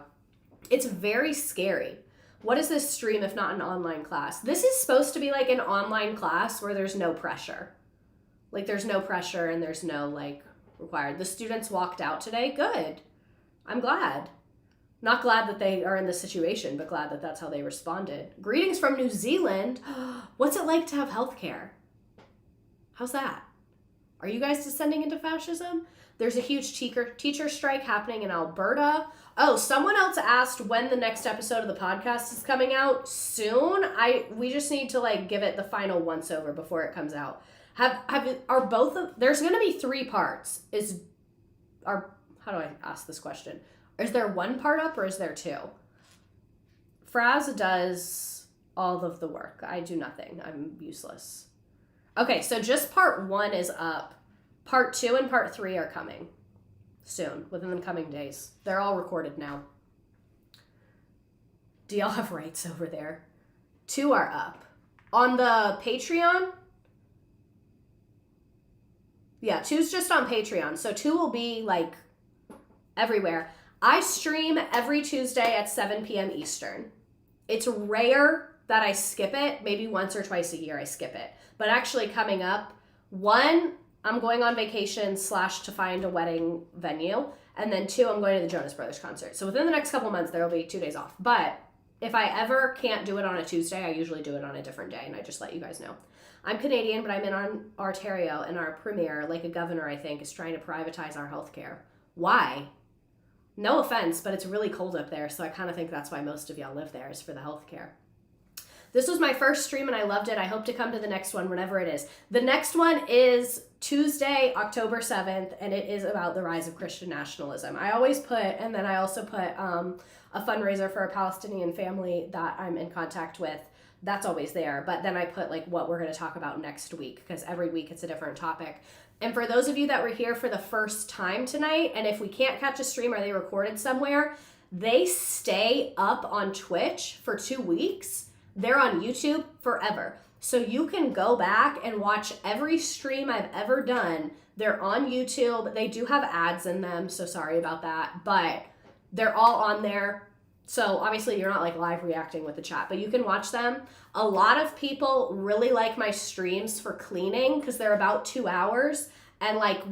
S1: It's very scary. What is this stream if not an online class? This is supposed to be like an online class where there's no pressure. Like, there's no pressure and there's no, like, required. The students walked out today. Good. I'm glad. Not glad that they are in this situation, but glad that that's how they responded. Greetings from New Zealand. What's it like to have healthcare? How's that? Are you guys descending into fascism? There's a huge teacher strike happening in Alberta. Oh, someone else asked when the next episode of the podcast is coming out. Soon. We just need to like give it the final once over before it comes out. Are both of there's gonna be 3 parts. How do I ask this question? Is there 1 part up or is there 2? Fraz does all of the work. I do nothing. I'm useless. Okay, so just part 1 is up. Part 2 and part 3 are coming soon, within the coming days. They're all recorded now. Do y'all have rights over there? 2 are up. On the Patreon, Yeah, 2's just on Patreon. So 2 will be like everywhere. I stream every Tuesday at 7 p.m. Eastern. It's rare that I skip it. Maybe once or twice a year I skip it. But actually coming up, 1, I'm going on vacation / to find a wedding venue. And then 2, I'm going to the Jonas Brothers concert. So within the next couple months, there will be 2 days off. But if I ever can't do it on a Tuesday, I usually do it on a different day. And I just let you guys know. I'm Canadian, but I'm in Ontario. And our premier, like a governor, I think, is trying to privatize our healthcare. Why? No offense, but it's really cold up there, so I kind of think that's why most of y'all live there, is for the healthcare. This was my first stream and I loved it. I hope to come to the next one, whenever it is. The next one is Tuesday, October 7th, and it is about the rise of Christian nationalism. I always put, and then I also put a fundraiser for a Palestinian family that I'm in contact with. That's always there, but then I put like what we're going to talk about next week, because every week it's a different topic. And for those of you that were here for the first time tonight, and if we can't catch a stream or they recorded somewhere, they stay up on Twitch for 2 weeks. They're on YouTube forever. So you can go back and watch every stream I've ever done. They're on YouTube. They do have ads in them, so sorry about that, but they're all on there. So obviously you're not like live reacting with the chat, but you can watch them. A lot of people really like my streams for cleaning because they're about 2 hours. And like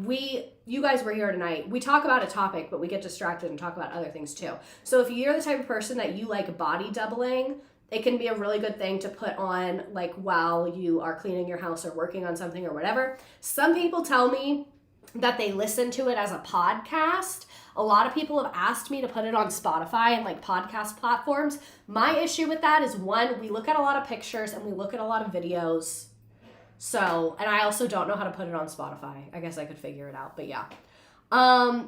S1: you guys were here tonight, we talk about a topic, but we get distracted and talk about other things too. So if you're the type of person that you like body doubling, it can be a really good thing to put on like while you are cleaning your house or working on something or whatever. Some people tell me that they listen to it as a podcast. A lot of people have asked me to put it on Spotify and like podcast platforms. My issue with that is, 1, we look at a lot of pictures and we look at a lot of videos. So, and I also don't know how to put it on Spotify. I guess I could figure it out, but yeah.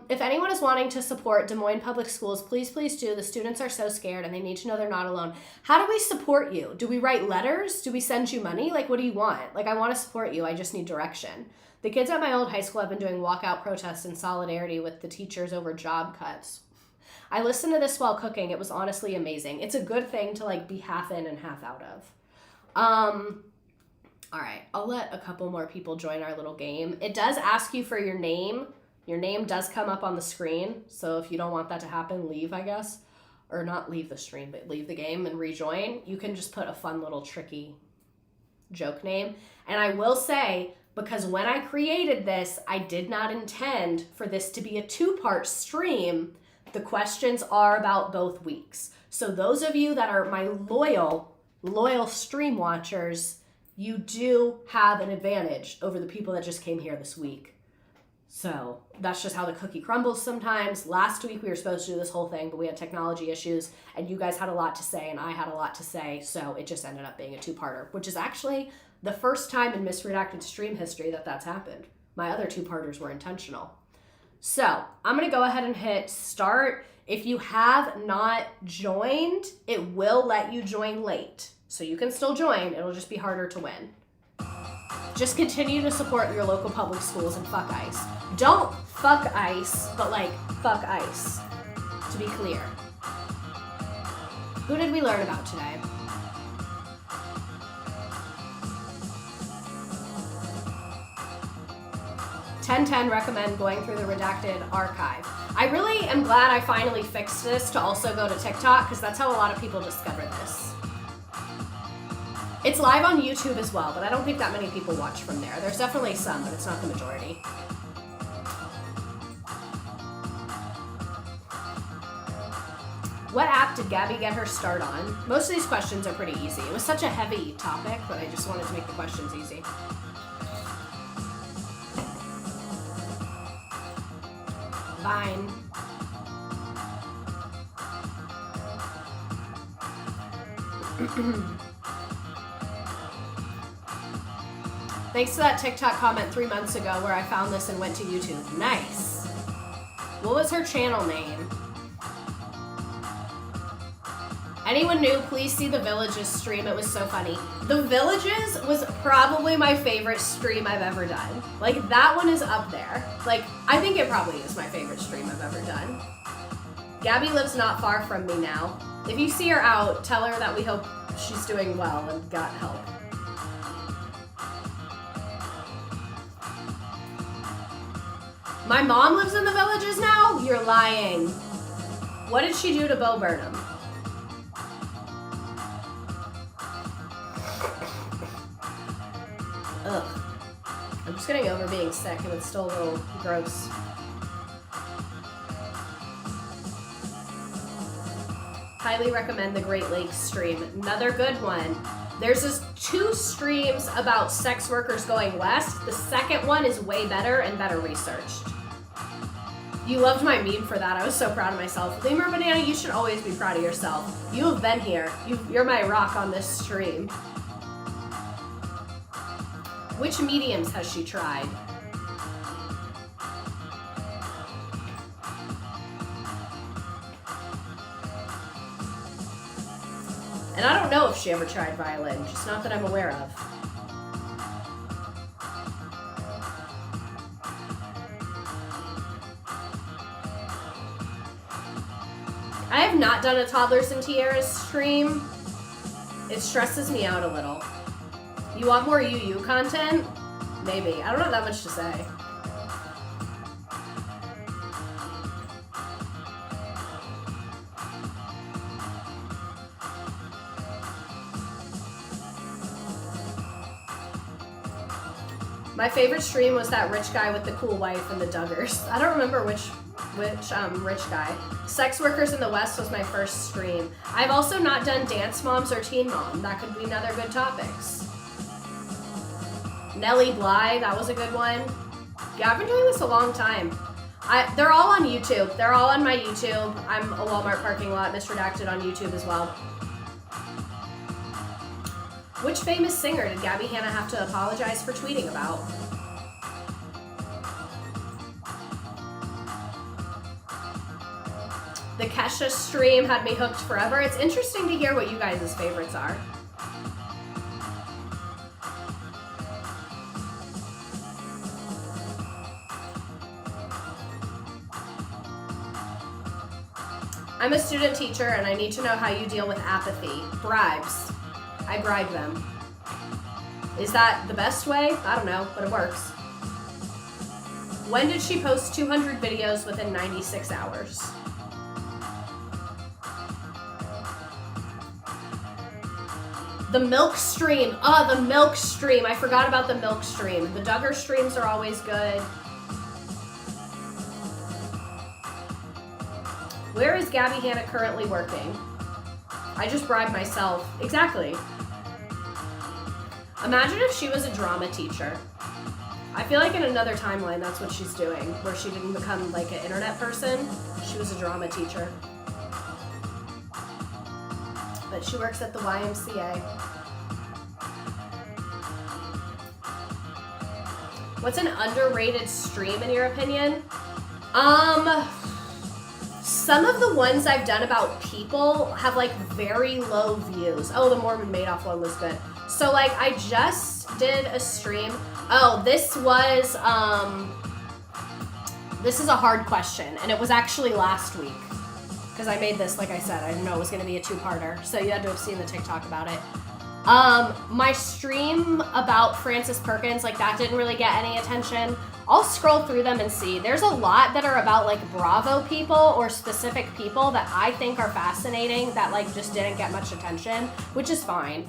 S1: If anyone is wanting to support Des Moines Public Schools, please do. The students are so scared and they need to know they're not alone. How do we support you? Do we write letters? Do we send you money? Like, what do you want? Like, I want to support you. I just need direction. The kids at my old high school have been doing walkout protests in solidarity with the teachers over job cuts. I listened to this while cooking. It was honestly amazing. It's a good thing to like be half in and half out of. All right, I'll let a couple more people join our little game. It does ask you for your name. Your name does come up on the screen. So if you don't want that to happen, leave, I guess. Or not leave the stream, but leave the game and rejoin. You can just put a fun little tricky joke name. And I will say, because when I created this, I did not intend for this to be a 2-part stream. The questions are about both weeks. So those of you that are my loyal stream watchers, you do have an advantage over the people that just came here this week. So that's just how the cookie crumbles sometimes. Last week we were supposed to do this whole thing, but we had technology issues and you guys had a lot to say and I had a lot to say. So it just ended up being a 2-parter, which is actually the first time in Misredacted stream history that that's happened. My other 2-parters were intentional. So I'm going to go ahead and hit start. If you have not joined, it will let you join late. So you can still join. It'll just be harder to win. Just continue to support your local public schools and fuck ICE. Don't fuck ICE, but like fuck ICE, to be clear. Who did we learn about today? $10.10 recommend going through the redacted archive. I really am glad I finally fixed this to also go to TikTok, because that's how a lot of people discover this. It's live on YouTube as well, but I don't think that many people watch from there. There's definitely some, but it's not the majority. What app did Gabbie get her start on? Most of these questions are pretty easy. It was such a heavy topic, but I just wanted to make the questions easy. Vine. Thanks to that TikTok comment 3 months ago where I found this and went to YouTube. Nice. What was her channel name? Anyone new, please see The Villages stream. It was so funny. The Villages was probably my favorite stream I've ever done. Like, that one is up there. Like, I think it probably is my favorite stream I've ever done. Gabbie lives not far from me now. If you see her out, tell her that we hope she's doing well and got help. My mom lives in the Villages now? You're lying. What did she do to Bo Burnham? Ugh. I'm just getting over being sick and it's still a little gross. Highly recommend the Great Lakes stream. Another good one. There's just 2 streams about sex workers going west. The second one is way better and better researched. You loved my meme for that. I was so proud of myself. Lemur Banana, you should always be proud of yourself. You have been here. You're my rock on this stream. Which mediums has she tried? And I don't know if she ever tried violin, just not that I'm aware of. I have not done a Toddlers and Tiaras stream. It stresses me out a little. You want more UU content? Maybe. I don't have that much to say. My favorite stream was that rich guy with the cool wife and the Duggars. I don't remember which rich guy. Sex Workers in the West was my first stream. I've also not done Dance Moms or Teen Mom. That could be another good topics. Nellie Bly, that was a good one. Yeah, I've been doing this a long time. They're all on YouTube. They're all on my YouTube. I'm a Walmart parking lot, Misredacted on YouTube as well. Which famous singer did Gabbie Hanna have to apologize for tweeting about? The Kesha stream had me hooked forever. It's interesting to hear what you guys' favorites are. I'm a student teacher and I need to know how you deal with apathy. Bribes. I bribe them. Is that the best way? I don't know, but it works. When did she post 200 videos within 96 hours? The milk stream. Oh, the milk stream. I forgot about the milk stream. The Duggar streams are always good. Where is Gabbie Hanna currently working? I just bribed myself. Exactly. Imagine if she was a drama teacher. I feel like in another timeline, that's what she's doing, where she didn't become like an internet person. She was a drama teacher. But she works at the YMCA. What's an underrated stream in your opinion? Some of the ones I've done about people have like very low views. Oh, the Mormon Madoff one was good. So like I just did a stream. Oh, this was, this is a hard question. And it was actually last week. Because I made this, like I said, I didn't know it was going to be a 2-parter. So you had to have seen the TikTok about it. My stream about Frances Perkins, like that didn't really get any attention. I'll scroll through them and see. There's a lot that are about like Bravo people or specific people that I think are fascinating that like just didn't get much attention, which is fine.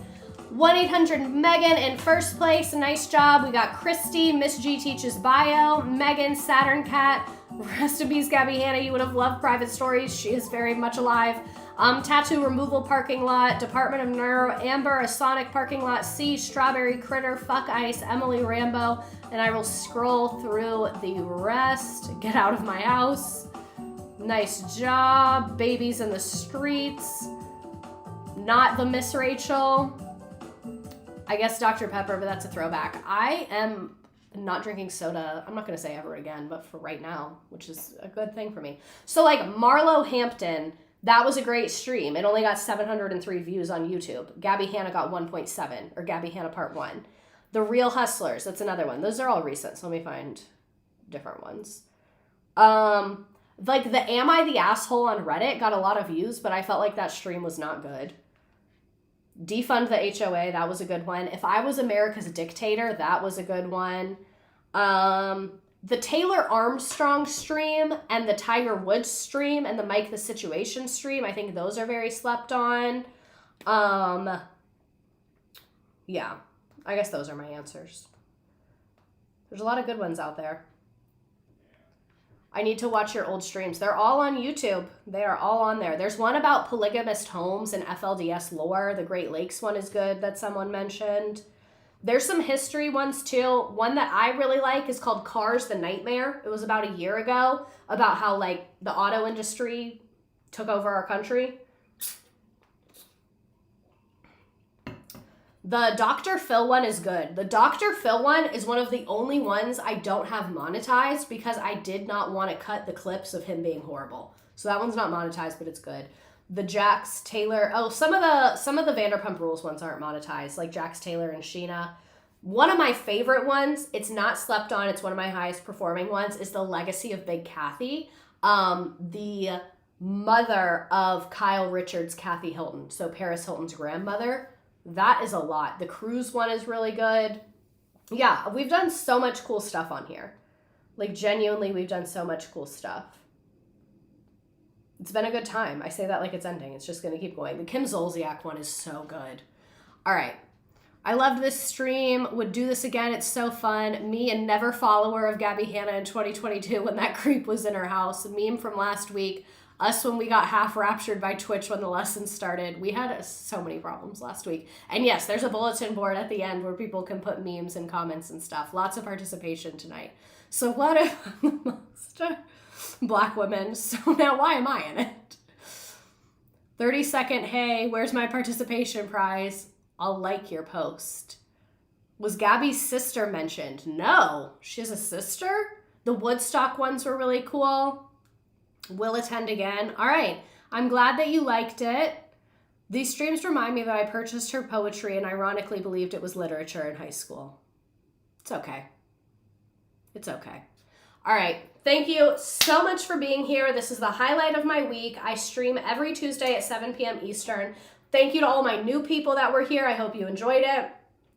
S1: 1-800-MEGAN in first place, nice job. We got Christy, Miss G Teaches Bio, Megan, Saturn Cat, rest in peace Gabbie Hanna, you would have loved Private Stories, she is very much alive. Tattoo Removal Parking Lot, Department of Neuro, Amber, a Sonic Parking Lot, C, Strawberry Critter, Fuck Ice, Emily Rambo, and I will scroll through the rest. Get out of my house. Nice job. Babies in the Streets. Not the Miss Rachel. I guess Dr. Pepper, but that's a throwback. I am not drinking soda. I'm not going to say ever again, but for right now, which is a good thing for me. So like Marlo Hampton, that was a great stream. It only got 703 views on YouTube. Gabbie Hanna got 1.7, or Gabbie Hanna Part 1. The Real Hustlers, that's another one. Those are all recent, so let me find different ones. Like the Am I the Asshole on Reddit got a lot of views, but I felt like that stream was not good. Defund the HOA, that was a good one. If I Was America's Dictator, that was a good one. the Taylor Armstrong stream and the Tiger Woods stream and the Mike the Situation stream, I think those are very slept on. Yeah, I guess those are my answers. There's a lot of good ones out there. I need to watch your old streams. They're all on YouTube. They are all on there. There's one about polygamist homes and FLDS lore. The Great Lakes one is good that someone mentioned. There's some history ones too. One that I really like is called Cars the Nightmare. It was about a year ago about how like the auto industry took over our country. The Dr. Phil one is good. The Dr. Phil one is one of the only ones I don't have monetized because I did not want to cut the clips of him being horrible. So that one's not monetized, but it's good. The Jax Taylor, some of the Vanderpump Rules ones aren't monetized, like Jax Taylor and Sheena. One of my favorite ones, it's not slept on, it's one of my highest performing ones, is The Legacy of Big Kathy. The mother of Kyle Richards, Kathy Hilton, so Paris Hilton's grandmother. That is a lot. The cruise one is really good. Yeah, we've done so much cool stuff on here. Like, genuinely, we've done so much cool stuff. It's been a good time. I say that like it's ending. It's just going to keep going. The Kim Zolciak one is so good. All right. I loved this stream. Would do this again. It's so fun. Me, a never follower of Gabbie Hanna in 2022 when that creep was in her house. A meme from last week. Us when we got half raptured by Twitch when the lesson started. We had so many problems last week. And yes, there's a bulletin board at the end where people can put memes and comments and stuff. Lots of participation tonight. So what if I'm the most black women? So now why am I in it? 30-second, hey, where's my participation prize? I'll like your post. Was Gabby's sister mentioned? No. She has a sister? The Woodstock ones were really cool. Will attend again. All right. I'm glad that you liked it. These streams remind me that I purchased her poetry and ironically believed it was literature in high school. It's okay. It's okay. All right. Thank you so much for being here. This is the highlight of my week. I stream every Tuesday at 7 p.m. Eastern. Thank you to all my new people that were here. I hope you enjoyed it.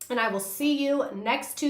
S1: And I will see you next Tuesday.